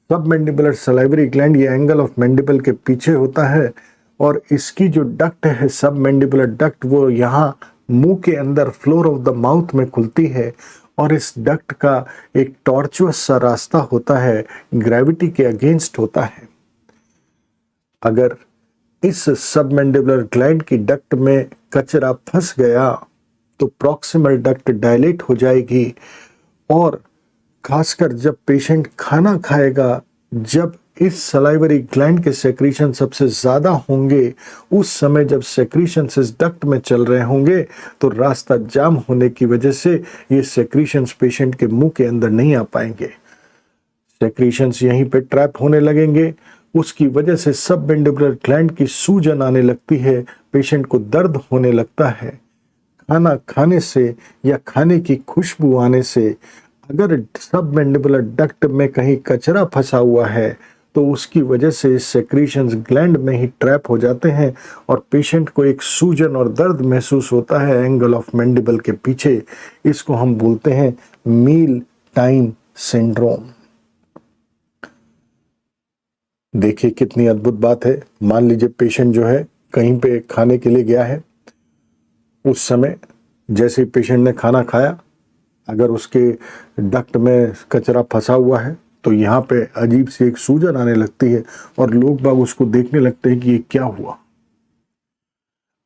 [SPEAKER 1] सब मैंडिबुलर सलाइवरी ग्लैंड ये एंगल ऑफ मैंडिबल के पीछे होता है और इसकी जो डक्ट है सब मैंडिबुलर डक्ट वो यहाँ मुंह के अंदर फ्लोर ऑफ द माउथ में खुलती है और इस डक्ट का एक टॉर्चुअस सा रास्ता होता है, ग्रेविटी के अगेंस्ट होता है। अगर इस सबमैंडिबुलर ग्लैंड की डक्ट में कचरा फंस गया तो प्रॉक्सिमल डक्ट डायलेट हो जाएगी और खासकर जब पेशेंट खाना खाएगा, जब इस सलाइवरी ग्लैंड के सेक्रीशन सबसे ज्यादा होंगे, उस समय जब सेक्रीशंस इस डक्ट में चल रहे होंगे तो रास्ता जाम होने की वजह से ये सेक्रीशंस पेशेंट के मुंह के अंदर नहीं आ पाएंगे। सेक्रीशंस यहीं पे ट्रैप होने लगेंगे, उसकी वजह से सब मैंडिबुलर ग्लैंड की सूजन आने लगती है, पेशेंट को दर्द होने लगता है। खाना खाने से या खाने की खुशबू आने से अगर सब मैंडिबुलर डक्ट में कहीं कचरा फंसा हुआ है तो उसकी वजह से सेक्रीशंस ग्लैंड में ही ट्रैप हो जाते हैं और पेशेंट को एक सूजन और दर्द महसूस होता है एंगल ऑफ मैंडिबल के पीछे। इसको हम बोलते हैं मील टाइम सिंड्रोम। देखिए कितनी अद्भुत बात है। मान लीजिए पेशेंट जो है कहीं पे खाने के लिए गया है, उस समय जैसे ही पेशेंट ने खाना खाया अगर उसके डक्ट में कचरा फंसा हुआ है तो यहाँ पे अजीब सी एक सूजन आने लगती है और लोग बाग उसको देखने लगते हैं कि ये क्या हुआ।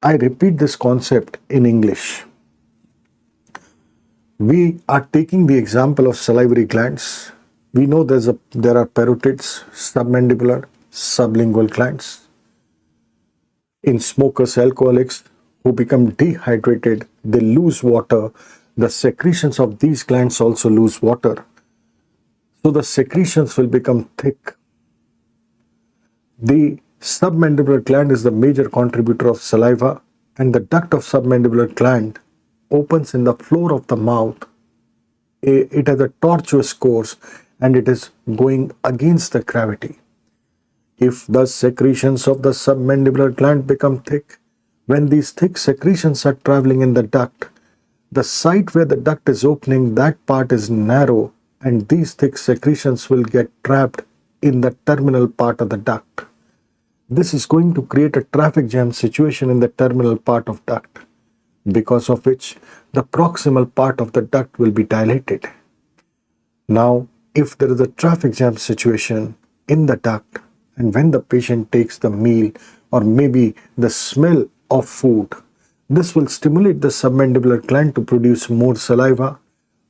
[SPEAKER 1] I repeat this concept in English. We are taking the example of salivary glands. We know there are parotids, submandibular, sublingual glands. In smokers, alcoholics who become dehydrated, they lose water. The secretions of these glands also lose water. So the secretions will become thick. The submandibular gland is the major contributor of saliva, and the duct of submandibular gland opens in the floor of the mouth. It has a tortuous course and it is going against the gravity. If the secretions of the submandibular gland become thick, when these thick secretions are traveling in the duct, the site where the duct is opening, that part is narrow and these thick secretions will get trapped in the terminal part of the duct. This is going to create a traffic jam situation in the terminal part of duct, because of which the proximal part of the duct will be dilated. Now, if there is a traffic jam situation in the duct and when the patient takes the meal or maybe the smell of food, this will stimulate the submandibular gland to produce more saliva.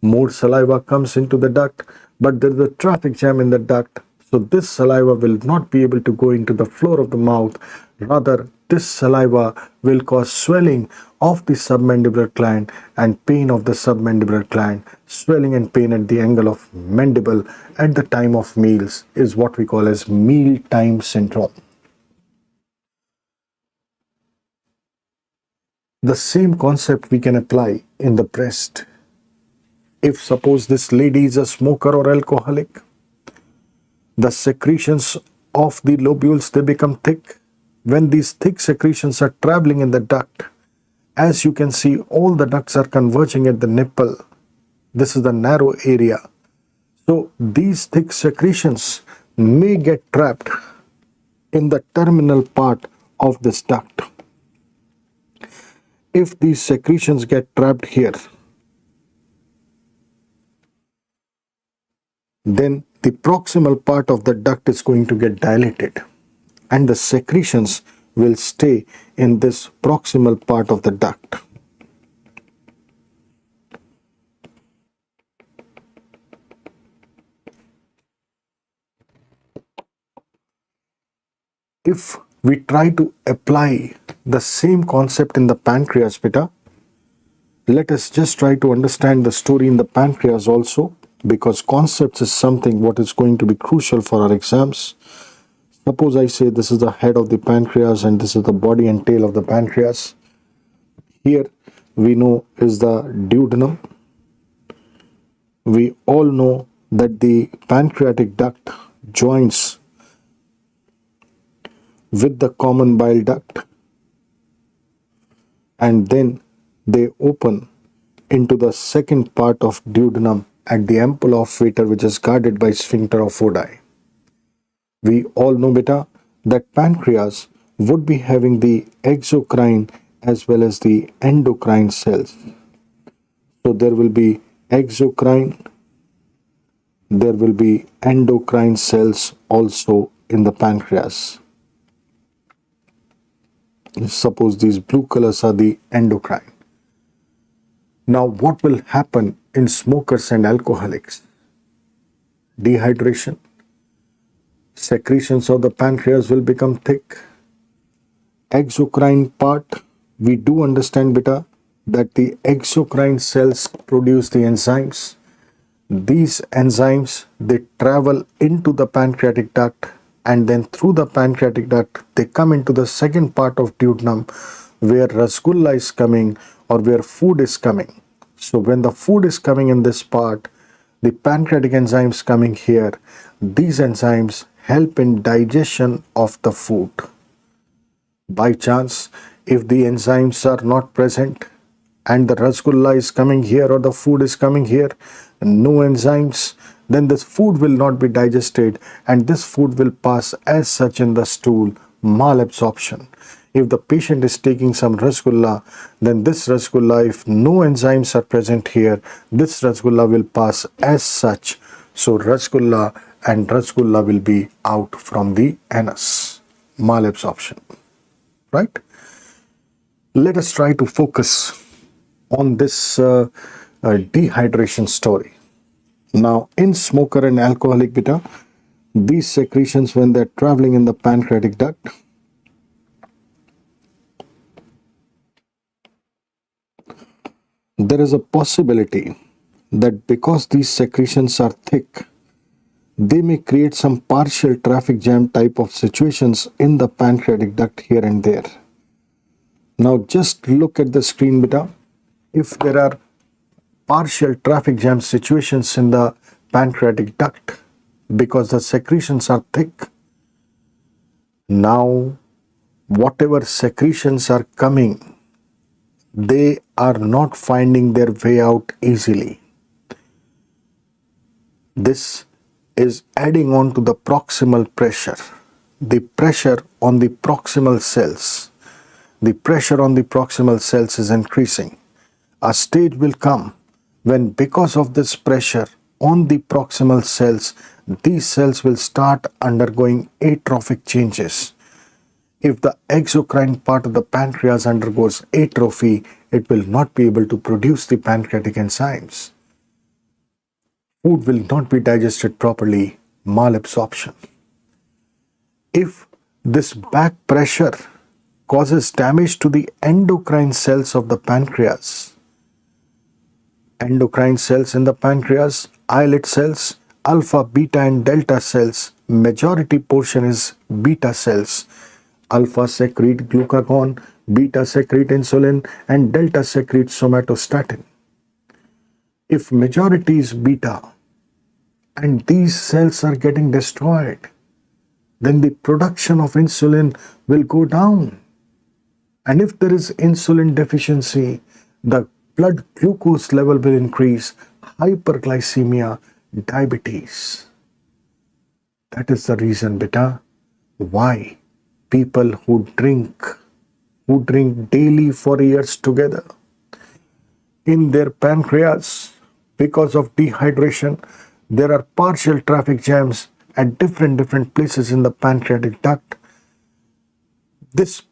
[SPEAKER 1] More saliva comes into the duct, but there is a traffic jam in the duct, so this saliva will not be able to go into the floor of the mouth. Rather, this saliva will cause swelling of the submandibular gland and pain of the submandibular gland. Swelling and pain at the angle of mandible at the time of meals is what we call as meal time syndrome. The same concept we can apply in the breast. If suppose this lady is a smoker or alcoholic, the secretions of the lobules, they become thick. When these thick secretions are traveling in the duct, as you can see, all the ducts are converging at the nipple. This is the narrow area. So these thick secretions may get trapped in the terminal part of this duct. If these secretions get trapped here, then the proximal part of the duct is going to get dilated, and the secretions will stay in this proximal part of the duct. If we try to apply the same concept in the pancreas, beta, let us just try to understand the story in the pancreas also, because concepts is something what is going to be crucial for our exams. Suppose I say this is the head of the pancreas and this is the body and tail of the pancreas. Here we know is the duodenum. We all know that the pancreatic duct joins with the common bile duct, and then they open into the second part of duodenum at the ample of Vater, which is guarded by sphincter of Oddi. We all know, beta, that pancreas would be having the exocrine as well as the endocrine cells. So there will be exocrine, there will be endocrine cells also in the pancreas. Suppose these blue colors are the endocrine. Now what will happen in smokers and alcoholics? Dehydration. Secretions of the pancreas will become thick. Exocrine part, we do understand, beta, that the exocrine cells produce the enzymes. These enzymes, they travel into the pancreatic duct, and then through the pancreatic duct they come into the second part of duodenum where rasgulla is coming or where food is coming. So when the food is coming in this part, the pancreatic enzymes coming here, these enzymes help in digestion of the food. By chance, if the enzymes are not present and the rasgulla is coming here or the food is coming here, no enzymes, then this food will not be digested and this food will pass as such in the stool, malabsorption. If the patient is taking some rasgulla, then this rasgulla, if no enzymes are present here, this rasgulla will pass as such. So rasgulla and rasgulla will be out from the anus, malabsorption, right? Let us try to focus on this dehydration story. Now in smoker and alcoholic, beta, these secretions, when they're traveling in the pancreatic duct, there is a possibility that because these secretions are thick, they may create some partial traffic jam type of situations in the pancreatic duct here and there. Now just look at the screen, beta. If there are partial traffic jam situations in the pancreatic duct because the secretions are thick, now whatever secretions are coming, they are not finding their way out easily. This is adding on to the proximal pressure, the pressure on the proximal cells. The pressure on the proximal cells is increasing. A stage will come when, because of this pressure on the proximal cells, these cells will start undergoing atrophic changes. If the exocrine part of the pancreas undergoes atrophy, it will not be able to produce the pancreatic enzymes. Food will not be digested properly, malabsorption. If this back pressure causes damage to the endocrine cells of the pancreas, endocrine cells in the pancreas, islet cells, alpha, beta and delta cells, majority portion is beta cells. Alpha secrete glucagon, beta secrete insulin and delta secrete somatostatin. If majority is beta and these cells are getting destroyed, then the production of insulin will go down. And if there is insulin deficiency, the blood glucose level will increase, hyperglycemia, diabetes. That is the reason, beta, why people who drink daily for years together, in their pancreas, because of dehydration, there are partial traffic jams at different places in the pancreatic duct. This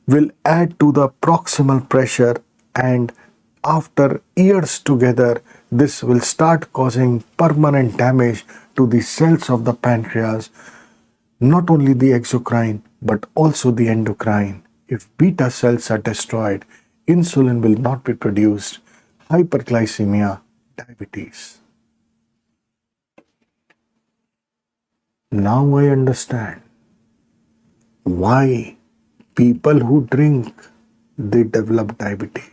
[SPEAKER 1] will add to the proximal pressure, and after years together, this will start causing permanent damage to the cells of the pancreas, not only the exocrine but also the endocrine. If beta cells are destroyed, insulin will not be produced, hyperglycemia, diabetes. Now I understand why people who drink they develop diabetes.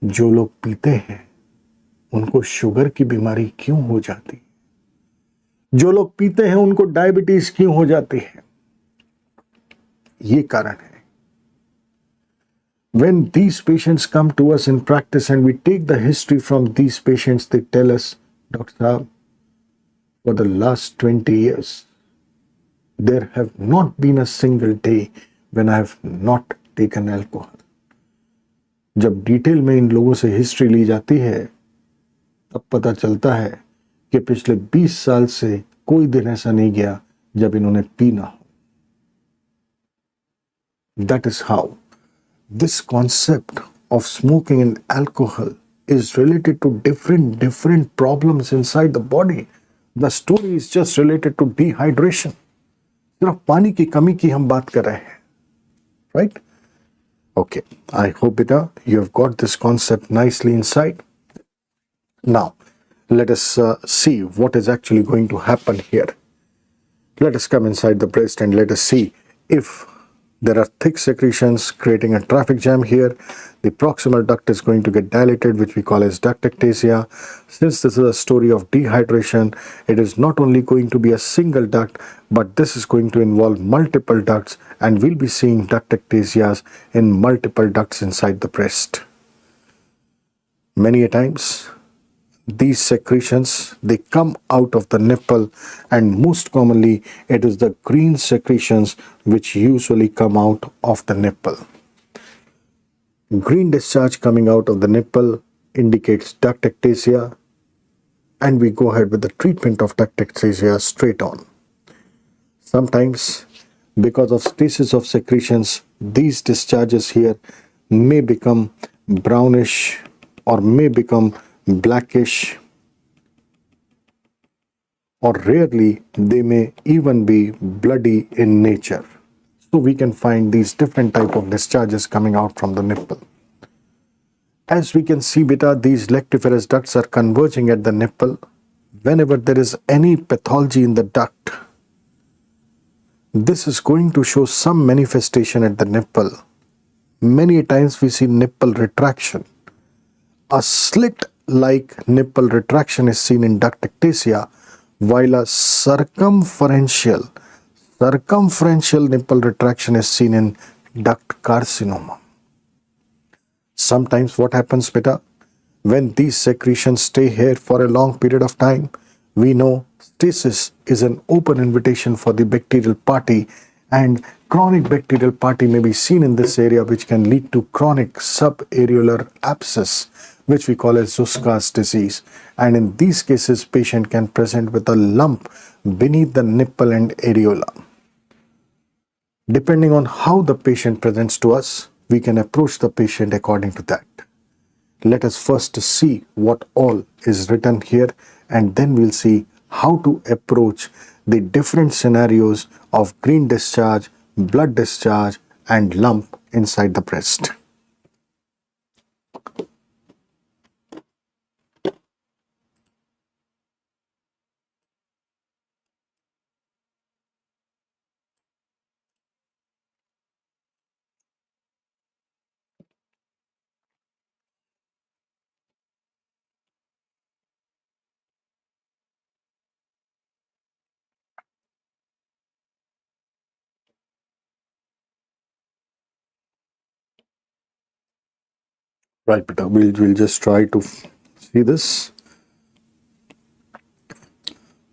[SPEAKER 1] जो लोग पीते हैं उनको sugar की बीमारी क्यों हो जाती, जो लोग पीते हैं उनको डायबिटीज क्यों हो जाती है, ये कारण है. When these patients come to us in practice and we take the history from these patients, they tell us, Dr. Saab, for the last 20 years, there have not been a single day when I have not taken alcohol. जब detail में इन लोगों से history ली जाती है तब पता चलता है कि पिछले 20 साल से कोई दिन ऐसा नहीं गया जब इन्होंने पीना हो. That is how this concept of smoking and alcohol is related to different problems inside the body. The story is just related to dehydration. सिर्फ पानी की कमी की हम बात कर रहे हैं, right? Okay, I hope beta you have got this concept nicely inside. Now, let us see what is actually going to happen here. Let us come inside the breast and let us see if there are thick secretions creating a traffic jam here. The proximal duct is going to get dilated, which we call as ductectasia. Since this is a story of dehydration, it is not only going to be a single duct, but this is going to involve multiple ducts, and we'll be seeing ductectasias in multiple ducts inside the breast. Many a times, these secretions, they come out of the nipple, and most commonly it is the green secretions which usually come out of the nipple. Green discharge coming out of the nipple indicates ductectasia, and we go ahead with the treatment of ductectasia straight on. Sometimes because of stasis of secretions, these discharges here may become brownish or may become blackish, or rarely they may even be bloody in nature. So we can find these different type of discharges coming out from the nipple. As we can see beta, these lactiferous ducts are converging at the nipple. Whenever there is any pathology in the duct, this is going to show some manifestation at the nipple. Many times we see nipple retraction. A slit-like nipple retraction is seen in ductectasia, while a circumferential nipple retraction is seen in duct carcinoma. Sometimes what happens beta, when these secretions stay here for a long period of time, we know stasis is an open invitation for the bacterial party, and chronic bacterial party may be seen in this area, which can lead to chronic subareolar abscess, which we call as Zuska's disease. And in these cases, patient can present with a lump beneath the nipple and areola. Depending on how the patient presents to us, we can approach the patient according to that. Let us first see what all is written here, and then we'll see how to approach the different scenarios of green discharge, blood discharge, and lump inside the breast. Right, Peter. We'll just try to see this.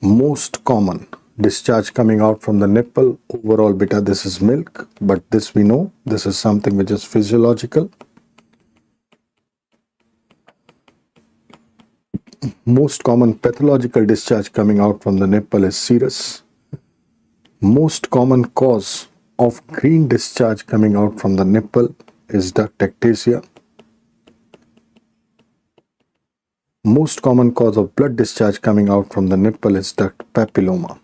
[SPEAKER 1] Most common discharge coming out from the nipple. Overall, beta, this is milk, but this we know, this is something which is physiological. Most common pathological discharge coming out from the nipple is serous. Most common cause of green discharge coming out from the nipple is ductectasia. Most common cause of blood discharge coming out from the nipple is duct papilloma.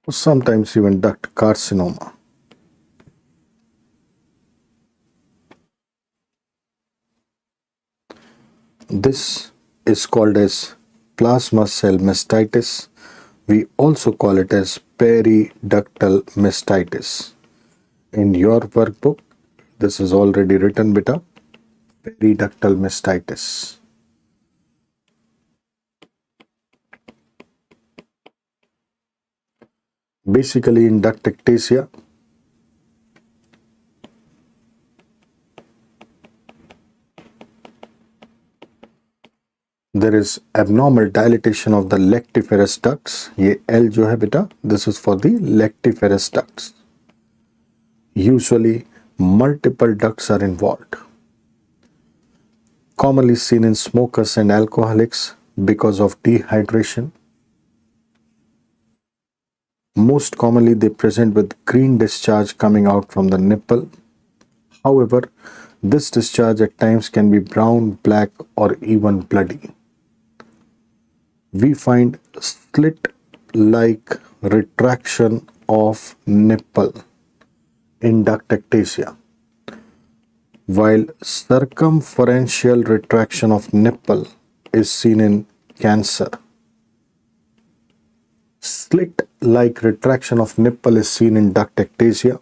[SPEAKER 1] Or sometimes even duct carcinoma. This is called as plasma cell mastitis. We also call it as periductal mastitis. In your workbook, this is already written, beta. Periductal mastitis. Basically, in ductectasia, there is abnormal dilatation of the lactiferous ducts. ये L जो है बेटा, this is for the lactiferous ducts. Usually, multiple ducts are involved. Commonly seen in smokers and alcoholics because of dehydration. Most commonly, they present with green discharge coming out from the nipple. However, this discharge at times can be brown, black, or even bloody. We find slit-like retraction of nipple in ductectasia, while circumferential retraction of nipple is seen in cancer. Slit-like retraction of nipple is seen in ductectasia,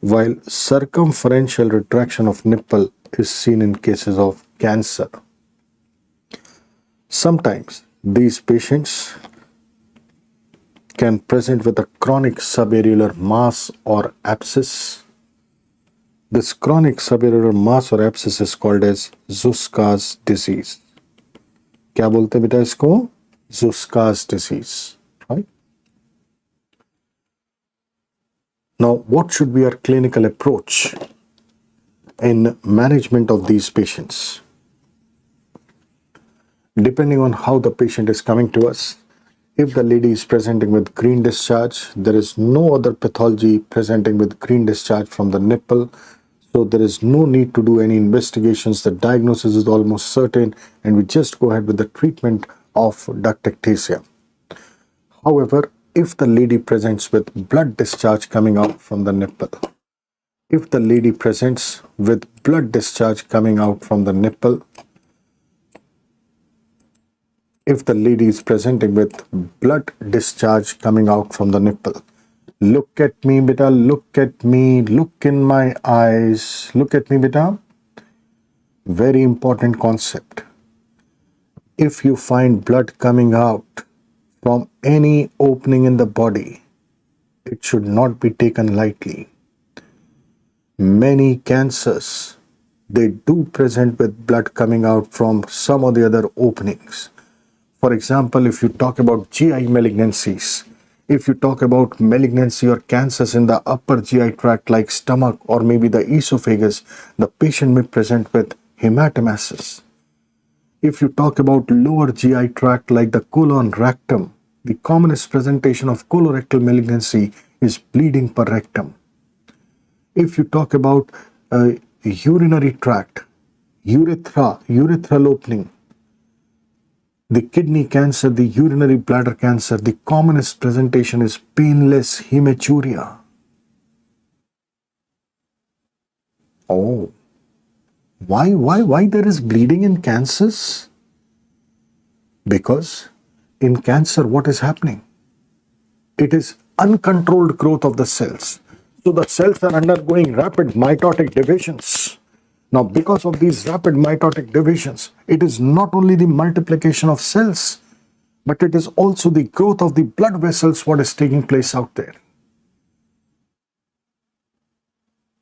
[SPEAKER 1] while circumferential retraction of nipple is seen in cases of cancer. Sometimes these patients can present with a chronic subareolar mass or abscess. This chronic subareolar mass or abscess is called as Zuska's disease. क्या बोलते हैं बेटा इसको? Zuska's disease, right? Now, what should be our clinical approach in management of these patients? Depending on how the patient is coming to us, if the lady is presenting with green discharge, there is no other pathology presenting with green discharge from the nipple, so there is no need to do any investigations. The diagnosis is almost certain, and we just go ahead with the treatment of ductectasia. However, if the lady presents with blood discharge coming out from the nipple, if the lady presents with blood discharge coming out from the nipple, if the lady is presenting with blood discharge coming out from the nipple, look at me, beta, look at me, look in my eyes, look at me, beta. Very important concept. If you find blood coming out from any opening in the body, it should not be taken lightly. Many cancers, they do present with blood coming out from some or the other openings. For example, if you talk about GI malignancies, if you talk about malignancy or cancers in the upper GI tract like stomach or maybe the esophagus, the patient may present with hematomasses. If you talk about lower GI tract like the colon rectum, the commonest presentation of colorectal malignancy is bleeding per rectum. If you talk about urinary tract, urethral opening, the kidney cancer, the urinary bladder cancer, the commonest presentation is painless hematuria. Oh, why there is bleeding in cancers? Because in cancer, what is happening? It is uncontrolled growth of the cells. So the cells are undergoing rapid mitotic divisions. Now, because of these rapid mitotic divisions, it is not only the multiplication of cells, but it is also the growth of the blood vessels what is taking place out there.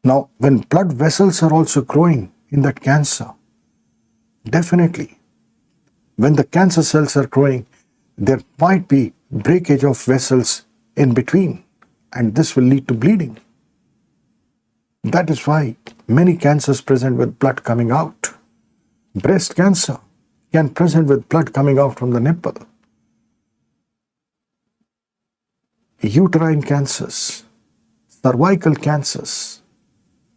[SPEAKER 1] Now, when blood vessels are also growing in that cancer, definitely, when the cancer cells are growing, there might be breakage of vessels in between, and this will lead to bleeding. That is why many cancers present with blood coming out. Breast cancer can present with blood coming out from the nipple. Uterine cancers, cervical cancers,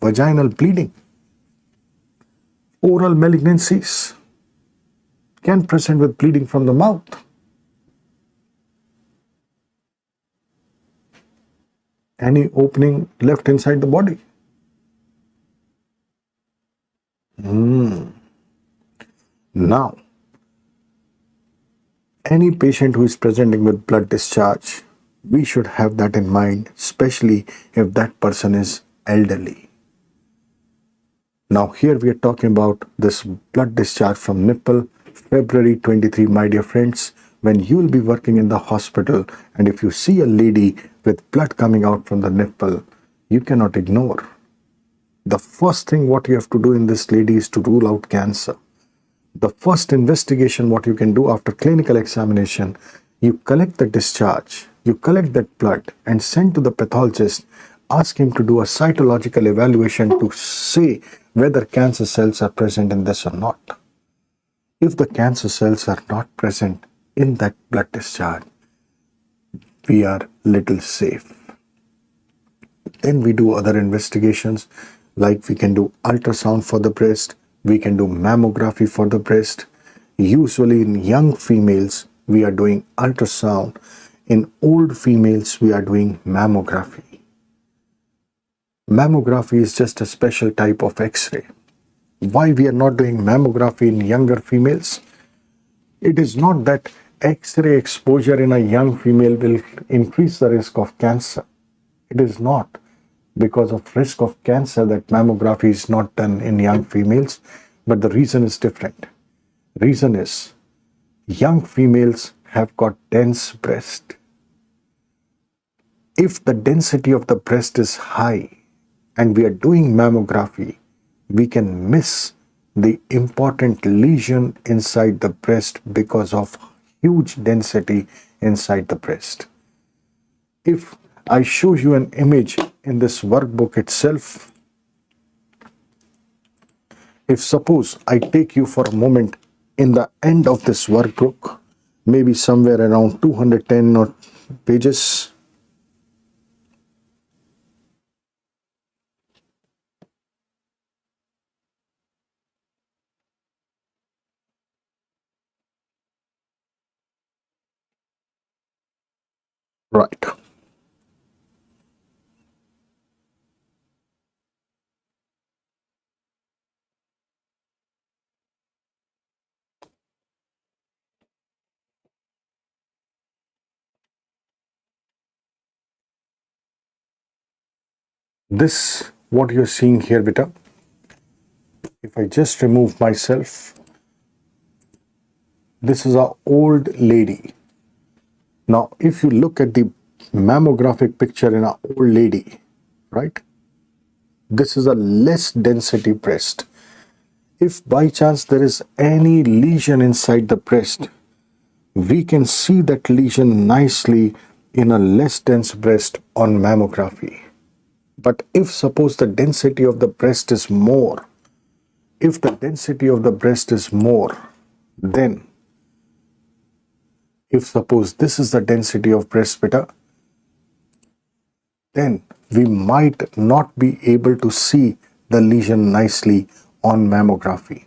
[SPEAKER 1] vaginal bleeding, oral malignancies can present with bleeding from the mouth. Any opening left inside the body. Now, any patient who is presenting with blood discharge, we should have that in mind, especially if that person is elderly. Now, here we are talking about this blood discharge from nipple, February 23, my dear friends, when you will be working in the hospital, and if you see a lady with blood coming out from the nipple, you cannot ignore. The first thing what you have to do in this lady is to rule out cancer. The first investigation what you can do after clinical examination, you collect the discharge, you collect that blood and send to the pathologist, ask him to do a cytological evaluation to say whether cancer cells are present in this or not. If the cancer cells are not present in that blood discharge, we are little safe. Then we do other investigations, like we can do ultrasound for the breast, we can do mammography for the breast. Usually in young females, we are doing ultrasound. In old females, we are doing mammography. Mammography is just a special type of X-ray. Why we are not doing mammography in younger females? It is not that X-ray exposure in a young female will increase the risk of cancer. It is not because of risk of cancer that mammography is not done in young females, but the reason is different. Reason is young females have got dense breast. If the density of the breast is high and we are doing mammography, we can miss the important lesion inside the breast because of huge density inside the breast. If I show you an image in this workbook itself, if suppose I take you for a moment in the end of this workbook, maybe somewhere around 210 or pages, right. This, what you're seeing here, beta, if I just remove myself, this is our old lady. Now, if you look at the mammographic picture in our old lady, right, this is a less density breast. If by chance there is any lesion inside the breast, we can see that lesion nicely in a less dense breast on mammography. But if suppose the density of the breast is more, if the density of the breast is more, then if suppose this is the density of breast, beta, then we might not be able to see the lesion nicely on mammography.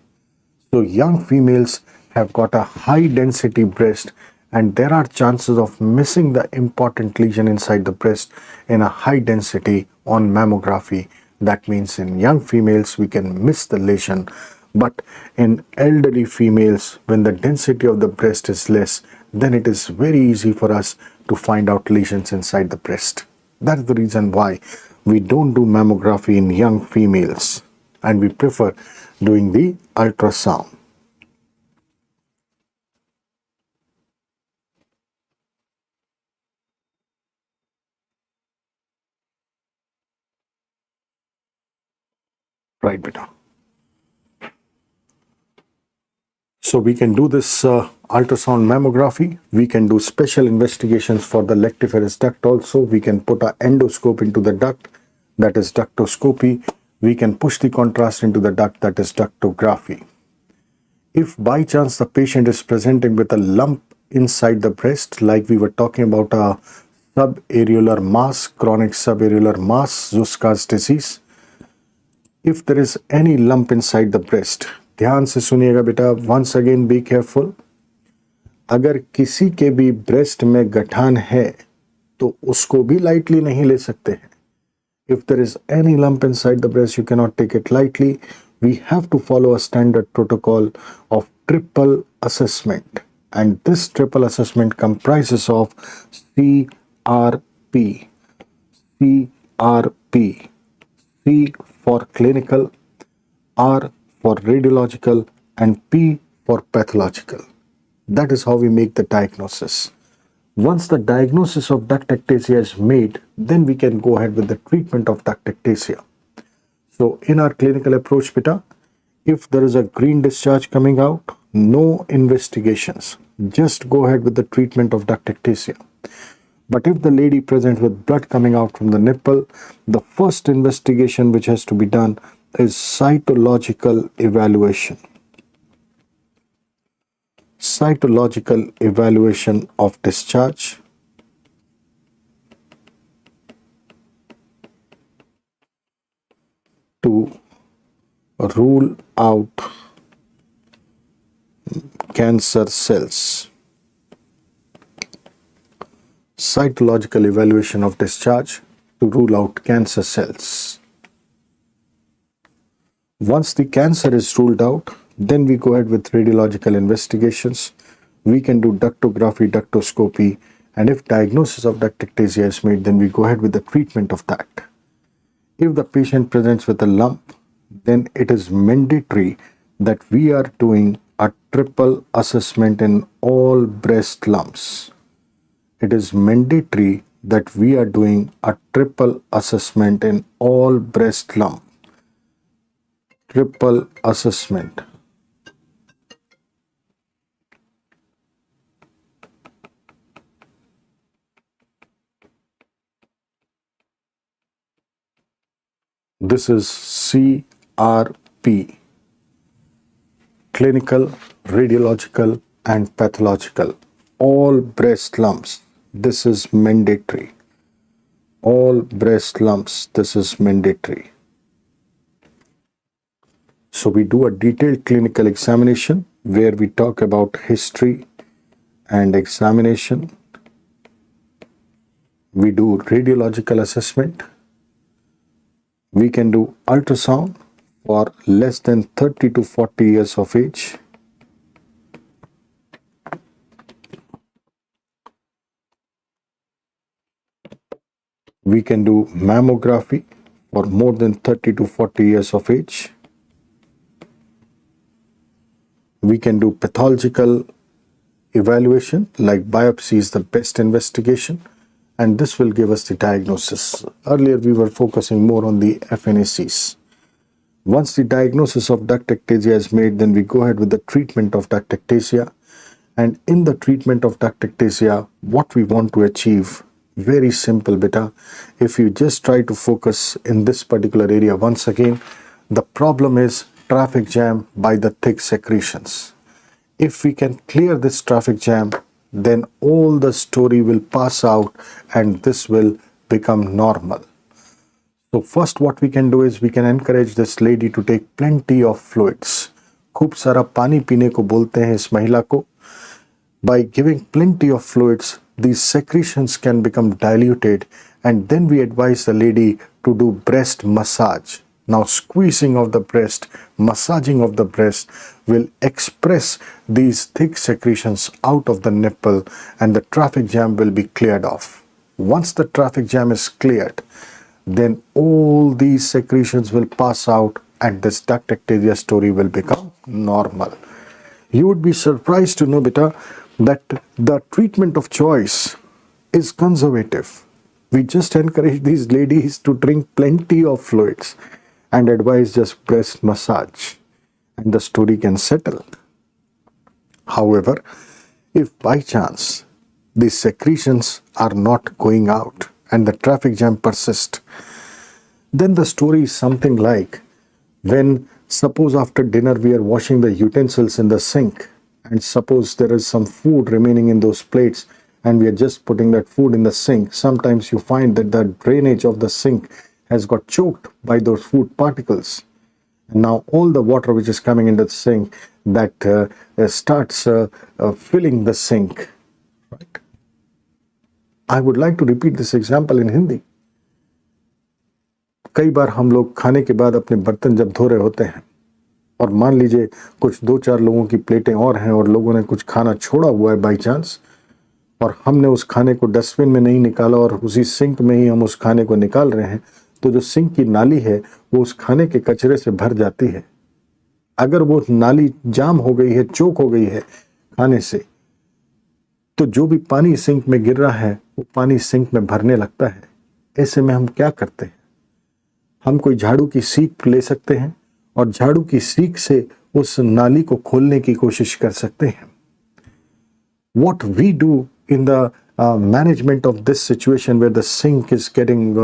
[SPEAKER 1] So young females have got a high density breast, and there are chances of missing the important lesion inside the breast in a high density on mammography. That means in young females we can miss the lesion, but in elderly females, when the density of the breast is less, then it is very easy for us to find out lesions inside the breast. That's the reason why we don't do mammography in young females and we prefer doing the ultrasound. Right, beta. So we can do this ultrasound mammography. We can do special investigations for the lactiferous duct also. We can put an endoscope into the duct, that is ductoscopy. We can push the contrast into the duct, that is ductography. If by chance the patient is presenting with a lump inside the breast, like we were talking about a subareolar mass, chronic subareolar mass, Zuska's disease, if there is any lump inside the breast, ध्यान से सुनिएगा बेटा, once again be careful. अगर किसी के भी breast में गठान है तो उसको भी lightly नहीं ले सकते हैं. If there is any lump inside the breast, you cannot take it lightly. We have to follow a standard protocol of triple assessment. And this triple assessment comprises of CRP. CRP. C for clinical, R for radiological, and P for pathological. That is how we make the diagnosis. Once the diagnosis of duct ectasia is made, then we can go ahead with the treatment of duct ectasia. So in our clinical approach, beta, if there is a green discharge coming out, no investigations. Just go ahead with the treatment of duct ectasia. But if the lady presents with blood coming out from the nipple, the first investigation which has to be done is cytological evaluation. Cytological evaluation of discharge. To rule out cancer cells. Cytological evaluation of discharge to rule out cancer cells. Once the cancer is ruled out, then we go ahead with radiological investigations. We can do ductography, ductoscopy, and if diagnosis of duct ectasia is made, then we go ahead with the treatment of that. If the patient presents with a lump, then it is mandatory that we are doing a triple assessment in all breast lumps. It is mandatory that we are doing a triple assessment in all breast lump. Triple assessment. This is CRP. Clinical, radiological, and pathological. All breast lumps. This is mandatory. All breast lumps. This is mandatory. So we do a detailed clinical examination where we talk about history and examination. We do radiological assessment. We can do ultrasound for less than 30 to 40 years of age. We can do mammography for more than 30 to 40 years of age. We can do pathological evaluation, like biopsy is the best investigation, and this will give us the diagnosis. Earlier we were focusing more on the FNACs. Once the diagnosis of duct ectasia is made, then we go ahead with the treatment of duct ectasia. And in the treatment of duct ectasia, what we want to achieve, very simple beta. If you just try to focus in this particular area, once again, the problem is traffic jam by the thick secretions. If we can clear this traffic jam, then all the story will pass out and this will become normal. So first what we can do is we can encourage this lady to take plenty of fluids. खूब सारा पानी पीने को बोलते हैं इस महिला को. By giving plenty of fluids, these secretions can become diluted, and then we advise the lady to do breast massage. Now squeezing of the breast, massaging of the breast will express these thick secretions out of the nipple and the traffic jam will be cleared off. Once the traffic jam is cleared, then all these secretions will pass out and this duct ectasia story will become normal. You would be surprised to know, beta, that the treatment of choice is conservative. We just encourage these ladies to drink plenty of fluids. and advise just breast massage and the story can settle. However, if by chance these secretions are not going out and the traffic jam persists, then the story is something like when suppose after dinner we are washing the utensils in the sink and suppose there is some food remaining in those plates and we are just putting that food in the sink. Sometimes you find that the drainage of the sink has got choked by those food particles. And now all the water which is coming into the sink that starts filling the sink. Right? I would like to repeat this example in Hindi. कई बार हम लोग खाने के बाद अपने बर्तन जब धो रहे होते हैं और मान लीजिए कुछ 2-4 लोगों की प्लेटें और हैं और लोगों ने कुछ खाना छोड़ा हुआ है बाई चांस और हमने उस खाने को डस्टबिन में नहीं निकाला और उसी सिंक में ही हम उस खाने को निकाल रहे हैं, तो जो सिंक की नाली है वो उस खाने के कचरे से भर जाती है. अगर वो नाली जाम हो गई है, चोक हो गई है खाने से, तो जो भी पानी सिंक में गिर रहा है वो पानी सिंक में भरने लगता है. ऐसे में हम क्या करते हैं? हम कोई झाड़ू की सीख ले सकते हैं और झाड़ू की सीख से उस नाली को खोलने की कोशिश कर सकते हैं. What we do in the management of this situation where the sink is getting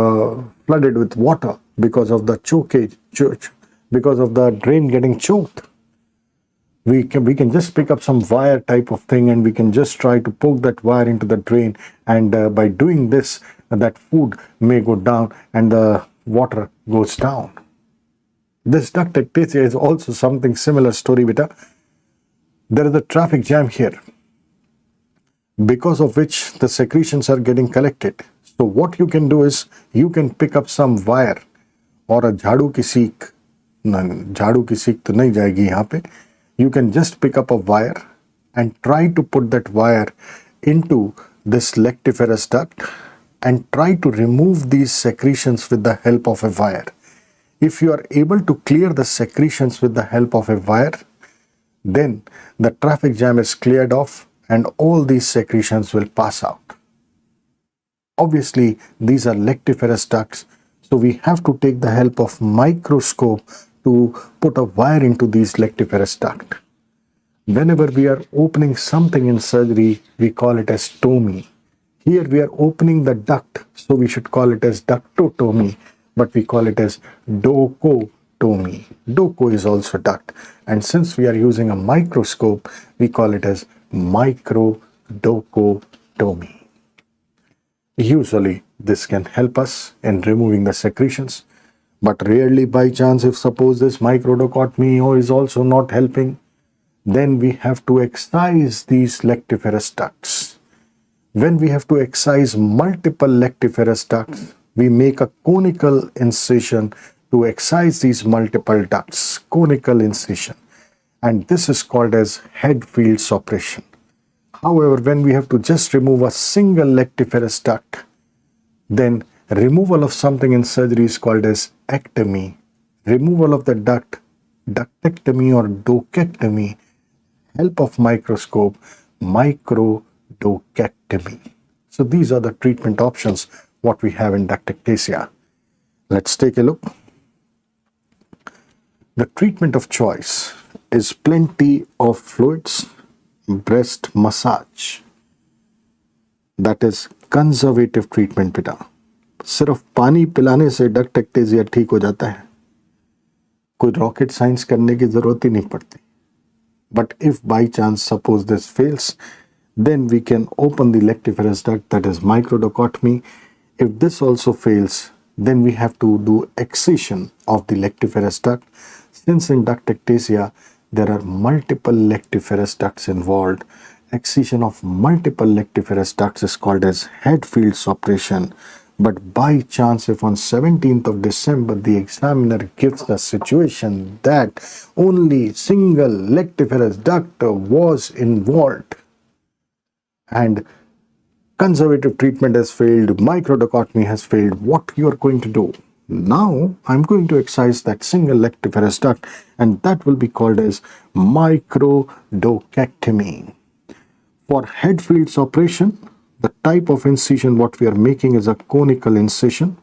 [SPEAKER 1] flooded with water because of the chokage, because of the drain getting choked, we can just pick up some wire type of thing and we can just try to poke that wire into the drain, and by doing this that food may go down and the water goes down. This ductectasia is also something similar story, beta. There is a traffic jam here, because of which the secretions are getting collected. So what you can do is you can pick up some wire or a झाड़ू की सीख. झाड़ू की सीख तो नहीं जाएगी यहाँ पे. You can just pick up a wire and try to put that wire into this lactiferous duct and try to remove these secretions with the help of a wire. If you are able to clear the secretions with the help of a wire, then the traffic jam is cleared off and all these secretions will pass out. Obviously, these are lactiferous ducts, so we have to take the help of microscope to put a wire into these lactiferous ducts. Whenever we are opening something in surgery, we call it as stomy. Here we are opening the duct, so we should call it as ductotomy, but we call it as docotomy. Doco is also duct, and since we are using a microscope, we call it as microdocotomy. Usually, this can help us in removing the secretions, but rarely by chance, if suppose this microdocotomy is also not helping, then we have to excise these lactiferous ducts. When we have to excise multiple lactiferous ducts, we make a conical incision to excise these multiple ducts, conical incision, and this is called as Hadfield's operation. However, when we have to just remove a single lactiferous duct, then removal of something in surgery is called as ectomy. Removal of the duct, ductectomy or docectomy, help of microscope, microdocectomy. So these are the treatment options what we have in ductectasia. Let's take a look. The treatment of choice is plenty of fluids, breast massage. That is conservative treatment बेटा. सिर्फ पानी पिलाने से डक्टेक्टेजिया ठीक हो जाता है. कोई रॉकेट साइंस करने की जरूरत ही नहीं पड़ती. But if by chance suppose this fails, then we can open the lactiferous duct, that is microdocotomy. If this also fails, then we have to do excision of the lactiferous duct. Since in ductectasia there are multiple lactiferous ducts involved, excision of multiple lactiferous ducts is called as Hadfield's operation. But by chance, if on 17th of December the examiner gives the situation that only single lactiferous duct was involved and conservative treatment has failed, microdocotomy has failed, what you are going to do? Now I'm going to excise that single lactiferous duct, and that will be called as microdocectomy. For Hadfield's operation, the type of incision what we are making is a conical incision.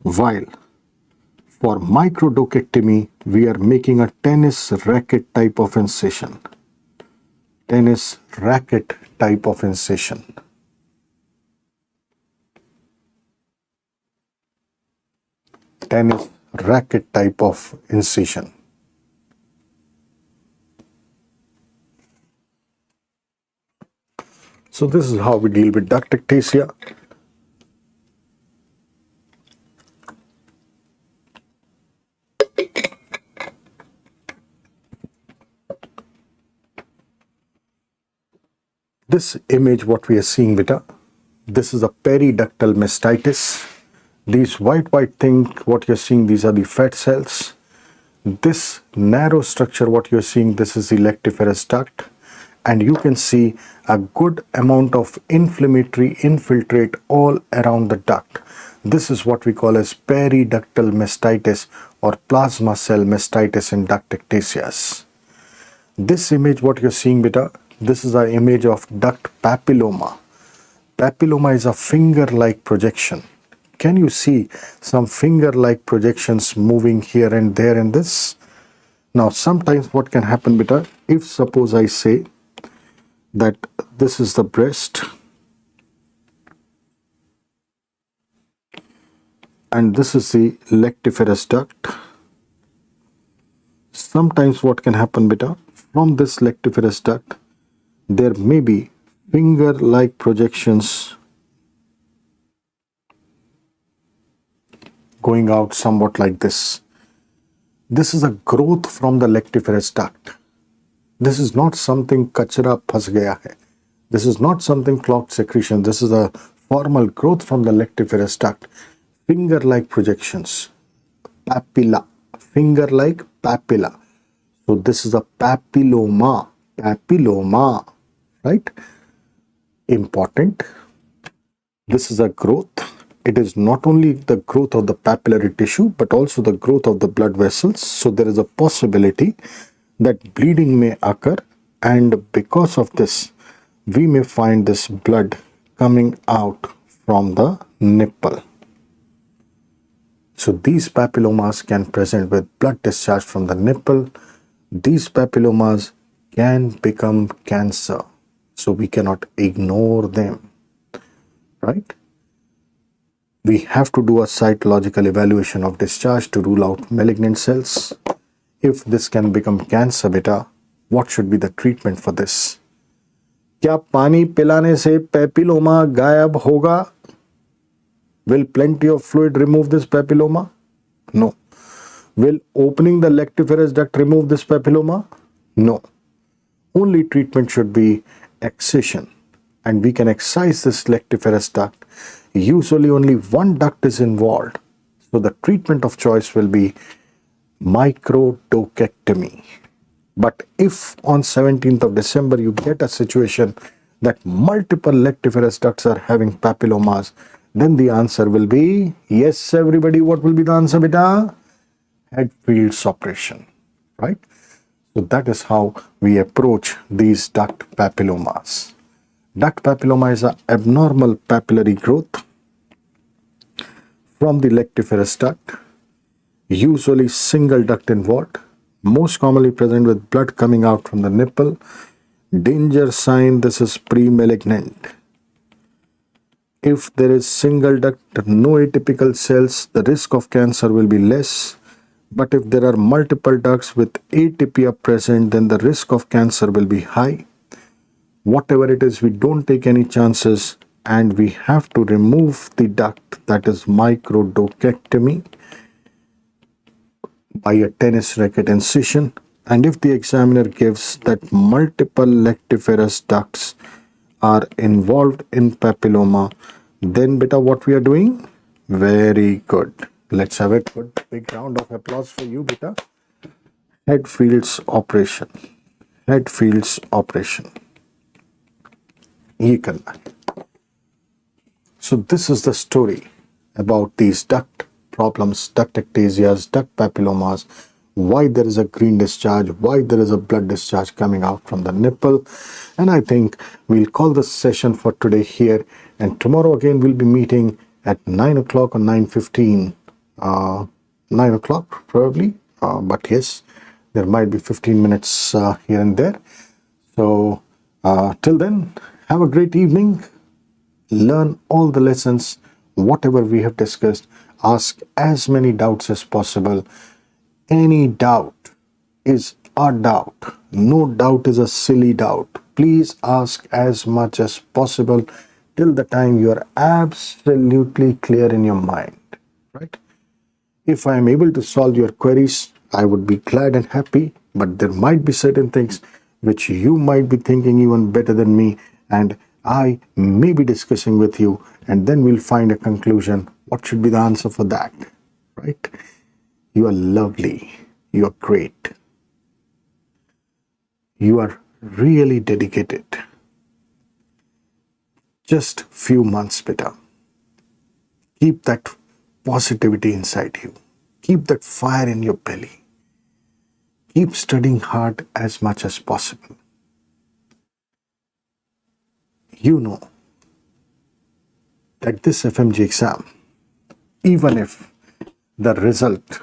[SPEAKER 1] While for microdocectomy, we are making a tennis racket type of incision. Tennis racket type of incision. Tennis racket type of incision. So this is how we deal with duct ectasia. This image what we are seeing, beta, this is a periductal mastitis. These white thing what you're seeing, these are the fat cells. This narrow structure what you're seeing, this is the lactiferous duct, and you can see a good amount of inflammatory infiltrate all around the duct. This is what we call as periductal mastitis or plasma cell mastitis in duct ectasias. This image what you're seeing, beta, this is an image of duct papilloma. Papilloma is a finger-like projection. Can you see some finger-like projections moving here and there in this? Now, sometimes what can happen, beta, if suppose I say that this is the breast and this is the lactiferous duct. Sometimes what can happen, beta, from this lactiferous duct, there may be finger-like projections going out somewhat like this. This is a growth from the lactiferous duct. This is not something kachra phas gaya hai. This is not something clogged secretion. This is a formal growth from the lactiferous duct. Finger-like projections. Papilla. Finger-like papilla. So this is a papilloma. Papilloma. Right? Important. This is a growth. It is not only the growth of the papillary tissue but also the growth of the blood vessels. So there is a possibility that bleeding may occur, and because of this we may find this blood coming out from the nipple. So these papillomas can present with blood discharge from the nipple. These papillomas can become cancer. So we cannot ignore them, right? We have to do a cytological evaluation of discharge to rule out malignant cells. If this can become cancer, beta, what should be the treatment for this? क्या पानी पिलाने से papilloma गायब होगा? Will plenty of fluid remove this papilloma? No. Will opening the lactiferous duct remove this papilloma? No. Only treatment should be excision, and we can excise this lactiferous duct. Usually only one duct is involved, so the treatment of choice will be microdocectomy. But if on 17th of December you get a situation that multiple lactiferous ducts are having papillomas, then the answer will be, yes everybody, what will be the answer, beta? Hadfield's operation, right? So that is how we approach these duct papillomas. Duct papilloma is an abnormal papillary growth from the lactiferous duct, usually single duct involved, most commonly present with blood coming out from the nipple. Danger sign, this is pre-malignant. If there is single duct, no atypical cells, the risk of cancer will be less. But if there are multiple ducts with atypia present, then the risk of cancer will be high. Whatever it is, we don't take any chances, and we have to remove the duct, that is microdocectomy, by a tennis racket incision. And if the examiner gives that multiple lactiferous ducts are involved in papilloma, then beta, what we are doing? Very good. Let's have a good big round of applause for you, beta. Hadfield's operation. Hadfield's operation. ये करना है. So this is the story about these duct problems, duct ectasias, duct papillomas, why there is a green discharge, why there is a blood discharge coming out from the nipple. And I think we'll call this session for today here, and tomorrow again we'll be meeting at 9 o'clock or 9:15 9 o'clock probably, but yes, there might be 15 minutes here and there. So till then, have a great evening. Learn all the lessons, whatever we have discussed. Ask as many doubts as possible. Any doubt is a doubt. No doubt is a silly doubt. Please ask as much as possible till the time you are absolutely clear in your mind. Right? If I am able to solve your queries, I would be glad and happy, but there might be certain things which you might be thinking even better than me, and I may be discussing with you, and then we'll find a conclusion. What should be the answer for that? Right? You are lovely. You are great. You are really dedicated. Just few months, beta. Keep that positivity inside you. Keep that fire in your belly. Keep studying hard as much as possible. You know that this FMG exam, even if the result,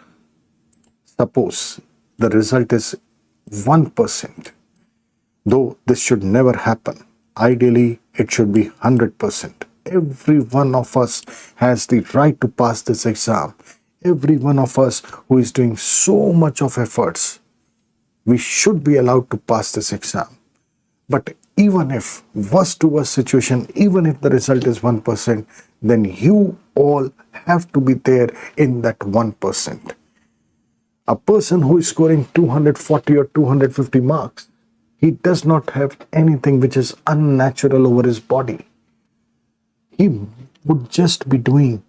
[SPEAKER 1] suppose the result is 1%, though this should never happen, ideally it should be 100%. Every one of us has the right to pass this exam. Every one of us who is doing so much of efforts, we should be allowed to pass this exam. But even if worst to worst situation, even if the result is 1%, then you all have to be there in that 1%. A person who is scoring 240 or 250 marks, he does not have anything which is unnatural over his body. He would just be doing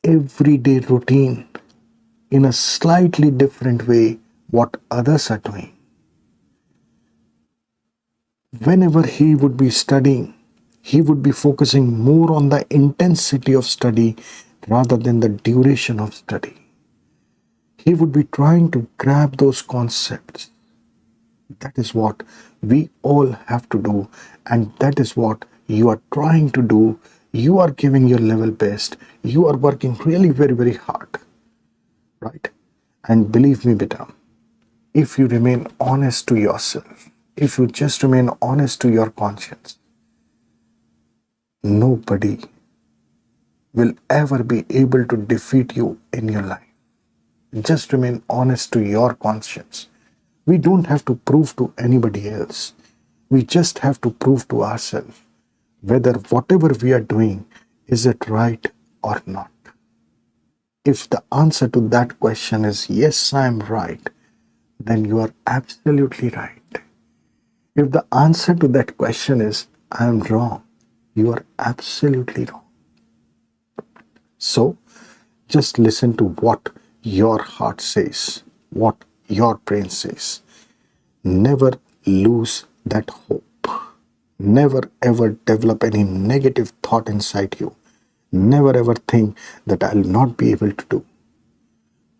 [SPEAKER 1] everyday routine in a slightly different way what others are doing. Whenever he would be studying, he would be focusing more on the intensity of study rather than the duration of study. He would be trying to grab those concepts. That is what we all have to do, and that is what you are trying to do. You are giving your level best. You are working really very, very hard. Right? And believe me, beta, if you remain honest to yourself, if you just remain honest to your conscience, nobody will ever be able to defeat you in your life. Just remain honest to your conscience. We don't have to prove to anybody else. We just have to prove to ourselves whether whatever we are doing, is it right or not. If the answer to that question is yes, I am right, then you are absolutely right. If the answer to that question is I am wrong, you are absolutely wrong. So just listen to what your heart says, what your brain says. Never lose that hope. Never ever develop any negative thought inside you. Never ever think that I'll not be able to do.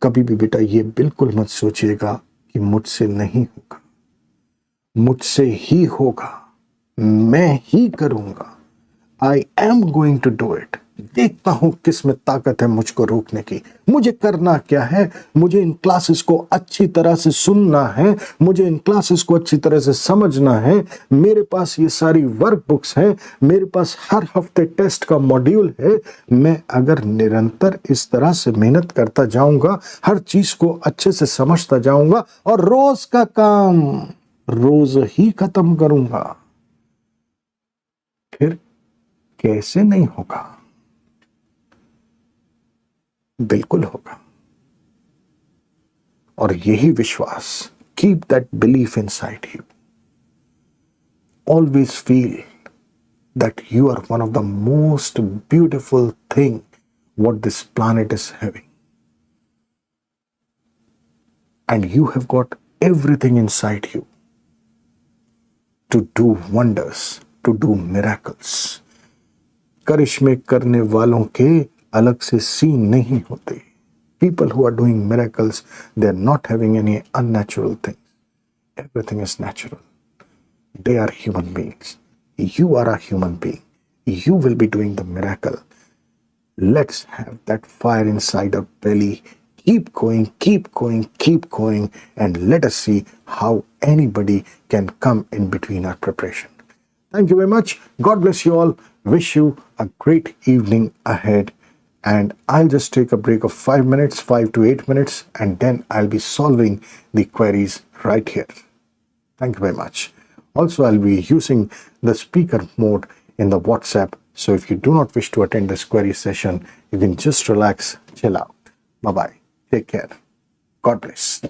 [SPEAKER 1] कभी भी बेटा ये बिल्कुल मत सोचिएगा कि मुझसे नहीं होगा. मुझसे ही होगा. मैं ही करूंगा. I am going to do it. देखता हूं किस में ताकत है मुझको रोकने की. मुझे करना क्या है? मुझे इन क्लासेस को अच्छी तरह से सुनना है. मुझे इन क्लासेस को अच्छी तरह से समझना है. मेरे पास ये सारी वर्क बुक्स हैं. मेरे पास हर हफ्ते टेस्ट का मॉड्यूल है. मैं अगर निरंतर इस तरह से मेहनत करता जाऊंगा, हर चीज को अच्छे से समझता जाऊंगा और रोज का काम रोज ही खत्म करूंगा, फिर कैसे नहीं होगा? बिल्कुल होगा. और यही विश्वास, keep that belief inside you. Always feel that you are one of the most beautiful thing what this planet is having. And you have got everything inside you to do wonders, to do miracles. करिश्मे करने वालों के अलग से scene नहीं होते. People who are doing miracles, they are not having any unnatural things. Everything is natural. They are human beings. You are a human being. You will be doing the miracle. Let's have that fire inside our belly. Keep going, keep going, keep going, and let us see how anybody can come in between our preparation. Thank you very much. God bless you all. Wish you a great evening ahead. And I'll just take a break of 5 minutes, 5 to 8 minutes, and then I'll be solving the queries right here. Thank you very much. Also, I'll be using the speaker mode in the WhatsApp. So if you do not wish to attend this query session, you can just relax, chill out. Bye bye. Take care. God bless.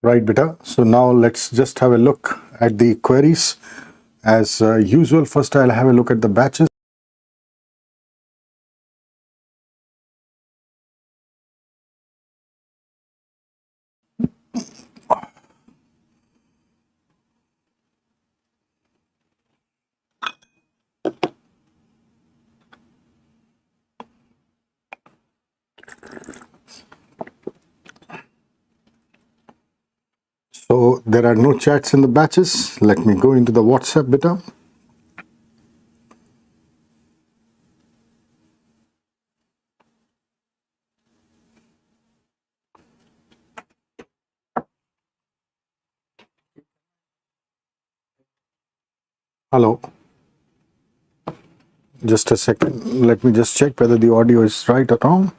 [SPEAKER 1] Right, beta. So now let's just have a look at the queries. As usual, first I'll have a look at the batches. So there are no chats in the batches. Let me go into the WhatsApp beta. Hello. Just a second. Let me just check whether the audio is right or wrong.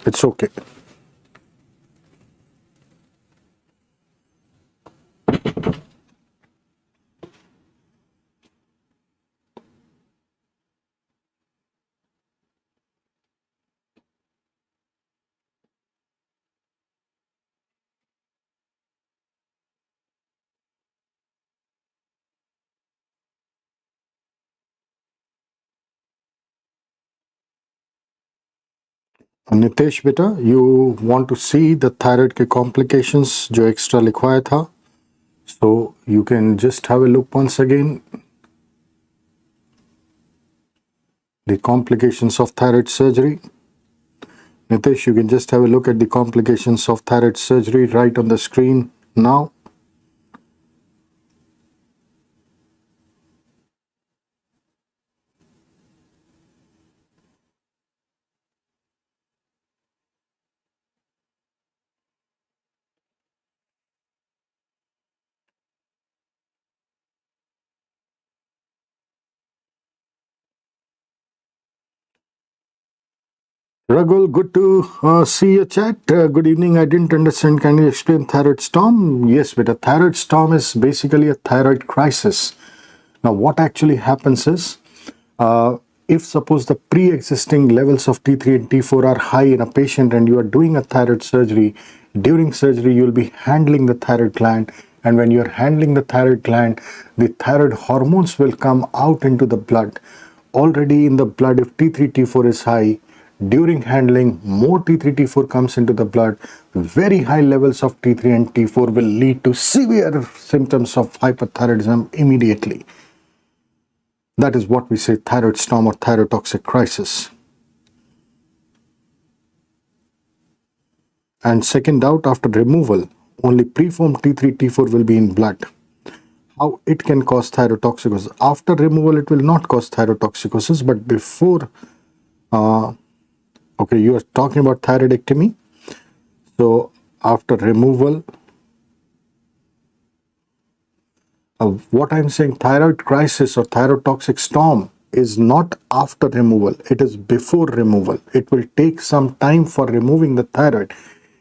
[SPEAKER 1] It's okay. Nitesh बेटा, you want to see the thyroid के complications जो extra लिखवाया था, so you can just have a look once again. The complications of thyroid surgery. Nitesh, you can just have a look at the complications of thyroid surgery right on the screen now. Ragul, good to see your chat. Good evening. I didn't understand. Can you explain thyroid storm? Yes, but a thyroid storm is basically a thyroid crisis. Now, what actually happens is, if suppose the pre-existing levels of T3 and T4 are high in a patient and you are doing a thyroid surgery, during surgery you will be handling the thyroid gland, and when you are handling the thyroid gland, the thyroid hormones will come out into the blood. Already in the blood, if T3, T4 is high, during handling, more T3, T4 comes into the blood. Very high levels of T3 and T4 will lead to severe symptoms of hyperthyroidism immediately. That is what we say thyroid storm or thyrotoxic crisis. And second out, after removal, only preformed T3, T4 will be in blood. How it can cause thyrotoxicosis? After removal, it will not cause thyrotoxicosis, but before, okay, you are talking about thyroidectomy. So after removal, what I'm saying, thyroid crisis or thyrotoxic storm is not after removal, it is before removal. It will take some time for removing the thyroid.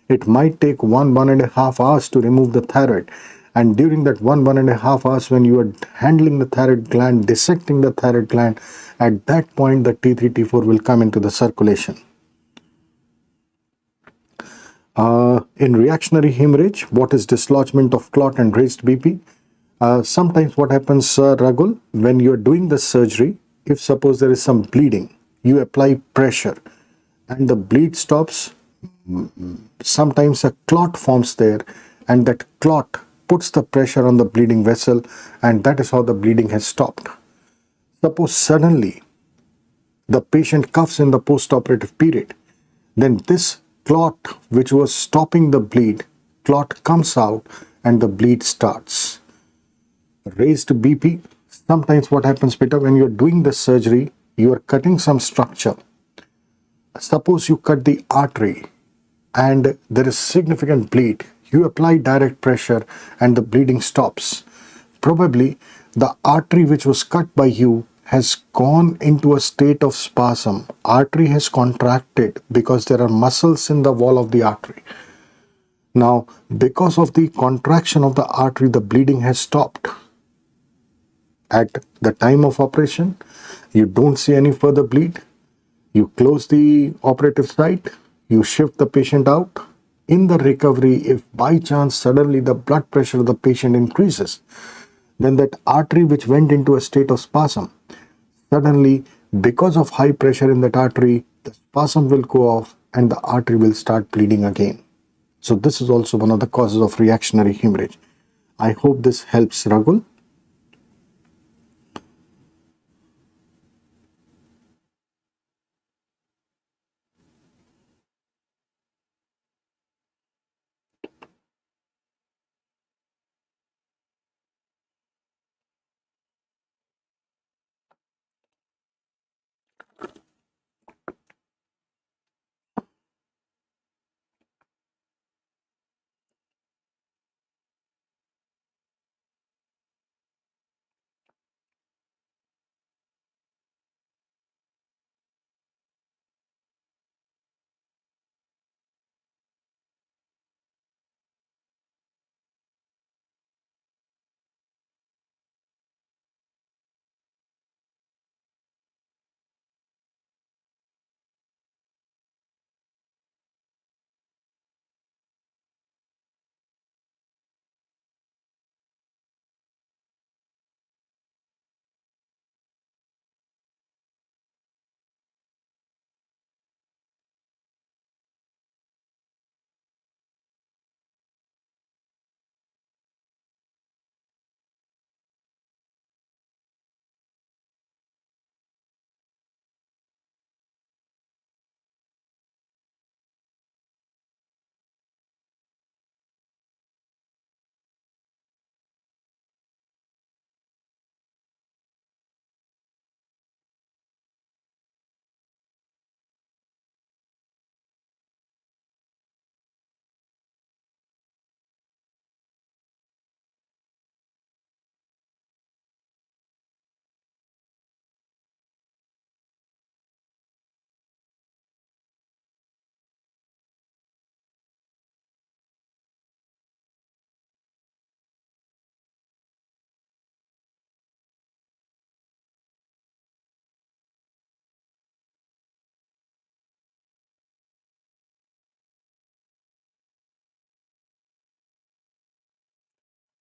[SPEAKER 1] It might take 1.5 hours to remove the thyroid. And during that 1.5 hours, when you are handling the thyroid gland, dissecting the thyroid gland, at that point the T3, T4 will come into the circulation. In reactionary hemorrhage, what is dislodgement of clot and raised BP? Sometimes what happens, Ragul, when you are doing the surgery, if suppose there is some bleeding, you apply pressure and the bleed stops, sometimes a clot forms there, and that clot puts the pressure on the bleeding vessel, and that is how the bleeding has stopped. Suppose suddenly the patient coughs in the post-operative period, then this clot which was stopping the bleed, clot comes out and the bleed starts. Raised BP, sometimes what happens, Peter, when you're doing the surgery, you are cutting some structure. Suppose you cut the artery and there is significant bleed. You apply direct pressure and the bleeding stops. Probably the artery which was cut by you has gone into a state of spasm. Artery has contracted because there are muscles in the wall of the artery. Now, because of the contraction of the artery, the bleeding has stopped. At the time of operation, you don't see any further bleed. You close the operative site, you shift the patient out, in the recovery, if by chance suddenly the blood pressure of the patient increases, then that artery which went into a state of spasm, suddenly because of high pressure in that artery, the spasm will go off and the artery will start bleeding again. So this is also one of the causes of reactionary hemorrhage. I hope this helps, Ragul.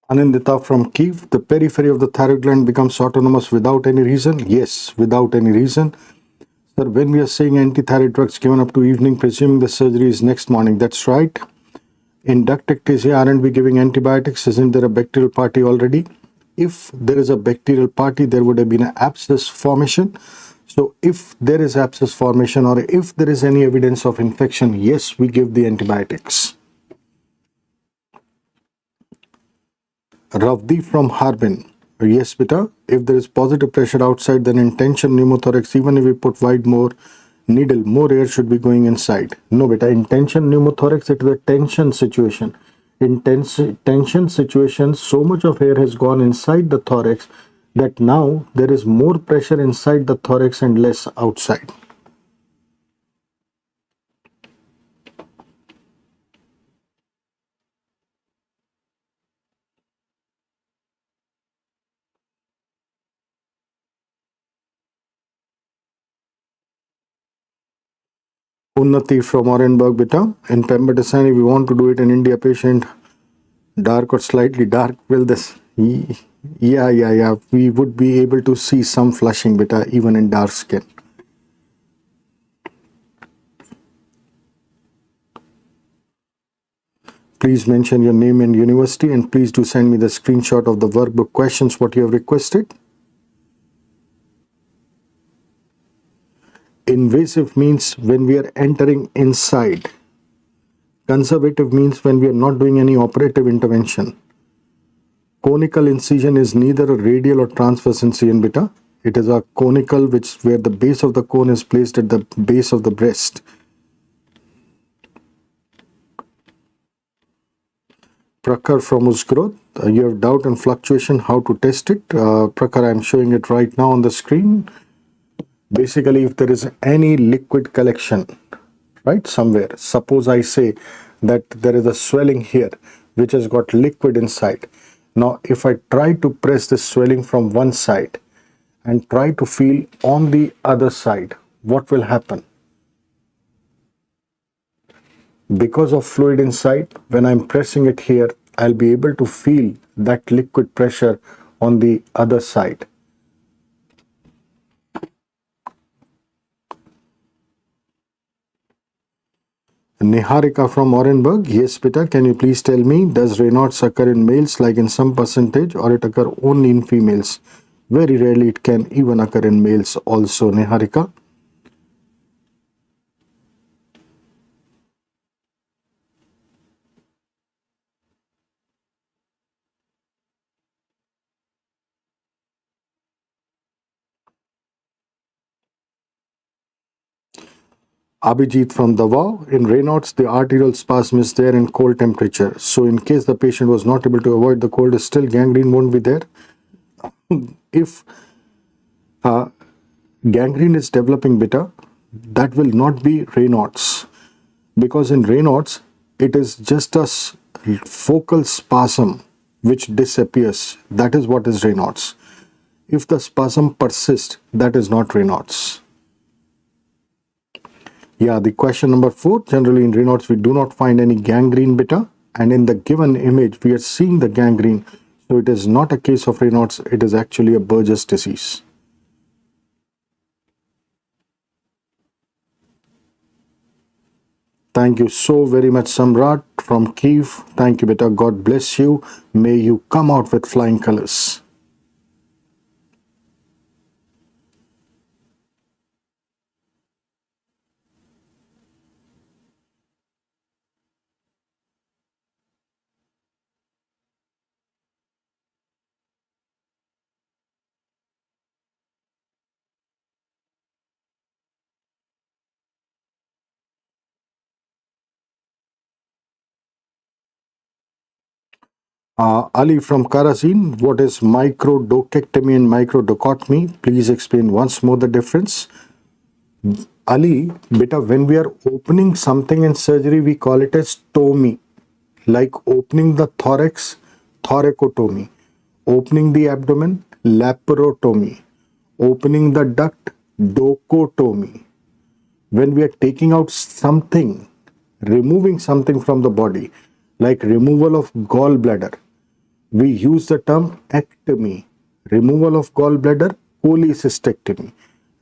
[SPEAKER 1] Anindita from Kiev, the periphery of the thyroid gland becomes autonomous without any reason? Yes, without any reason. Sir, when we are saying anti-thyroid drugs given up to evening, presuming the surgery is next morning, that's right. In duct ectasia, aren't we giving antibiotics? Isn't there a bacterial party already? If there is a bacterial party, there would have been an abscess formation. So if there is abscess formation or if there is any evidence of infection, yes, we give the antibiotics. Ravdi from Harbin. Yes, beta. If there is positive pressure outside, then in tension pneumothorax, even if we put wide more needle, more air should be going inside. No, beta. In tension pneumothorax, it is a tension situation. In tension situations, so much of air has gone inside the thorax that now there is more pressure inside the thorax and less outside. Unnati from Orenburg, beta. In pembrolizumab, we want to do it in India patient, dark or slightly dark. Will this? Yeah. We would be able to see some flushing, beta, even in dark skin. Please mention your name and university, and please do send me the screenshot of the workbook questions what you have requested. Invasive means when we are entering inside. Conservative means when we are not doing any operative intervention. Conical incision is neither a radial or transverse incision, beta. It is a conical where the base of the cone is placed at the base of the breast. Prakhar from Uzgrowth, you have doubt and fluctuation, how to test it? Prakhar, I am showing it right now on the screen. Basically, if there is any liquid collection, right, somewhere, suppose I say that there is a swelling here, which has got liquid inside. Now, if I try to press this swelling from one side and try to feel on the other side, what will happen? because of fluid inside, when I'm pressing it here, I'll be able to feel that liquid pressure on the other side. Niharika from Orenburg. Yes, Peter, can you please tell me, does Raynaud's occur in males like in some percentage, or it occur only in females? Very rarely it can even occur in males also, Niharika. Abhijit from Davao. In Raynaud's, the arterial spasm is there in cold temperature. So in case the patient was not able to avoid the cold, still gangrene won't be there. If gangrene is developing bitter, that will not be Raynaud's, because in Raynaud's it is just a focal spasm which disappears. That is what is Raynaud's. If the spasm persists, that is not Raynaud's. Yeah, the question number 4, generally in Raynaud's we do not find any gangrene bitter, and in the given image we are seeing the gangrene, so it is not a case of Raynaud's, it is actually a Burgess disease. Thank you so very much, Samrat from Kiev. Thank you, beta. God bless you. May you come out with flying colors. Ali from Karazin, what is microdocectomy and microdocotomy? Please explain once more the difference. Ali, beta, when we are opening something in surgery, we call it as tomy. Like opening the thorax, thoracotomy. Opening the abdomen, laparotomy. Opening the duct, docotomy. When we are taking out something, removing something from the body, like removal of gallbladder, we use the term ectomy. Removal of gallbladder, cholecystectomy.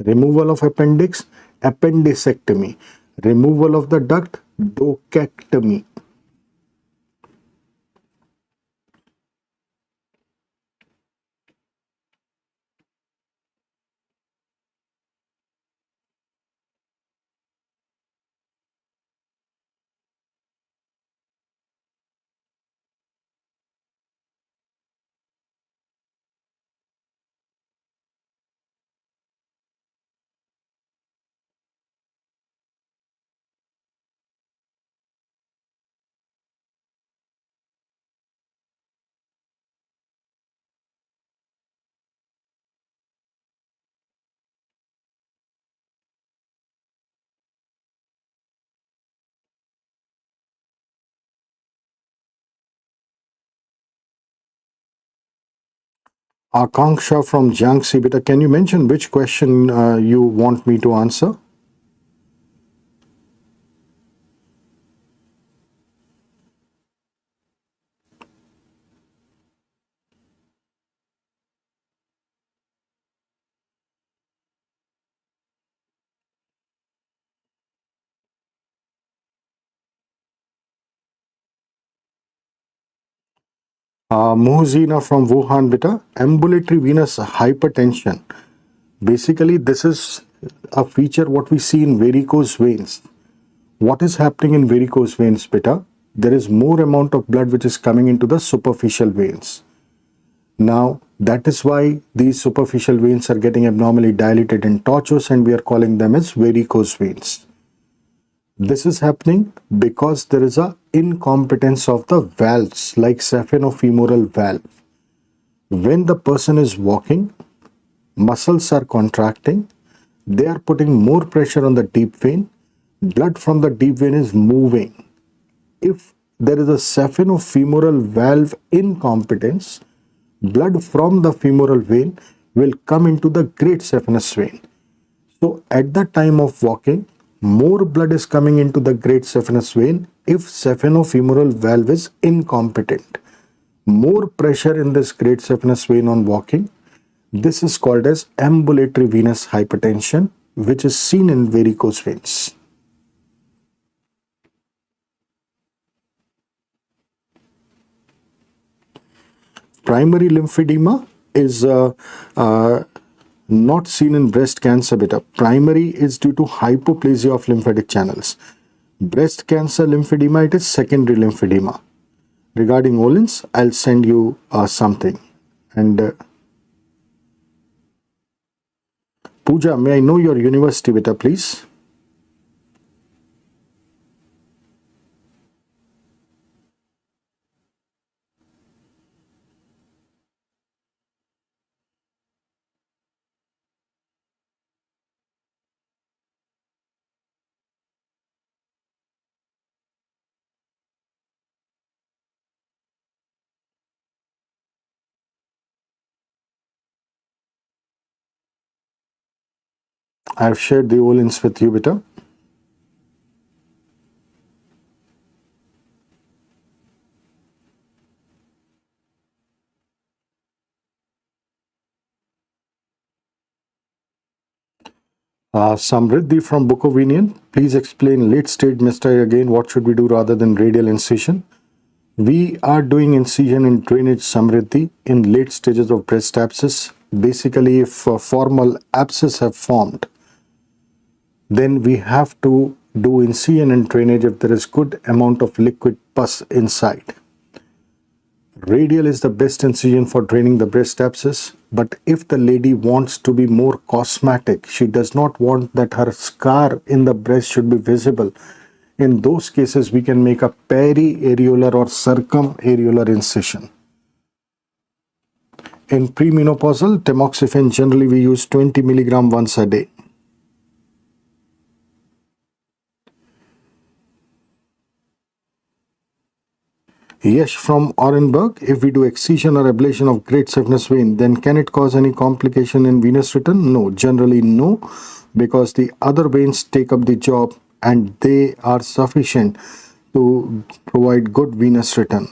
[SPEAKER 1] Removal of appendix, appendicectomy. Removal of the duct, docectomy. Akanksha from Jiangxi, beta, can you mention which question you want me to answer? Muhzina from Wuhan, beta, ambulatory venous hypertension. Basically, this is a feature what we see in varicose veins. What is happening in varicose veins, beta? There is more amount of blood which is coming into the superficial veins. Now, that is why these superficial veins are getting abnormally dilated and tortuous, and we are calling them as varicose veins. This is happening because there is a incompetence of the valves like saphenofemoral valve. When the person is walking, muscles are contracting, they are putting more pressure on the deep vein, blood from the deep vein is moving. If there is a saphenofemoral valve incompetence, blood from the femoral vein will come into the great saphenous vein. So at the time of walking, more blood is coming into the great saphenous vein if saphenofemoral valve is incompetent. More pressure in this great saphenous vein on walking. This is called as ambulatory venous hypertension, which is seen in varicose veins. Primary lymphedema is not seen in breast cancer beta. Primary is due to hypoplasia of lymphatic channels. Breast cancer lymphedema, it is secondary lymphedema. Regarding Olin's, I'll send you something. And Pooja, may I know your university beta, please? I've shared the Olin's with you beta. Samriddhi from Bukovinian, please explain late stage mystery again. What should we do rather than radial incision? We are doing incision and drainage, Samriddhi, in late stages of breast abscess. Basically, if formal abscess have formed, then we have to do incision and drainage if there is good amount of liquid pus inside. Radial is the best incision for draining the breast abscess, but if the lady wants to be more cosmetic, she does not want that her scar in the breast should be visible, in those cases we can make a peri-areolar or circumareolar incision. In premenopausal, tamoxifen generally we use 20 mg once a day. Yesh from Orenburg, if we do excision or ablation of great saphenous vein, then can it cause any complication in venous return? No, generally no, because the other veins take up the job and they are sufficient to provide good venous return.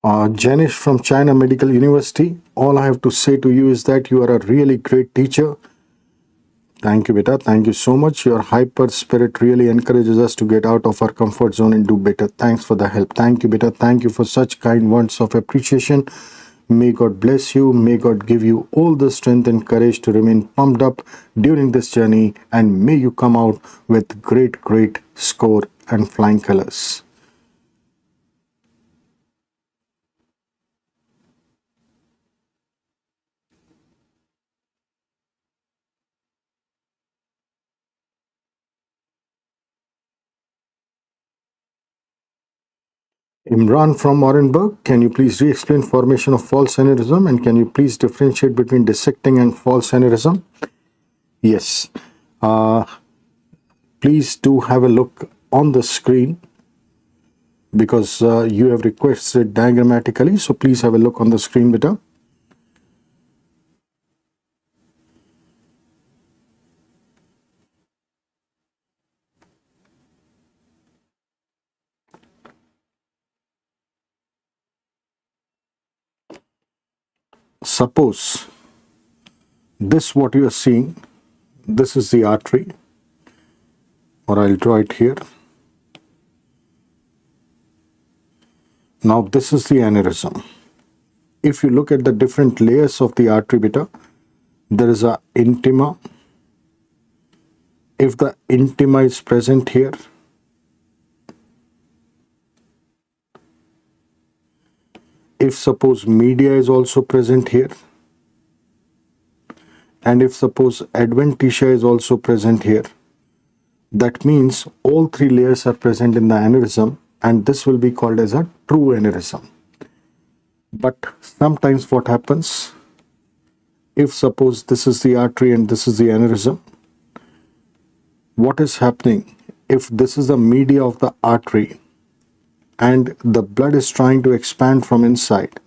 [SPEAKER 1] Janish from China Medical University, all I have to say to you is that you are a really great teacher. Thank you, beta. Thank you so much. Your hyper spirit really encourages us to get out of our comfort zone and do better. Thanks for the help. Thank you, beta. Thank you for such kind words of appreciation. May God bless you. May God give you all the strength and courage to remain pumped up during this journey. And may you come out with great, great score and flying colors. Imran from Orenburg, can you please re-explain formation of false aneurysm and can you please differentiate between dissecting and false aneurysm? Yes. Please do have a look on the screen because you have requested diagrammatically. So please have a look on the screen, beta. Suppose this what you are seeing, this is the artery, or I'll draw it here. Now this is the aneurysm. If you look at the different layers of the artery, beta, there is a intima. If the intima is present here, if suppose media is also present here, and if suppose adventitia is also present here, that means all three layers are present in the aneurysm, and this will be called as a true aneurysm. But sometimes what happens, If suppose this is the artery and this is the aneurysm, what is happening if this is the media of the artery and the blood is trying to expand from inside,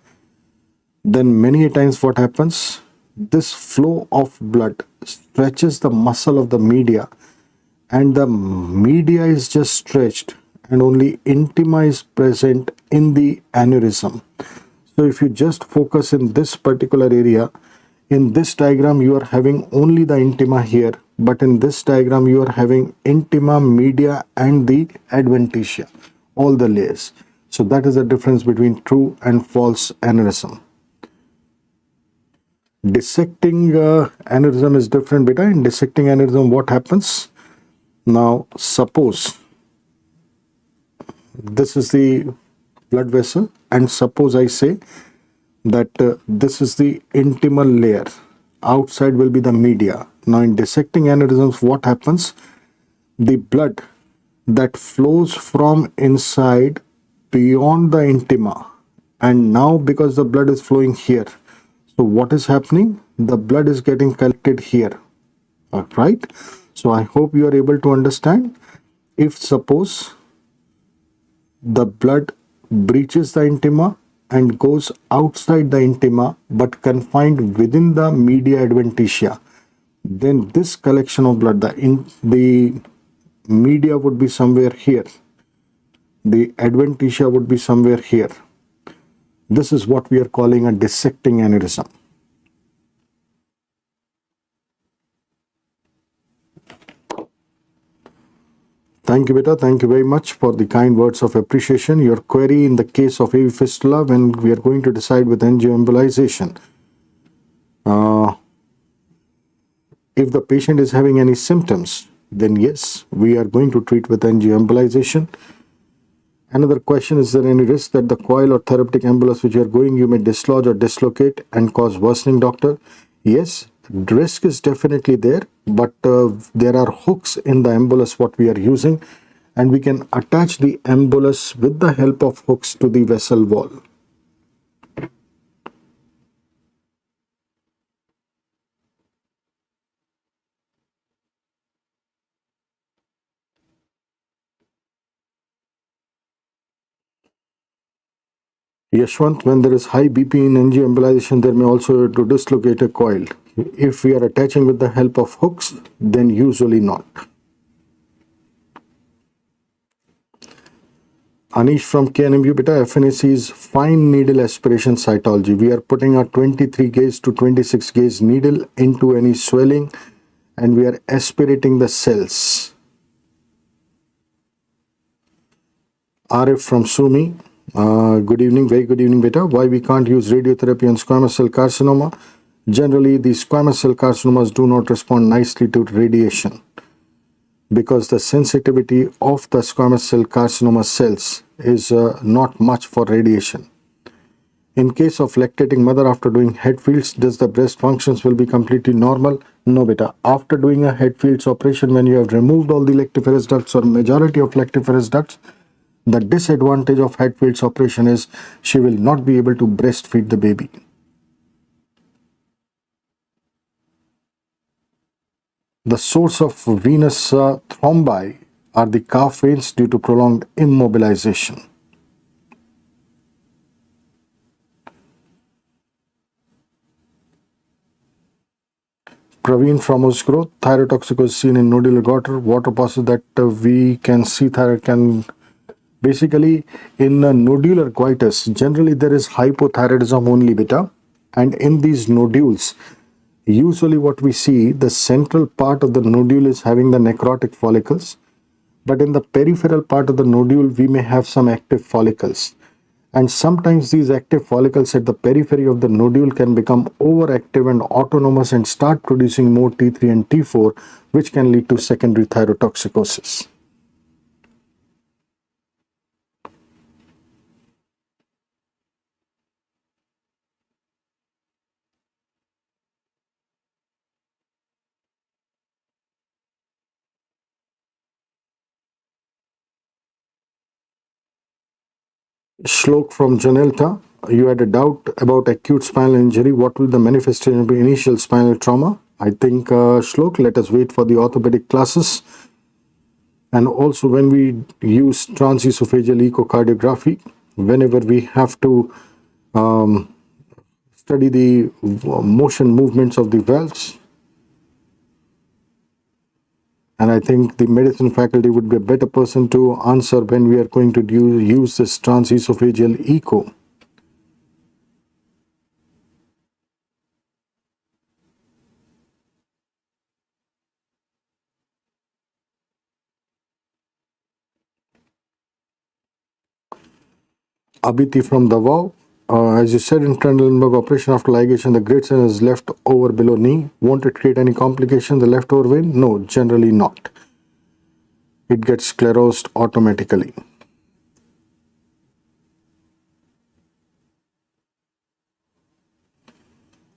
[SPEAKER 1] then many a times what happens, this flow of blood stretches the muscle of the media, and the media is just stretched and only intima is present in the aneurysm. So if you just focus in this particular area, in this diagram you are having only the intima here, but in this diagram you are having intima, media and the adventitia, all the layers. So that is the difference between true and false aneurysm. Dissecting aneurysm is different, beta. In dissecting aneurysm, what happens? Now suppose this is the blood vessel, and suppose I say that this is the intimal layer, outside will be the media. Now in dissecting aneurysms, what happens? The blood that flows from inside beyond the intima, and now because the blood is flowing here, so what is happening? The blood is getting collected here. Right? So I hope you are able to understand. If suppose the blood breaches the intima and goes outside the intima but confined within the media adventitia, then this collection of blood, the media would be somewhere here, the adventitia would be somewhere here. This is what we are calling a dissecting aneurysm. Thank you, beta. Thank you very much for the kind words of appreciation. Your query in the case of AV fistula, when we are going to decide with angioembolization, if the patient is having any symptoms, then yes, we are going to treat with angioembolization. Another question, is there any risk that the coil or therapeutic embolus which you are going, you may dislodge or dislocate and cause worsening, doctor? Yes, risk is definitely there, but there are hooks in the embolus what we are using, and we can attach the embolus with the help of hooks to the vessel wall. Yashwant, when there is high BP in angioembolization, there may also to dislocate a coil. If we are attaching with the help of hooks, then usually not. Anish from KNMU, beta, FNAC is fine needle aspiration cytology. We are putting a 23 gauge to 26 gauge needle into any swelling and we are aspirating the cells. RF from Sumi, good evening, very good evening, beta. Why we can't use radiotherapy on squamous cell carcinoma? Generally, the squamous cell carcinomas do not respond nicely to radiation because the sensitivity of the squamous cell carcinoma cells is not much for radiation. In case of lactating mother after doing head fields, does the breast functions will be completely normal? No, beta. After doing a head fields operation, when you have removed all the lactiferous ducts or majority of lactiferous ducts, the disadvantage of head fields operation is she will not be able to breastfeed the baby. The source of venous thrombi are the calf veins due to prolonged immobilization. Praveen from Osgrowth, thyrotoxicosis seen in nodular water passes that we can see thyroid can basically in nodular coitus. Generally there is hypothyroidism only, beta, and in these nodules usually what we see, the central part of the nodule is having the necrotic follicles, but in the peripheral part of the nodule we may have some active follicles, and sometimes these active follicles at the periphery of the nodule can become overactive and autonomous and start producing more T3 and T4, which can lead to secondary thyrotoxicosis. Shlok from Janelta, you had a doubt about acute spinal injury. What will the manifestation be? Initial spinal trauma? I think, Shlok, let us wait for the orthopedic classes. And also, when we use transesophageal echocardiography, whenever we have to study the motion movements of the valves, and I think the medicine faculty would be a better person to answer when we are going to use this transesophageal echo. Abhiti from Davao, as you said, in Trendelenburg operation after ligation, the great sign is left over below knee. Won't it create any complication, the leftover vein? No, generally not. It gets sclerosed automatically.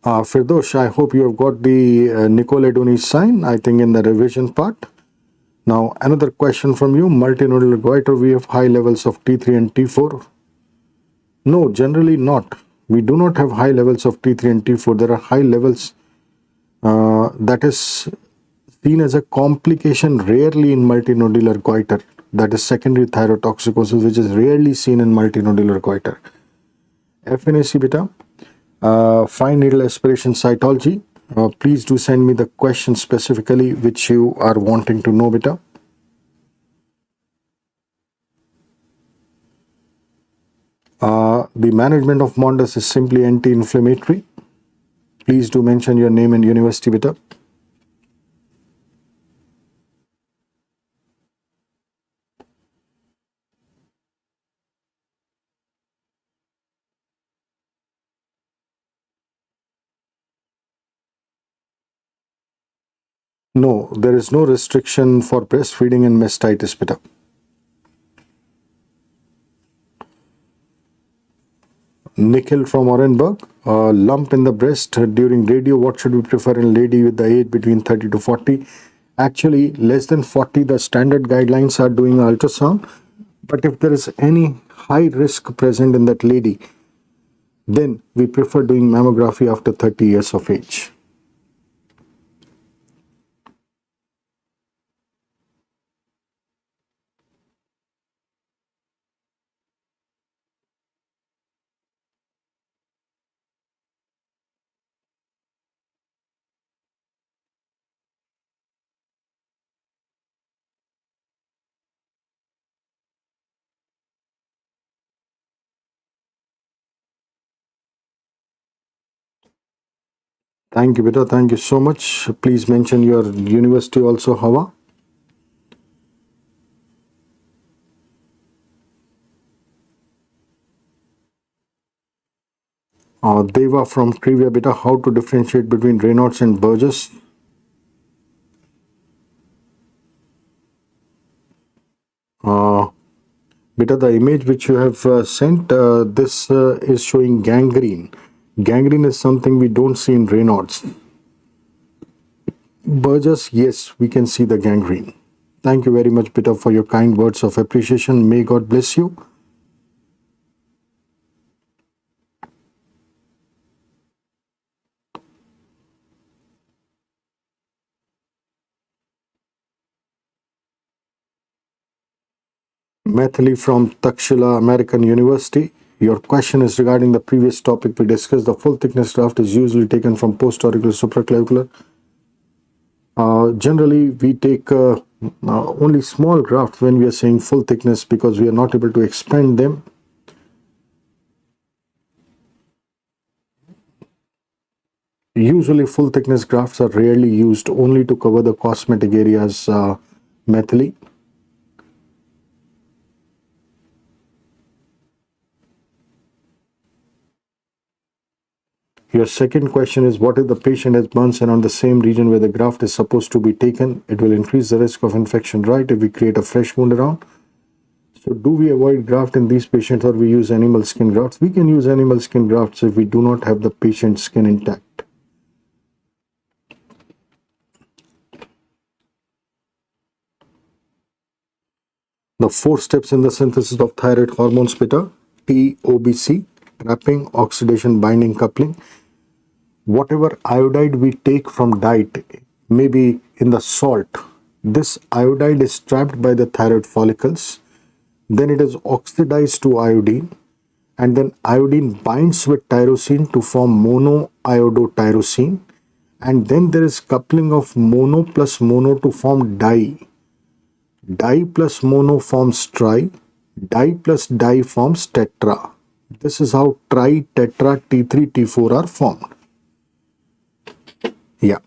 [SPEAKER 1] Firdosh, I hope you have got the Nicoledoni sign, I think in the revision part. Now, another question from you, multinodular goiter, we have high levels of T3 and T4. No, generally not. We do not have high levels of T3 and T4. There are high levels that is seen as a complication rarely in multinodular goiter. That is secondary thyrotoxicosis, which is rarely seen in multinodular goiter. FNAC beta, fine needle aspiration cytology. Please do send me the question specifically which you are wanting to know, beta. The management of Mondes is simply anti-inflammatory. Please do mention your name and university, beta. No, there is no restriction for breastfeeding and mastitis, beta. Nikhil from Orenburg, lump in the breast during radio, what should we prefer in lady with the age between 30 to 40? Actually, less than 40, the standard guidelines are doing ultrasound. But if there is any high risk present in that lady, then we prefer doing mammography after 30 years of age. Thank you, beta. Thank you so much. Please mention your university also, Hawa. Deva from Trivia, beta. How to differentiate between Raynaud's and Burgess? Beta, the image which you have sent, this is showing gangrene. Gangrene is something we don't see in Raynaud's. Burgess, yes, we can see the gangrene. Thank you very much, Peter, for your kind words of appreciation. May God bless you. Mathili from Takshila American University. Your question is regarding the previous topic we discussed. The full thickness graft is usually taken from post-auricular supraclavicular. Generally, we take only small grafts when we are saying full thickness because we are not able to expand them. Usually, full thickness grafts are rarely used, only to cover the cosmetic areas, Mathili. Your second question is, what if the patient has burns around the same region where the graft is supposed to be taken? It will increase the risk of infection, right, if we create a fresh wound around. So do we avoid graft in these patients or we use animal skin grafts? We can use animal skin grafts if we do not have the patient's skin intact. The 4 steps in the synthesis of thyroid hormones, beta: TOBC, trapping, oxidation, binding, coupling. Whatever iodide we take from diet, maybe in the salt, this iodide is trapped by the thyroid follicles, then it is oxidized to iodine, and then iodine binds with tyrosine to form monoiodotyrosine, and then there is coupling of mono plus mono to form di. Di plus mono forms tri, di plus di forms tetra. This is how tri, tetra, T3, T4 are formed. Yeah.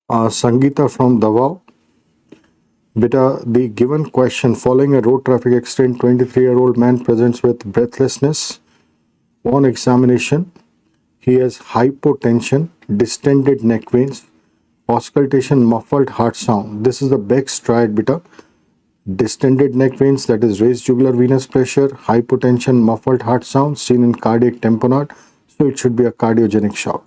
[SPEAKER 1] Sangeeta from Davao. Beta, the given question following a road traffic accident, 23-year-old man presents with breathlessness. On examination, he has hypotension, distended neck veins, auscultation, muffled heart sound. This is the Beck's triad, beta. Distended neck veins, that is raised jugular venous pressure, hypotension, muffled heart sound seen in cardiac tamponade. So it should be a cardiogenic shock.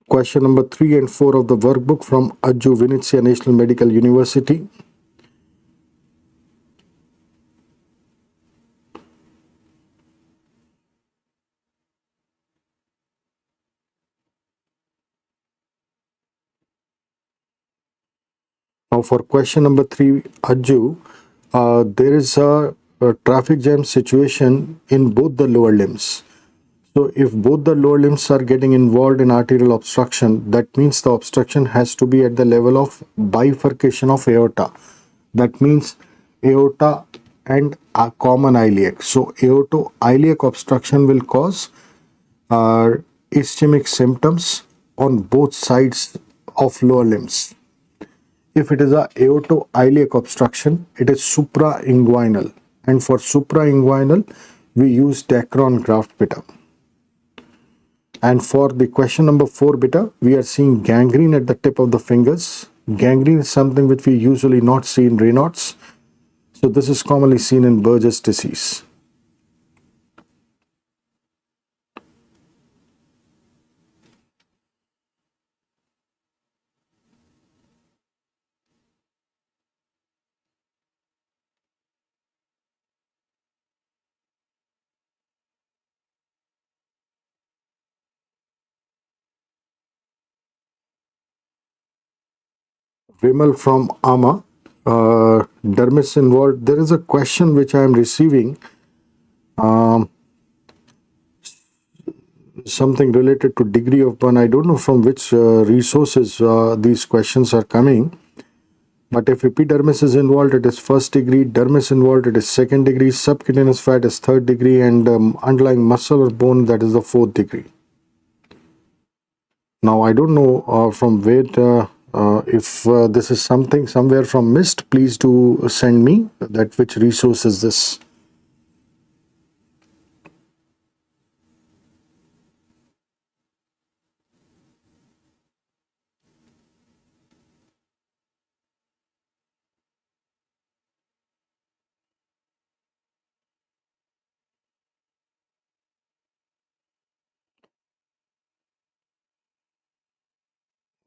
[SPEAKER 1] Question number 3 and 4 of the workbook from Ajju Vinitsia National Medical University. Now for question number 3, Ajju, there is a traffic jam situation in both the lower limbs. So if both the lower limbs are getting involved in arterial obstruction, that means the obstruction has to be at the level of bifurcation of aorta. That means aorta and a common iliac. So aorto-iliac obstruction will cause ischemic symptoms on both sides of lower limbs. If it is a aorto-iliac obstruction, it is suprainguinal, and for suprainguinal, we use Dacron graft, beta. And for the question number 4, beta, we are seeing gangrene at the tip of the fingers. Gangrene is something which we usually not see in Raynaud's. So this is commonly seen in Burgess disease. Vimal from AMA, dermis involved. There is a question which I am receiving, something related to degree of burn. I don't know from which resources these questions are coming. But if epidermis is involved, it is first degree. Dermis involved, it is second degree. Subcutaneous fat is third degree, and underlying muscle or bone, that is the fourth degree. Now I don't know from where. If this is something somewhere from missed, please do send me that which resource is this.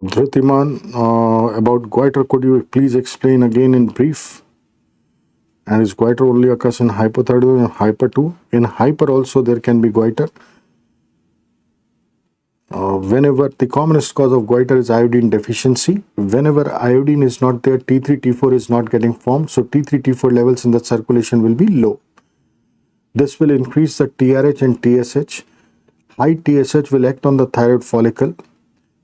[SPEAKER 1] Dhrutiman, about goiter, could you please explain again in brief? And is goiter only occurs in hypothyroidism and hyper 2? In hyper also there can be goiter. Whenever the commonest cause of goiter is iodine deficiency, whenever iodine is not there, T3, T4 is not getting formed, so T3, T4 levels in the circulation will be low. This will increase the TRH and TSH. High TSH will act on the thyroid follicle,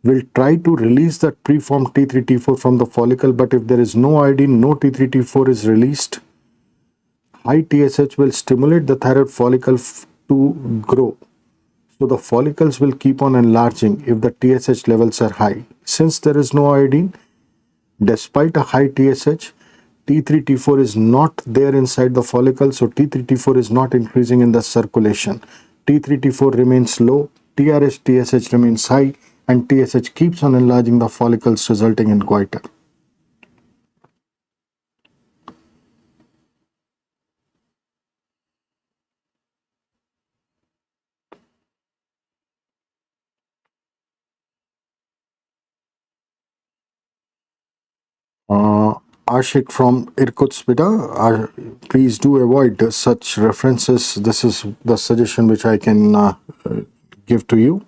[SPEAKER 1] will try to release that preformed T3, T4 from the follicle, but if there is no iodine, no T3, T4 is released. High TSH will stimulate the thyroid follicle to grow. So the follicles will keep on enlarging if the TSH levels are high. Since there is no iodine, despite a high TSH, T3, T4 is not there inside the follicle, so T3, T4 is not increasing in the circulation. T3, T4 remains low, TRH, TSH remains high, and TSH keeps on enlarging the follicles, resulting in goiter. Ashik from Irkutsk, please do avoid such references. This is the suggestion which I can give to you.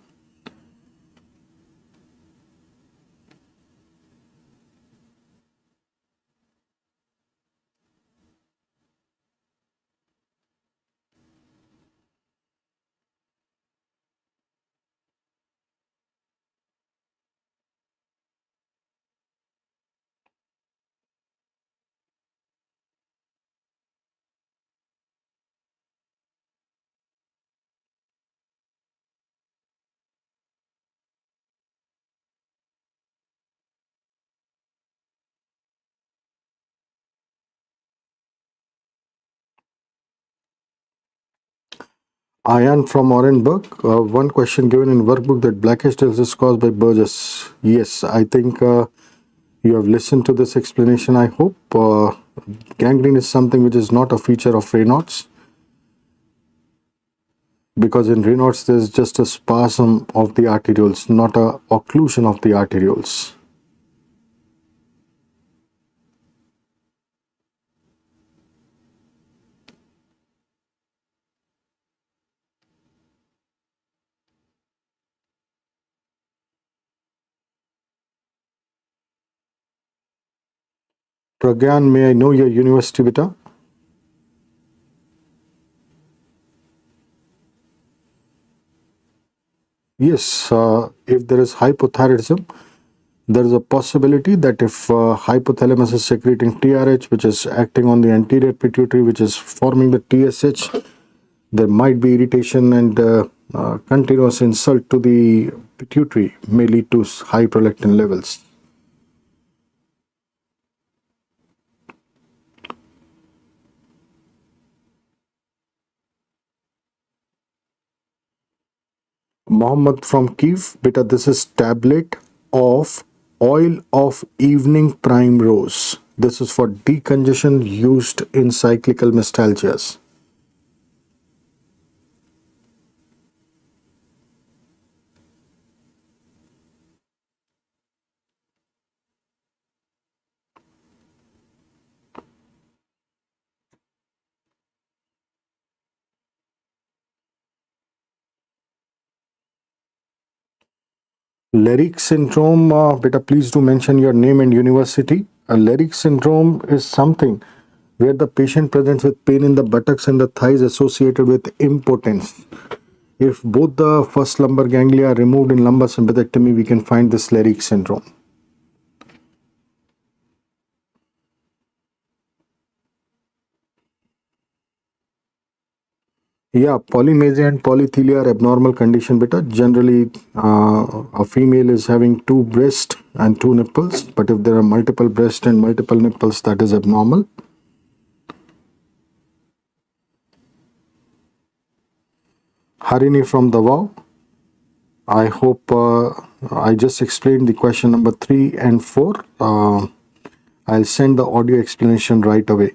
[SPEAKER 1] Ayan from Orenburg, one question given in workbook that blackish tails is caused by Burgess. Yes, I think you have listened to this explanation, I hope. Gangrene is something which is not a feature of Raynaud's, because in Raynaud's there's just a spasm of the arterioles, not a occlusion of the arterioles. Pragyan, may I know your university, beta? Yes, if there is hypothyroidism, there is a possibility that if hypothalamus is secreting TRH, which is acting on the anterior pituitary, which is forming the TSH, there might be irritation, and continuous insult to the pituitary may lead to high prolactin levels. Mohammed from Kiev, beta, this is tablet of oil of evening prime rose. This is for decongestion used in cyclical mastalgias. Lerick syndrome, beta, please do mention your name and university. Lerick syndrome is something where the patient presents with pain in the buttocks and the thighs associated with impotence. If both the first lumbar ganglia are removed in lumbar sympathectomy, we can find this Lerick syndrome. Yeah, polymazia and polythelia are abnormal condition, beta. Generally, a female is having two breasts and two nipples, but if there are multiple breasts and multiple nipples, that is abnormal. Harini from Davao. I hope I just explained the question number 3 and 4. I'll send the audio explanation right away.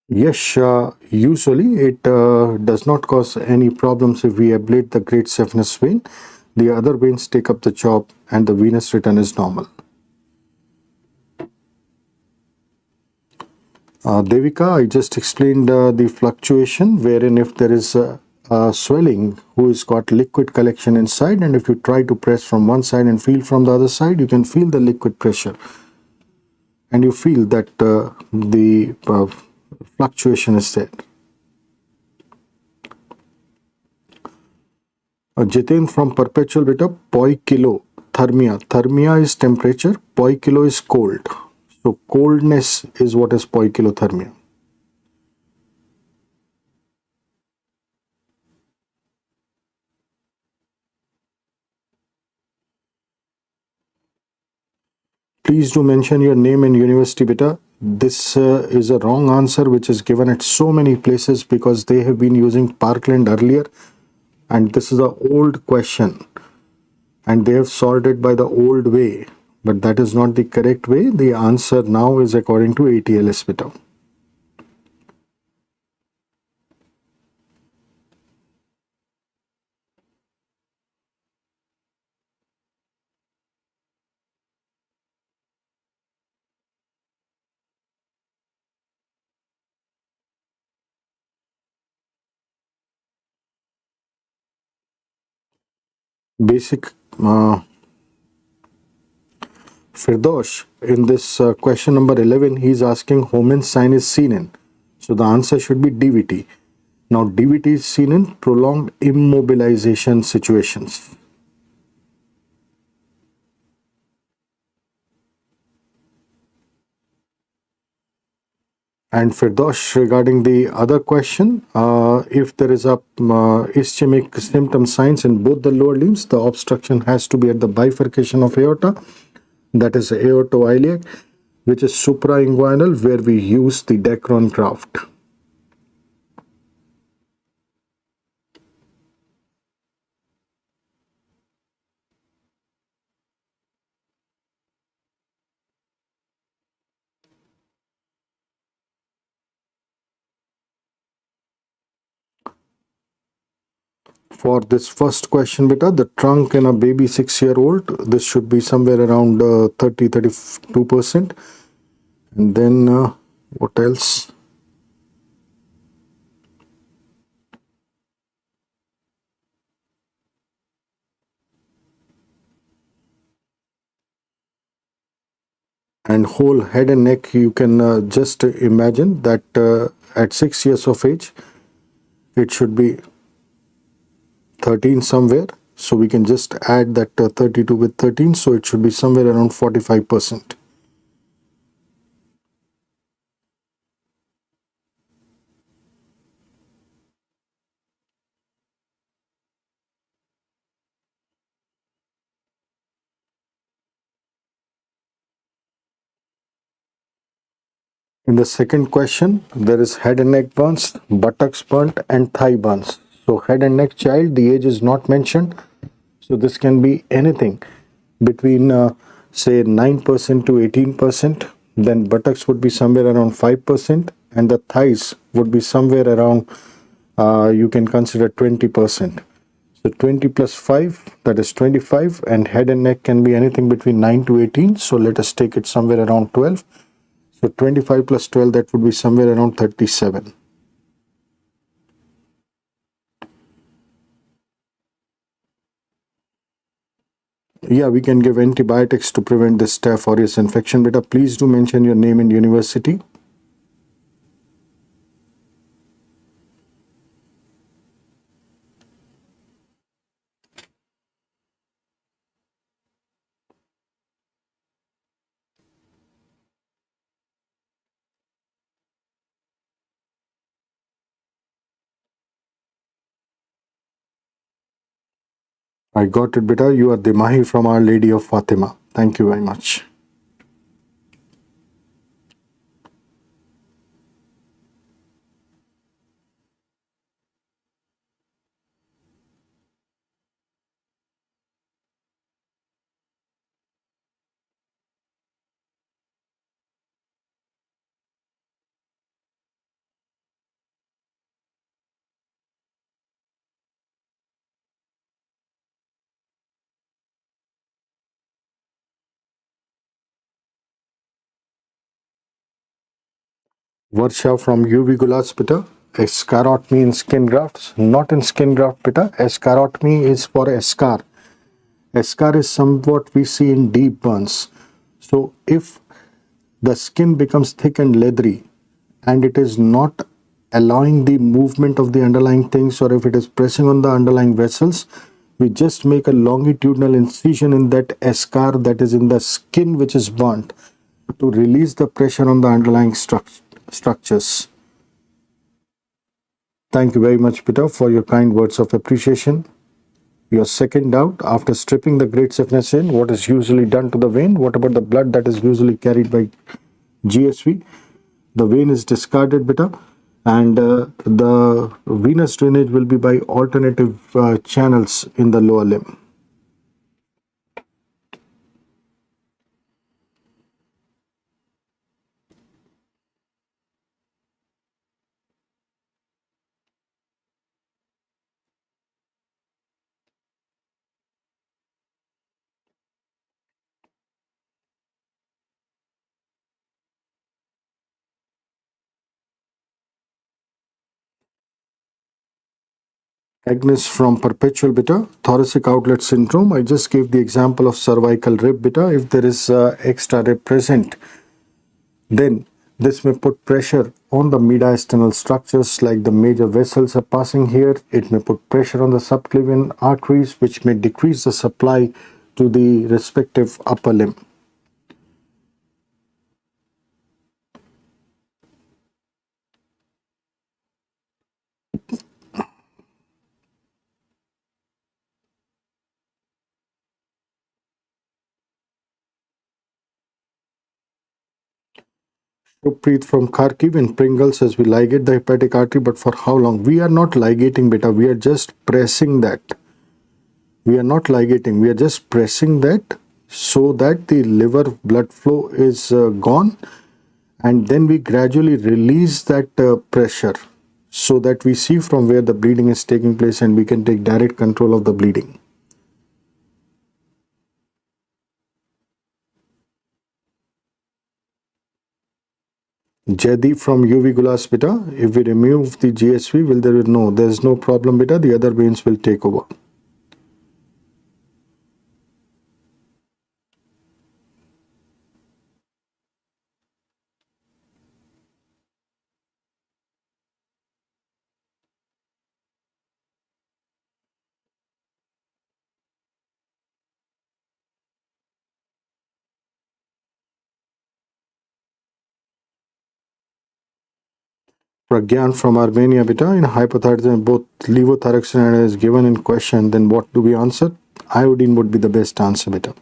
[SPEAKER 1] Yes, usually it does not cause any problems if we ablate the great saphenous vein. The other veins take up the job and the venous return is normal. Devika, I just explained the fluctuation wherein if there is a swelling who has got liquid collection inside, and if you try to press from one side and feel from the other side, you can feel the liquid pressure and you feel that the fluctuation is there. Jitin from Perpetual Beta, poi kilo, thermia. Thermia is temperature, poi kilo is cold. So coldness is what is poikilothermia. Please do mention your name and university, beta. This is a wrong answer which is given at so many places because they have been using Parkland earlier, and this is a old question and they have solved it by the old way, but that is not the correct way. The answer now is according to ATLS, beta. Basic Firdosh, in this question number 11, he is asking Homan sign is seen in. So the answer should be DVT. Now, DVT is seen in prolonged immobilization situations. And Firdosh, regarding the other question, if there is a ischemic symptom signs in both the lower limbs, the obstruction has to be at the bifurcation of aorta, that is aortoiliac, which is suprainguinal, where we use the Dacron graft. For this first question, beta, the trunk in a baby 6-year-old, this should be somewhere around 30-32%. And then what else? And whole head and neck, you can just imagine that at 6 years of age, it should be 13 somewhere. So we can just add that 32 with 13. So it should be somewhere around 45%. In the second question, there is head and neck burns, buttocks burnt, and thigh burns. So head and neck child, the age is not mentioned. So this can be anything between say 9% to 18%. Then buttocks would be somewhere around 5%, and the thighs would be somewhere around you can consider 20%. So 20 plus 5, that is 25, and head and neck can be anything between 9 to 18. So let us take it somewhere around 12. So 25 plus 12, that would be somewhere around 37. Yeah, we can give antibiotics to prevent this Staph aureus infection. Beta, please do mention your name and university. I got it, beta. You are the Mahi from Our Lady of Fatima. Thank you very much. Varsha from UV Gulas beta. Escarotme in skin grafts, not in skin graft beta. Escarotme is for escar. Escar is somewhat we see in deep burns. So if the skin becomes thick and leathery and it is not allowing the movement of the underlying things, or if it is pressing on the underlying vessels, we just make a longitudinal incision in that eschar that is in the skin which is burnt to release the pressure on the underlying structures. Thank you very much, Peter, for your kind words of appreciation. Your second doubt, after stripping the great stiffness in, what is usually done to the vein? What about the blood that is usually carried by GSV? The vein is discarded, beta, and the venous drainage will be by alternative channels in the lower limb. Agnes from Perpetual beta, thoracic outlet syndrome. I just gave the example of cervical rib beta. If there is extra rib present, then this may put pressure on the mediastinal structures like the major vessels are passing here. It may put pressure on the subclavian arteries, which may decrease the supply to the respective upper limb. Shubpreet from Kharkiv in Pringles says we ligate the hepatic artery, but for how long? We are not ligating beta, we are just pressing that. We are not ligating, we are just pressing that so that the liver blood flow is gone, and then we gradually release that pressure so that we see from where the bleeding is taking place and we can take direct control of the bleeding. Jaydeep from UV Gulas beta, if we remove the GSV, will there be no? There is no problem beta, the other veins will take over. Pragyan from Armenia beta, in hypothyroidism both levothyroxine is given in question, then what do we answer? Iodine would be the best answer beta.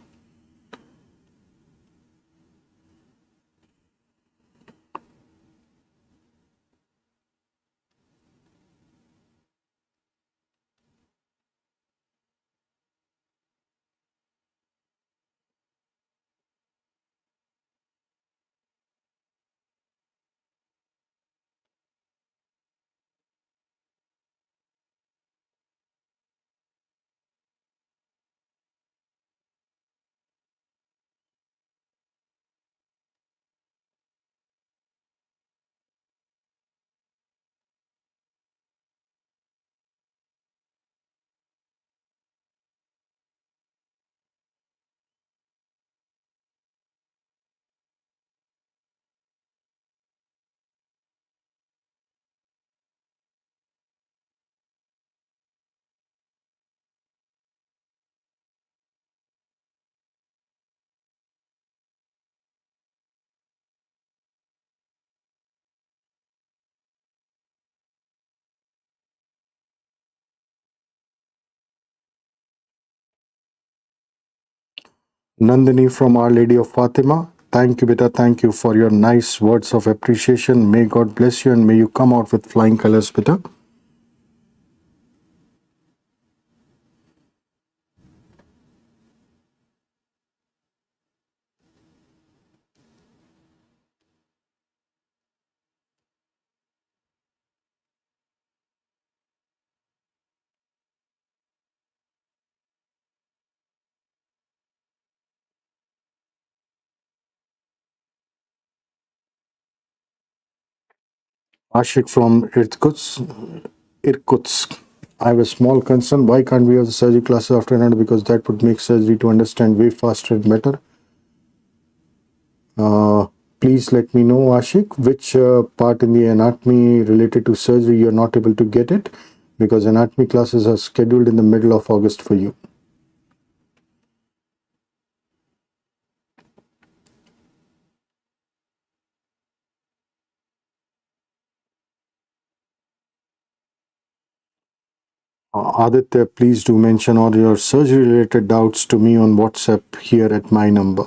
[SPEAKER 1] Nandini from Our Lady of Fatima, thank you beta, thank you for your nice words of appreciation. May God bless you and may you come out with flying colors beta. Ashik from Irkutsk. I have a small concern. Why can't we have the surgery classes after anatomy? Because that would make surgery to understand way faster and better. Please let me know, Ashik, which part in the anatomy related to surgery you're not able to get it, because anatomy classes are scheduled in the middle of August for you. Aditya, please do mention all your surgery related doubts to me on WhatsApp here at my number.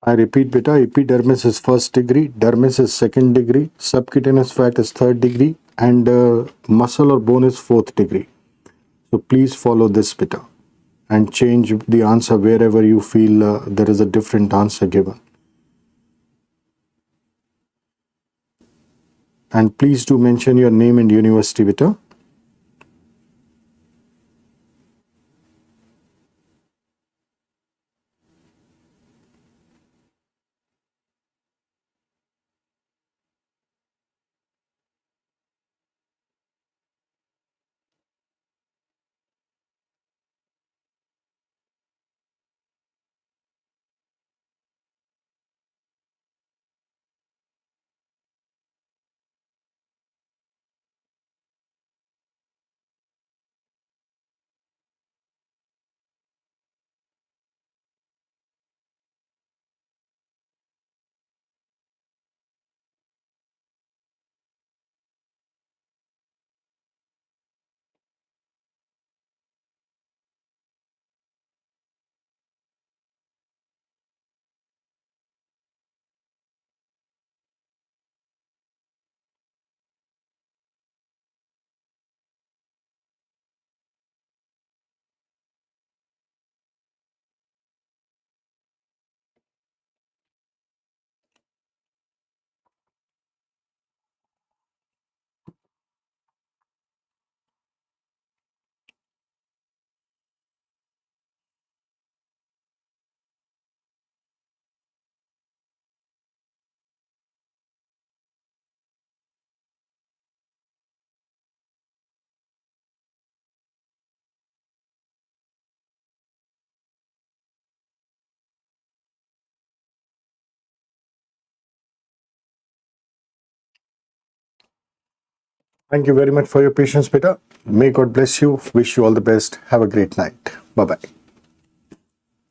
[SPEAKER 1] I repeat, beta, epidermis is first degree, dermis is second degree, subcutaneous fat is third degree, and muscle or bone is fourth degree. So please follow this, beta, and change the answer wherever you feel there is a different answer given. And please do mention your name and university, beta. Thank you very much for your patience, beta. May God bless you. Wish you all the best. Have a great night. Bye bye.